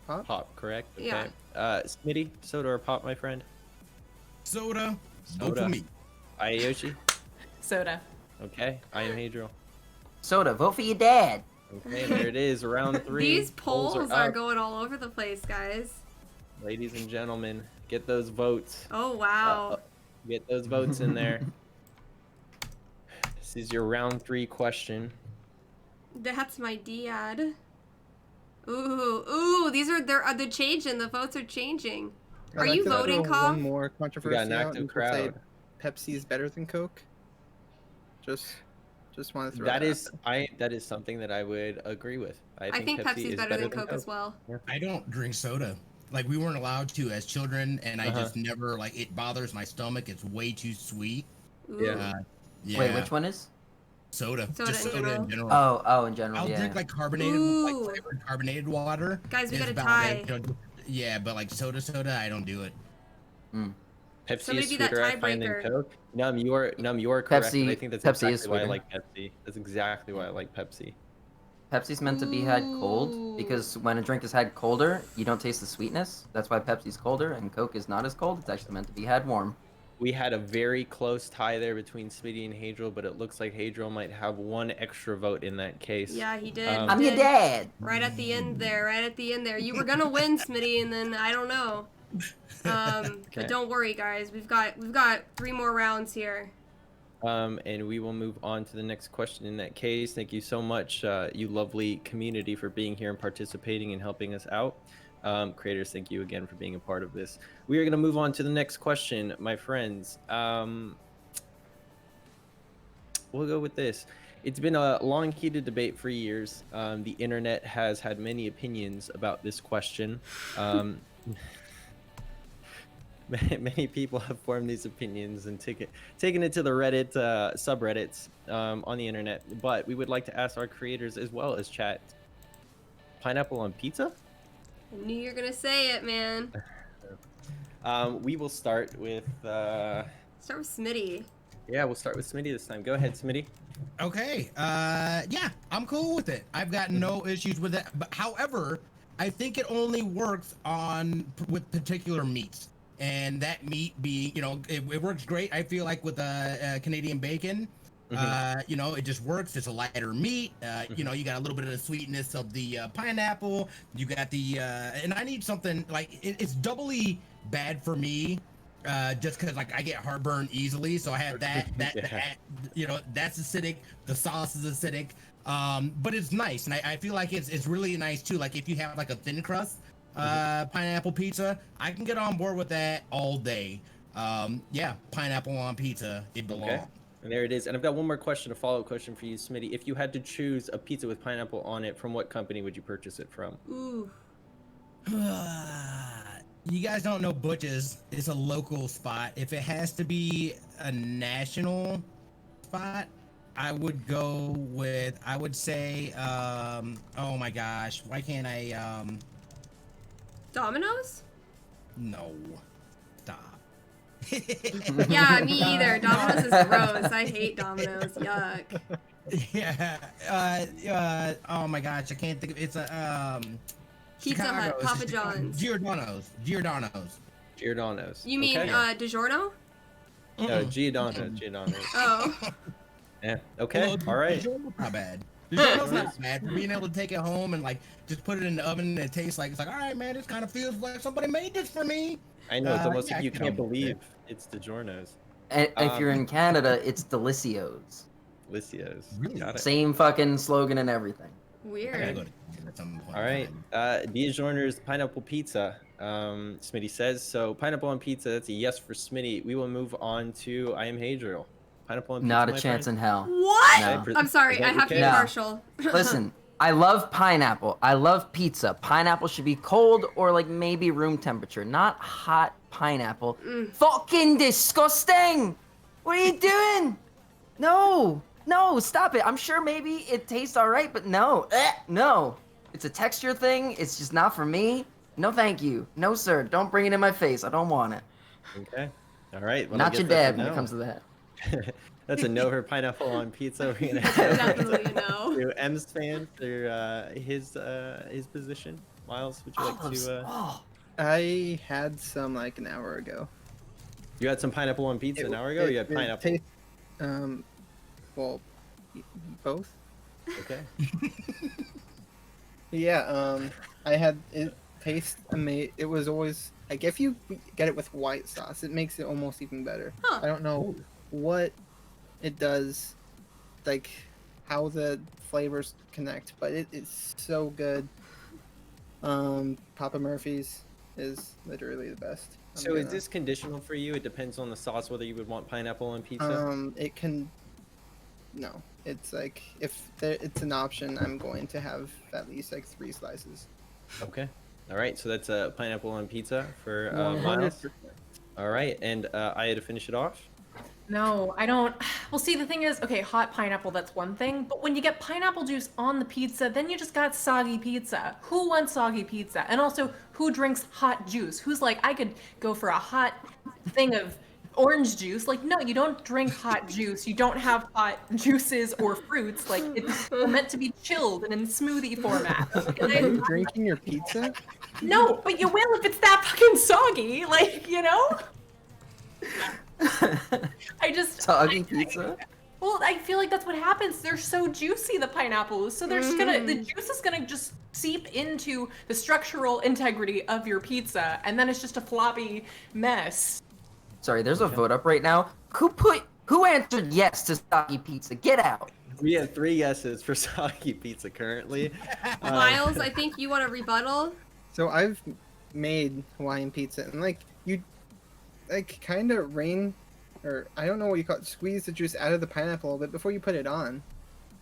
Pop? Pop, correct? Okay. Yeah. Smitty, soda or pop, my friend? Soda. Go Soda. for me. AyaYoshi? Soda. Okay. IamHadriel. Soda, vote for your dad. Okay, there it is. Round 3. These polls are up. going all over the place, guys. Ladies and gentlemen, get those votes. Oh, wow. Get those votes in there. This is your round 3 question. That's my dad. Ooh, they're changing. The votes are changing. Are you voting, One Kov? more controversy an out active and people say crowd. Pepsi is better than Coke. Just want to throw That that is that is something that I would agree with. I think Pepsi's is better than Coke as well. I don't drink soda. Like we weren't allowed to as children, and I just never like. It bothers my stomach. It's way too sweet. Ooh. Yeah. Yeah. Wait, which one is? Soda. Soda Just in soda general. in general. Oh, in general, I'll yeah. drink like carbonated, Ooh. like flavored carbonated water. Guys, we is got a about tie. it, you know, yeah, but like soda, I don't do it. Pepsi Somebody is be that sweeter, I find, than tiebreaker. Coke. Num, you are correct. Pepsi- and I think that's Pepsi is exactly why I sweeter. like Pepsi. That's exactly why I like Pepsi. Pepsi's meant to be had cold Ooh. because when a drink is had colder, you don't taste the sweetness. That's why Pepsi's colder and Coke is not as cold. It's actually meant to be had warm. We had a very close tie there between Smitty and Hadriel, but it looks like Hadriel might have one extra vote in that case. Yeah, he did. Um, I'm he your did. dad. Right at the end there. You were gonna win, Smitty, and then I don't know. But don't worry, guys. We've got 3 more rounds here. And we will move on to the next question in that case. Thank you so much, you lovely community, for being here and participating and helping us out. Creators, thank you again for being a part of this. We are going to move on to the next question, my friends. We'll go with this. It's been a long, heated debate for years. The internet has had many opinions about this question. Many people have formed these opinions and taken it to the Reddit subreddits on the internet. But we would like to ask our creators as well as chat: pineapple on pizza? I knew you were gonna say it, man. We will start with. Start with Smitty. Yeah, we'll start with Smitty this time. Go ahead, Smitty. Okay. Yeah, I'm cool with it. I've got no issues with it. But however, I think it only works with particular meats. And that meat being, it works great. I feel like with Canadian bacon, it just works. It's a lighter meat. You got a little bit of the sweetness of the pineapple. You got the, and I need something like it's doubly bad for me. Just because like I get heartburn easily, so I have that that's acidic. The sauce is acidic, but it's nice, and I feel like it's really nice too. Like if you have like a thin crust pineapple pizza, I can get on board with that all day. Yeah, pineapple on pizza, it belongs. Okay. And there it is. And I've got one more question, a follow-up question for you, Smitty. If you had to choose a pizza with pineapple on it, from what company would you purchase it from? Ooh. You guys don't know Butch's. It's a local spot. If it has to be a national spot, I would go with, I would say, oh my gosh, why can't I, Domino's? no, stop. Yeah, me either. Domino's is gross. I hate Domino's. Yuck. Yeah, oh my gosh, I can't think of, it's a, Pizza Hut, Chicago's. Papa John's. Giordano's. You mean Okay. DiGiorno? No, Giordano's. Oh. Yeah. Okay. Well, All right. DiGiorno's not bad. DiGiorno's not bad. For being able to take it home and like just put it in the oven and it tastes like, it's like, all right, man, this kind of feels like somebody made this for me. I know. It's almost yeah, like you I can can't almost believe it's DiGiorno's. And if you're in Canada, it's Delicios. Delicios. Really? Got it. Same fucking slogan and everything. I gotta Weird. go to Canada at some point. All right. DiGiorno's pineapple pizza. Smitty says so. Pineapple on pizza. That's a yes for Smitty. We will move on to IamHadriel. Pineapple on pizza. Not a my chance friend? in hell. What? No. I'm sorry. Is that I have to be your case? partial. Listen, I love pineapple. I love pizza. Pineapple should be cold or like maybe room temperature, not hot pineapple. Fucking disgusting! What are you doing? No, no, stop it. I'm sure maybe it tastes all right, but no, no. It's a texture thing. It's just not for me. No, thank you. No, sir. Don't bring it in my face. I don't want it. Okay. All right. Well, I Not guess your that's a dad when it no. comes to that. That's a no for pineapple on pizza. We're gonna have Definitely a no. to M's fan for his position. Miles, would you like to? Oh, I had some like an hour ago. You had some pineapple on pizza an hour ago. Or you had pineapple. Well, both. Okay. Yeah. I had it. Taste amazing. It was always like if you get it with white sauce, it makes it almost even better. Huh. I don't know what it does, like how the flavors connect, but it is so good. Papa Murphy's is literally the best. So is this conditional for you? It depends on the sauce whether you would want pineapple on pizza. It can. No, it's like if it's an option, I'm going to have at least like 3 slices. Okay. All right. So that's a pineapple on pizza for 100%. Miles. All right, and I had to finish it off. No, I don't. Well, see, the thing is, okay, hot pineapple, that's one thing. But when you get pineapple juice on the pizza, then you just got soggy pizza. Who wants soggy pizza? And also, who drinks hot juice? Who's like, I could go for a hot thing of orange juice? Like, no, you don't drink hot juice. You don't have hot juices or fruits. Like, it's meant to be chilled and in smoothie format. Are you drinking your pizza? No, but you will if it's that fucking soggy. Like, you know? I just soggy pizza. Well, I feel like that's what happens. They're so juicy, the pineapples. So they're just the juice is gonna just seep into the structural integrity of your pizza, and then it's just a floppy mess. Sorry, there's a vote up right now. Who answered yes to soggy pizza? Get out. We have 3 yeses for soggy pizza currently. Miles, I think you want a rebuttal. So I've made Hawaiian pizza, and like you, like kind of or I don't know what you call it, squeeze the juice out of the pineapple a little bit before you put it on.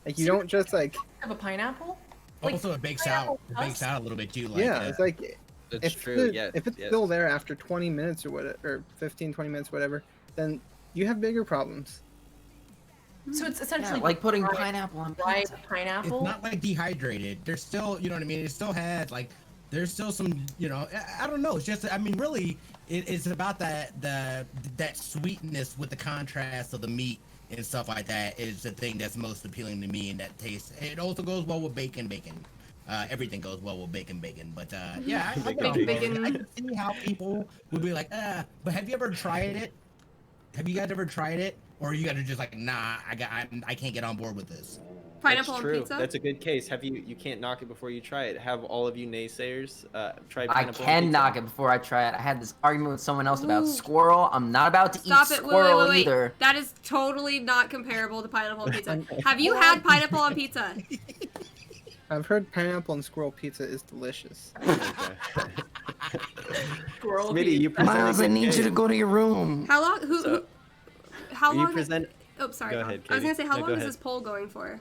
Like you don't just like have a pineapple. Also, it bakes out. It bakes out a little bit too. Like, yeah, it's like That's true. if it's still there after 20 minutes or whatever, or 15, 20 minutes, whatever, then you have bigger problems. So it's essentially like putting pineapple on dried pizza. pineapple. It's not like dehydrated. There's still, you know what I mean? It still has like, there's still some, you know, I don't know. It's just, I mean, really, it's about that sweetness with the contrast of the meat and stuff like that is the thing that's most appealing to me, and that taste. It also goes well with bacon. Everything goes well with bacon. But yeah, I can see how people would be like, but have you ever tried it? Have you guys ever tried it? Or are you guys are just like, nah, I can't get on board with this. Pineapple That's on true. pizza? That's a good case. You can't knock it before you try it. Have all of you naysayers try I pineapple on can pizza? knock it before I try it. I had this argument with someone else about squirrel. I'm not about to Stop eat it. squirrel Wait. either. That is totally not comparable to pineapple on pizza. Have you had pineapple on pizza? I've heard pineapple and squirrel pizza is delicious. Squirrel Smitty, you present Miles, a I good need you to case. go to your room. How long? How You long? present. Oh, sorry. Go Mom. ahead, I was gonna Katie. say, how No, long go is ahead. this poll going for?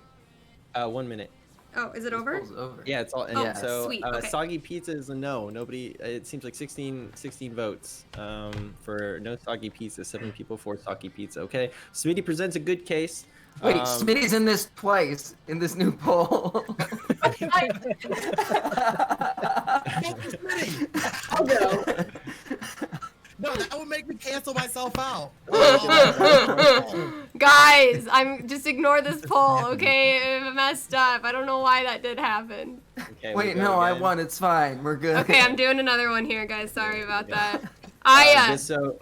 1 minute. Oh, is it over? Over. Yeah, it's all. And Oh, so sweet, okay. soggy pizza is a no. Nobody. It seems like 16 votes for no soggy pizza. 7 people for soggy pizza. Okay. Smitty presents a good case. Wait, Smitty's in this twice in this new poll. I'll go. No, that would make me cancel myself out. Guys, just ignore this poll, okay? It messed up. I don't know why that did happen. Okay, Wait, we'll go no, I again. won. It's fine. We're good. Okay, I'm doing another one here, guys. Sorry about that. Just so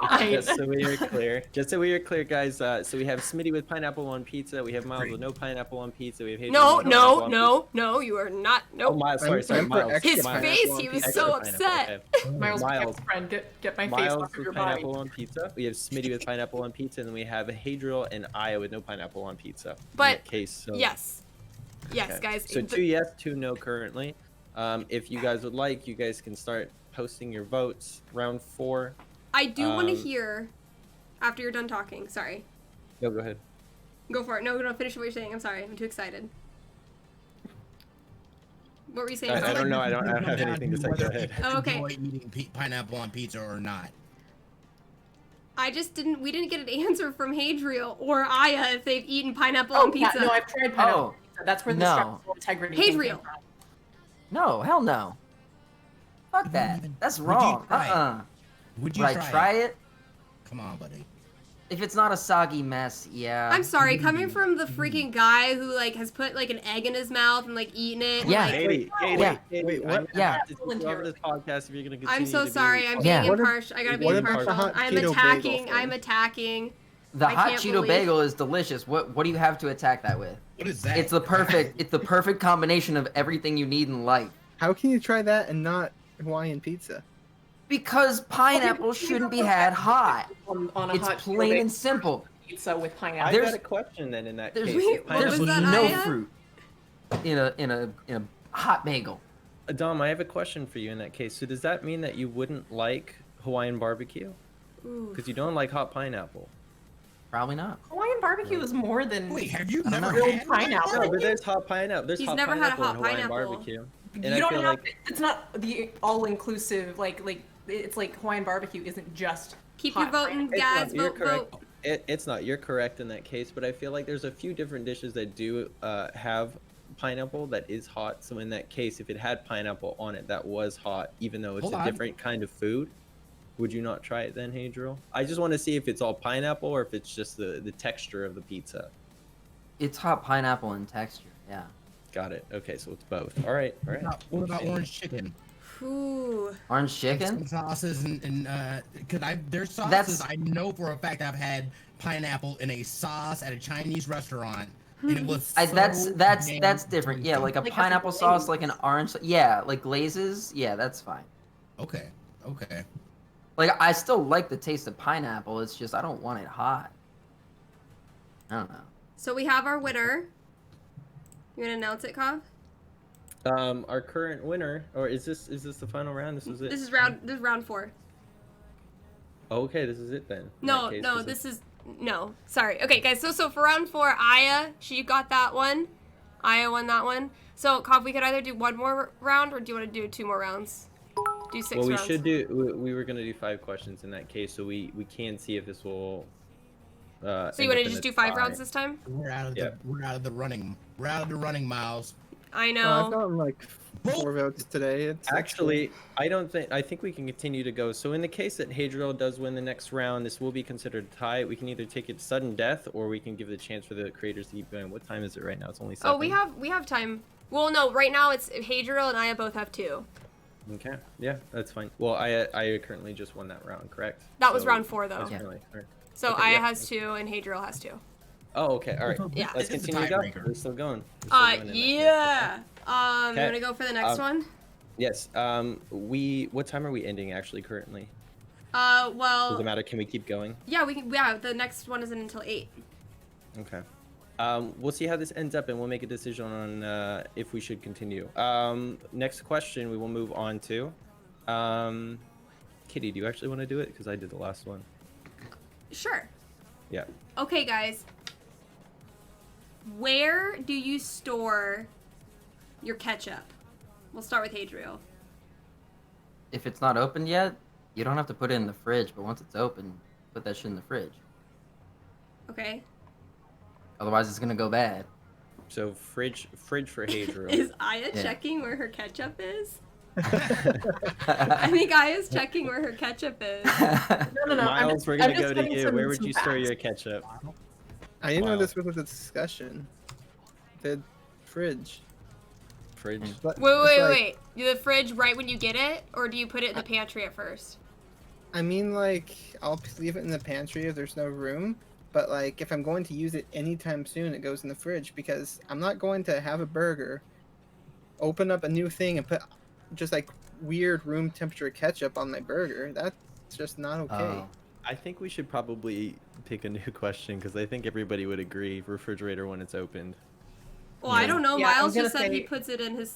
we are clear, guys. So we have Smitty with pineapple on pizza. We have Miles with no pineapple on pizza. We have Hadriel No, with no pineapple on no, you are not. pizza. Nope. Oh, Miles, sorry, I'm for Miles. extra His pineapple face, on he was pizza. so Extra pineapple, upset. okay. Miles, Miles. friend, get my face Miles off of with your body. pineapple on pizza. We have Smitty with pineapple on pizza, and then we have Hadriel and Aya with no pineapple on pizza. But in that case, so, yes, okay. guys. So 2 yes, 2 no currently. If you guys would like, you guys can start posting your votes. Round 4. I do want to hear after you're done talking. Sorry. No, go ahead. Go for it. No, finish what you're saying. I'm sorry. I'm too excited. What were you saying? I don't know. I don't Come have down anything to say. Go whether ahead. people Oh, okay. enjoy eating pineapple on pizza or not. I just didn't. We didn't get an answer from Hadriel or Aya if they've eaten pineapple Oh, on pizza. Yeah, no, I've tried pineapple Oh, pizza. That's where the no. structural integrity thing came Hadriel. from. No, hell no. Fuck You that. even- That's would you wrong. try it? Uh-uh. Would you Would I try it? Come on, buddy. If it's not a soggy mess, yeah. I'm sorry, coming from the freaking guy who like has put like an egg in his mouth and like eaten it. Yeah. Like, Katie, Yeah. wait, what? Yeah. This podcast if you're gonna continue I'm so to be- sorry. I'm Yeah. being What if- impartial. I gotta be what about impartial. the hot I'm Cheeto attacking. bagel I'm thing? The attacking. I hot can't Cheeto believe- bagel is delicious. What do you have to attack that with? What is that? It's the perfect combination of everything you need in life. How can you try that and not Hawaiian pizza? Because pineapple shouldn't be had hot. On a It's hot plain and simple. pizza with I pineapple. There's- got a question then in that There's, case. Wait, what there's was that, no Aya? fruit in a hot bagel. Dom, I have a question for you in that case. So does that mean that you wouldn't like Hawaiian barbecue? Ooh. Because you don't like hot pineapple. Probably not. Hawaiian barbecue is more than Wait, have you I don't never know. had Pineapple. No, but there's hot pineapple. There's He's hot never had a pineapple hot in Hawaiian pineapple. barbecue. You And I don't feel have. like It's not the all-inclusive. Like it's like Hawaiian barbecue isn't just. Keep hot your voting, pineapple. It's guys. not, you're Vote, correct. vote. It's not. You're correct in that case, but I feel like there's a few different dishes that do have pineapple that is hot. So in that case, if it had pineapple on it, that was hot, even though it's Hold a on. different kind of food. Would you not try it then, Hadriel? I just want to see if it's all pineapple or if it's just the texture of the pizza. It's hot pineapple in texture. Yeah. Got it. Okay, so it's both. All right. All right. What about orange chicken? Ooh. Orange Some chicken. sauces and cause there's sauces That's- I know for a fact I've had pineapple in a sauce at a Chinese restaurant and it was That's so that's damn different. Yeah, like a Like a pineapple glaze. sauce, like an orange. Yeah, like glazes. Yeah, that's fine. Okay. Like I still like the taste of pineapple. It's just I don't want it hot. I don't know. So we have our winner. You gonna announce it, Kov? Our current winner, or is this the final round? This is it. This is round 4. Okay, this is it then. In No, that case, no, this is no. Sorry. Okay, guys. So for round 4, Aya, she got that one. Aya won that one. So Kov, we could either do one more round, or do you want to do 2 more rounds? Do 6 Well, we rounds. should do. We were gonna do 5 questions in that case, so we can see if this will. So you want to just do 5 rounds this time? We're out of the running. We're out of the running, Miles. I I've know. gotten like 4 votes today. It's Actually, I think we can continue to go. So in the case that Hadriel does win the next round, this will be considered a tie. We can either take it sudden death, or we can give the chance for the creators to keep going. What time is it right now? It's only 7. Oh, we have time. Well, no, right now it's Hadriel and Aya both have 2. Okay. Yeah, that's fine. Well, I currently just won that round, correct? That was So round 4 though. that's Yeah. currently- all right. So Okay, Aya yeah. has 2 and Hadriel has 2. Oh, okay. All right. Yeah. Let's It's a continue to go. tiebreaker. We're still going. We're still going in that case. Yeah. You Okay. want to go for the next one? Yes. What time are we ending actually currently? Well, Does it matter? Can we keep going? yeah, we can. Yeah, the next one isn't until 8. Okay. We'll see how this ends up, and we'll make a decision on if we should continue. Next question we will move on to. Kitty, do you actually want to do it? Because I did the last one. Sure. Yeah. Okay, guys. Where do you store your ketchup? We'll start with Hadriel. If it's not opened yet, you don't have to put it in the fridge. But once it's open, put that shit in the fridge. Okay. Otherwise, it's gonna go bad. So fridge for Hadriel. Is Aya Yeah. checking where her ketchup is? I think Aya's checking where her ketchup is. No. Miles, we're gonna go to you. Where would you store your ketchup? I didn't know Wow. this was a discussion. The fridge. Fridge. But Wait, it's wait, like- wait. Do the fridge right when you get it, or do you put it in the pantry at first? I mean, like, I'll leave it in the pantry if there's no room. But, like, if I'm going to use it anytime soon, it goes in the fridge because I'm not going to have a burger, open up a new thing, and put just, like, weird room temperature ketchup on my burger. That's just not okay. Oh. I think we should probably pick a new question because I think everybody would agree. Refrigerator when it's opened. Well, I don't know. Yeah, I Miles was just gonna said he say- puts it in his.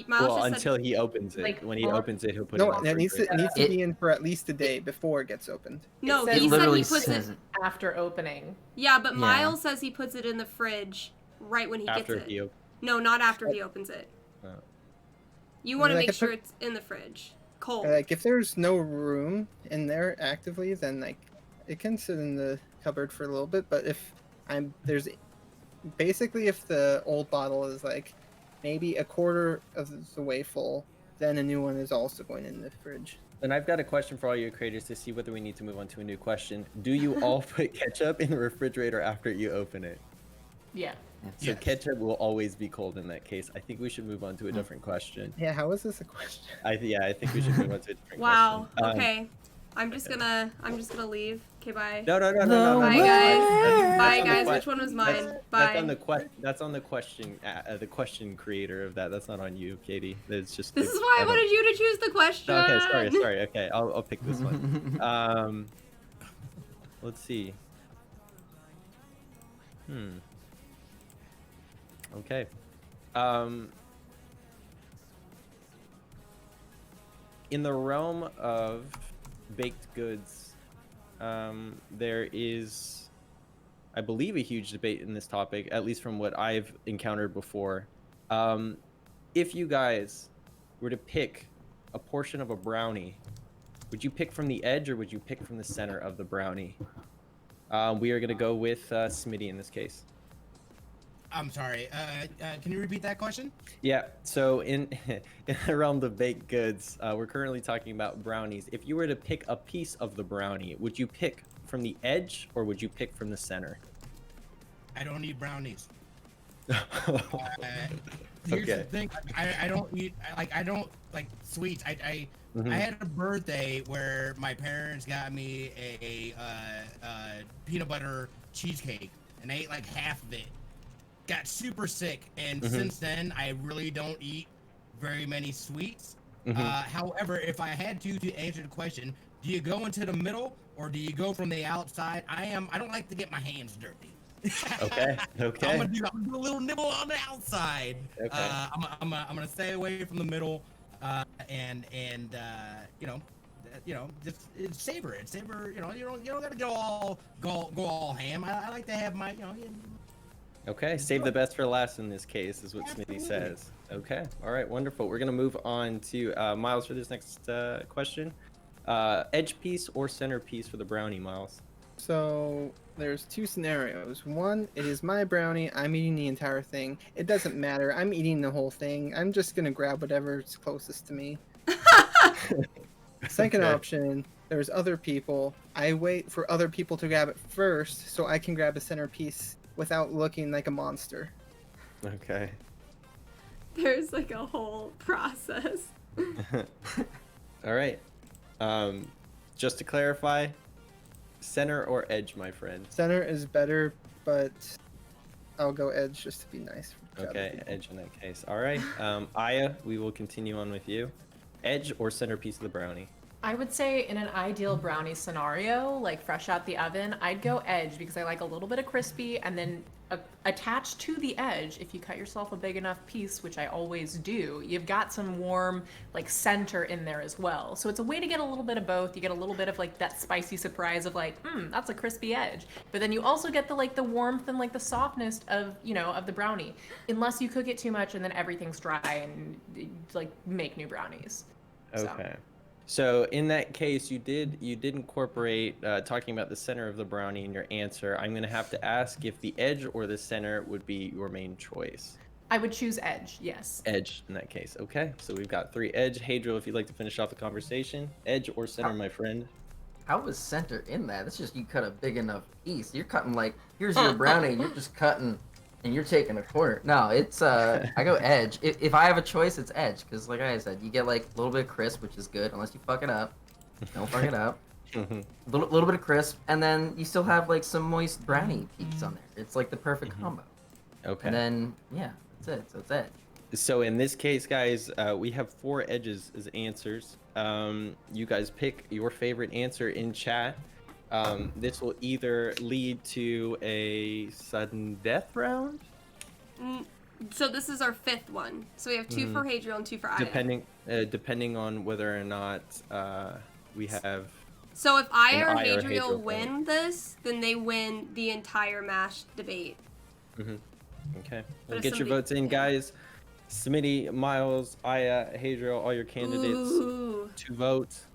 Miles Well, just until said. he opens it. Like, When he well, opens it, he'll put No, it in it the needs to, refrigerator. it needs to be in for at least a day before it gets opened. No, It he It said literally he puts says it. it. After opening. Yeah, but Yeah. Miles says he puts it in the fridge right when he After gets it. he opens. No, not after he opens it. Oh. You want to I make could sure put- it's in the fridge, cold. Like, if there's no room in there actively, then, like, it can sit in the cupboard for a little bit, but if if the old bottle is like maybe a quarter of the way full, then a new one is also going in the fridge. And I've got a question for all you creators to see whether we need to move on to a new question. Do you all put ketchup in the refrigerator after you open it? Yeah. So Yes. ketchup will always be cold in that case. I think we should move on to a different question. Yeah, how is this a question? I think we should move on to a different Wow. question. Okay. I'm just gonna leave. Okay, bye. No. Bye, guys. That's Bye, on the guys. que- Which one was mine? That's Bye. That's on the question creator of that. That's not on you, Katie. It's just. This is why I wanted you to choose the question. Okay, sorry. Okay, I'll pick this one. Let's see. Okay. In the realm of baked goods, there is, I believe, a huge debate in this topic, at least from what I've encountered before. If you guys were to pick a portion of a brownie, would you pick from the edge or would you pick from the center of the brownie? We are going to go with Smitty in this case. I'm sorry. Can you repeat that question? Yeah, so in the realm of baked goods, we're currently talking about brownies. If you were to pick a piece of the brownie, would you pick from the edge or would you pick from the center? I don't eat brownies. Okay. Here's the thing. I don't eat I don't like sweets. I had a birthday where my parents got me a peanut butter cheesecake, and I ate like half of it. Got super sick, and since then I really don't eat very many sweets. However, if I had to answer the question, do you go into the middle or do you go from the outside? I don't like to get my hands dirty. Okay. I'm gonna do a little nibble on the outside. Okay. I'm gonna stay away from the middle, and just savor it. Savor. You don't gotta go all ham. I like to have my Okay, save the best for last in this case, is what Smitty says. Okay, all right, wonderful. We're gonna move on to Miles for this next question. Edge piece or center piece for the brownie, Miles? So there's two scenarios. One, it is my brownie. I'm eating the entire thing. It doesn't matter. I'm eating the whole thing. I'm just gonna grab whatever's closest to me. Second option, there's other people. I wait for other people to grab it first so I can grab a centerpiece without looking like a monster. Okay. There's like a whole process. All right. Just to clarify, center or edge, my friend? Center is better, but I'll go edge just to be nice. Okay, edge in that case. All right. Aya, we will continue on with you. Edge or centerpiece of the brownie? I would say in an ideal brownie scenario, like fresh out the oven, I'd go edge because I like a little bit of crispy, and then attached to the edge, if you cut yourself a big enough piece, which I always do, you've got some warm like center in there as well. So it's a way to get a little bit of both. You get a little bit of like that spicy surprise of like, that's a crispy edge. But then you also get the warmth and like the softness of, of the brownie. Unless you cook it too much and then everything's dry and like make new brownies. Okay. So in that case, you did incorporate talking about the center of the brownie in your answer. I'm going to have to ask if the edge or the center would be your main choice. I would choose edge, yes. Edge in that case. Okay, so we've got 3 edge. Hadriel, if you'd like to finish off the conversation. Edge or center, my friend? How was center in that? That's just you cut a big enough piece. You're cutting like, here's your brownie, and you're just cutting, and you're taking a quarter. No, it's, I go edge. If I have a choice, it's edge, because like I said, you get like a little bit of crisp, which is good, unless you fuck it up. Don't fuck it up. Little bit of crisp, and then you still have like some moist brownie peaks on there. It's like the perfect combo. Okay. And then, yeah, that's it. So it's edge. So in this case, guys, we have 4 edges as answers. You guys pick your favorite answer in chat. This will either lead to a sudden death round. So this is our 5th one. So we have 2 for Hadriel and 2 for Aya. Depending on whether or not we have. So if Aya or Aya or Hadriel Hadriel win this, then they win the entire MASH debate. Okay. But Well, if get your somebody- votes in, guys. Smitty, Miles, Aya, Hadriel, all your candidates. Ooh. 2 votes.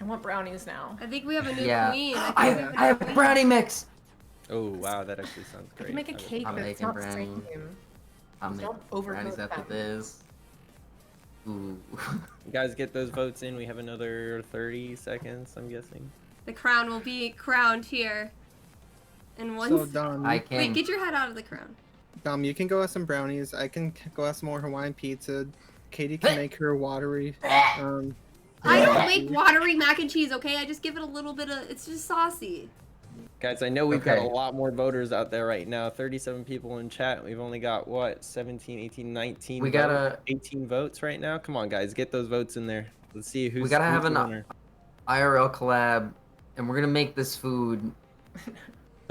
I want brownies now. I think we have a new Yeah. queen. I have brownie mix. Oh wow, that actually sounds I great. can make a cake, I'm but it's making not brownie. the same. I'm making Don't brownies overcook after them. this. Ooh. You guys get those votes in. We have another 30 seconds, I'm guessing. The crown will be crowned here. And once. So Dom, I can. Wait, get your head out of the crown. Dom, you can go have some brownies. I can go have some more Hawaiian pizza. Katie can make her watery. I don't make watery mac and cheese, okay? I just give it a little bit of. It's just saucy. Guys, I know we've got a Okay. lot more voters out there right now. 37 people in chat. We've only got, what, 17, 18, 19 We votes? gotta- 18 votes right now? Come on, guys. Get those votes in there. Let's see who's We gotta have who's the an winner. IRL collab, and we're gonna make this food.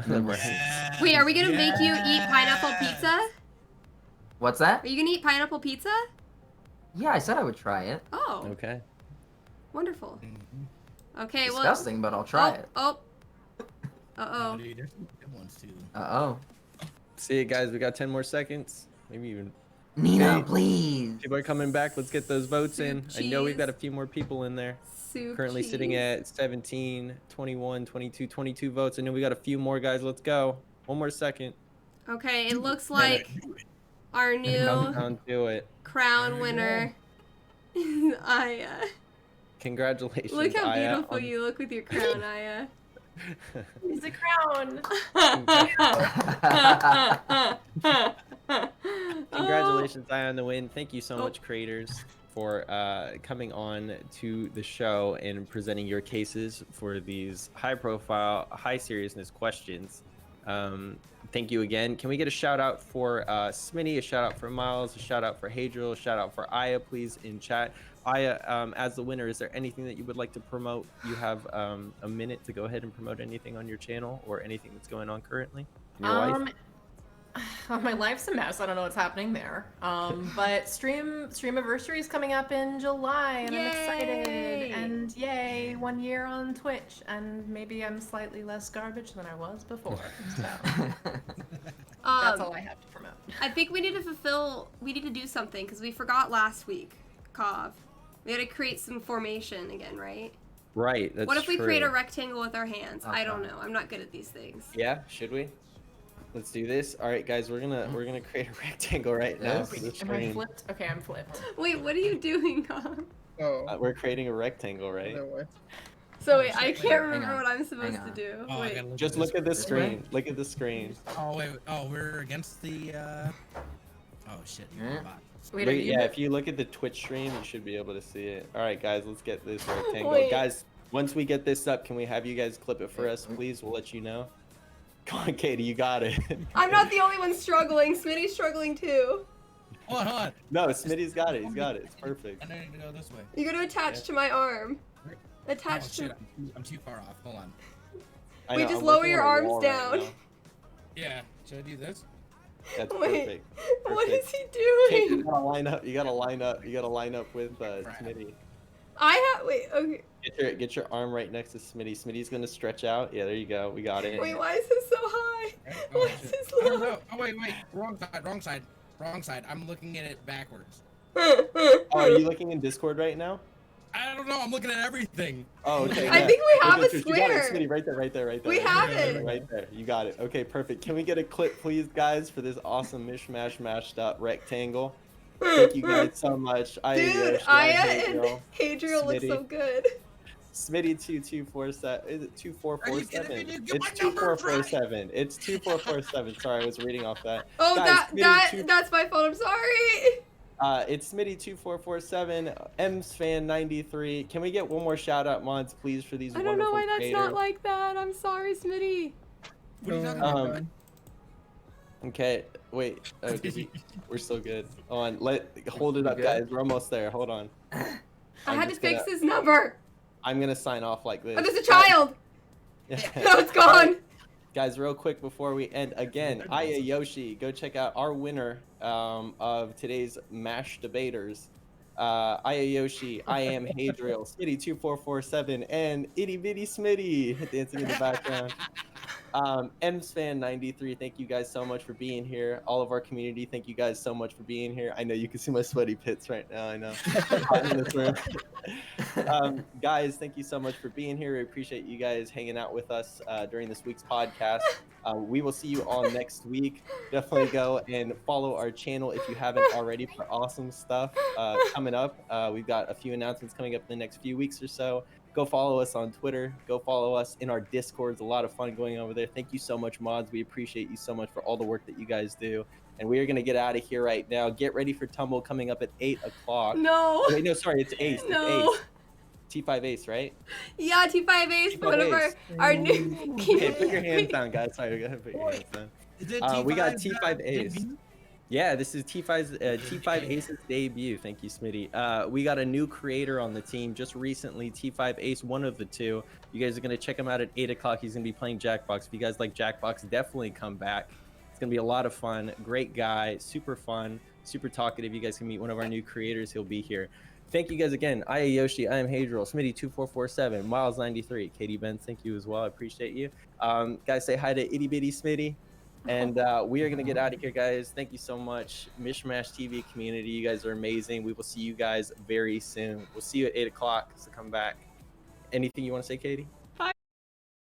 Right. Wait, are we gonna make you eat pineapple pizza? What's that? Are you gonna eat pineapple pizza? Yeah, I said I would try it. Oh, Okay. wonderful. Okay, well. Disgusting, but I'll try it. Oh. Uh-oh. Dude, there's some good ones too. Uh-oh. See you guys. We got 10 more seconds. Maybe even. Nina, Hey. please. People are coming back. Let's get those votes in. Soup I know we've cheese. got a few more people in there. Soup Currently sitting cheese. at 17, 21, 22, 22 votes. I know we got a few more, guys. Let's go. One more second. Okay, it looks like our Come new down to it. crown winner. Aya. Congratulations. Look how Aya, beautiful on- you look with your crown, Aya. It's a crown. Congratulations, Aya, on the win. Thank you so Oh. much, creators, for coming on to the show and presenting your cases for these high-profile, high-seriousness questions. Thank you again. Can we get a shout-out for Smitty, a shout-out for Miles, a shout-out for Hadriel, a shout-out for Aya, please, in chat. Aya, as the winner, is there anything that you would like to promote? You have a minute to go ahead and promote anything on your channel or anything that's going on currently in your life. My life's a mess. I don't know what's happening there. But Streamiversary is coming up in July, and I'm excited. Yay! And yay, 1 year on Twitch, and maybe I'm slightly less garbage than I was before. So that's all I have to promote. I think we need to do something because we forgot last week, Kov. We had to create some formation again, right? Right. That's What if we true. create a rectangle with our hands? I don't Okay. know. I'm not good at these things. Yeah, should we? Let's do this. All right, guys, we're gonna create a rectangle right now Yes. for the Am I stream. flipped? Okay, I'm flipped. Wait, what are you doing, Kov? Oh. We're creating a rectangle, right? No way. So wait, I Hang can't remember on. what I'm supposed Hang to on. do. Oh, I Wait. gotta look Just at look at the This way? screen. Look at the screen. Oh wait. Oh, we're against the. Oh shit. You're Yeah. bot. Wait, Look- are you yeah, if you look at the Twitch stream, you should be able to see it. All right, guys, let's get this rectangle. Wait. Guys, once we get this up, can we have you guys clip it for us, please? We'll let you know. Come on, Katie, you got it. I'm not the only one struggling. Smitty's struggling too. Hold on. No, Smitty's got it. He's got it. It's perfect. I need to go this way. You gotta attach to my arm. Oh Attach shit. to. I'm too far off. Hold on. Wait, know, just I'm lower working your on a arms wall right down. now. Yeah. Should I do this? That's Wait. perfect. What Perfect. is he Kate, you doing? gotta line up. You gotta line up. You gotta line up with Smitty. I have. Wait. Okay. Get your arm right next to Smitty. Smitty's gonna stretch out. Yeah, there you go. We got it. Wait. Why is this so high? Oh, Why shit. is this I don't low? know. Oh wait. Wrong side. Wrong side. Wrong side. I'm looking at it backwards. Oh, are you looking in Discord right now? I don't know. I'm looking at everything. Oh, okay. I yeah. think we have Okay, a Trish, you got it, square. Smitty, right there, right there, right there. We right have there, it. Right there. You got it. Okay, perfect. Can we get a clip, please, guys, for this awesome mishmash mashed up rectangle? Thank you guys so much. Dude, AyaYoshi, Aya and AyaHadriel, Hadriel look Smitty. so good. Smitty2247. Is it 2447? Are you kidding me? It's Get my number 2447. It's 2447. Sorry, I was reading off that. Oh, Guys, that's my fault. I'm sorry. It's Smitty2447, MsFan93. Can we get one more shout out, mods, please, for these I don't know wonderful why that's creators? not like that. I'm sorry, Smitty. What are you talking Oh, about? Okay, wait. Oh, we're still good. Hold on, hold it up, good? guys. We're almost there. Hold on. I I'm had to just fix gonna- his number. I'm gonna sign off like this. Oh, there's a child. No, it's gone. Guys, real quick before we end, again, AyaYoshi, go check out our winner of today's MASH debaters. AyaYoshi, IamHadriel, Smitty2447, and Itty Bitty Smitty dancing in the background. MsFan93, thank you guys so much for being here. All of our community, thank you guys so much for being here. I know you can see my sweaty pits right now. I know. Hot in this room. Guys, thank you so much for being here. We appreciate you guys hanging out with us during this week's podcast. We will see you all next week. Definitely go and follow our channel if you haven't already for awesome stuff coming up. We've got a few announcements coming up in the next few weeks or so. Go follow us on Twitter. Go follow us in our Discords. A lot of fun going over there. Thank you so much, mods. We appreciate you so much for all the work that you guys do. And we are going to get out of here right now. Get ready for Tumble coming up at 8 o'clock. No. Wait, no, sorry. It's Ace. No. It's Ace. T5 Ace, right? Yeah, T5 Ace, T5 one of Ace. our new. Okay, put your hands down, guys. Sorry, go ahead and put your hands down. We got T5 Ace. debut? Yeah, this is T5 Ace's debut. Thank you, Smitty. We got a new creator on the team just recently, T5 Ace, one of the two. You guys are going to check him out at 8 o'clock. He's going to be playing Jackbox. If you guys like Jackbox, definitely come back. It's going to be a lot of fun. Great guy, super fun, super talkative. You guys can meet one of our new creators. He'll be here. Thank you guys again. AyaYoshi, IamHadriel, Smitty2447, Miles93, KatyBentz, thank you as well. I appreciate you. Guys, say hi to Itty Bitty Smitty. And we are going to get out of here, guys. Thank you so much. MishMashTV community, you guys are amazing. We will see you guys very soon. We'll see you at 8 o'clock, so come back. Anything you want to say, Katie?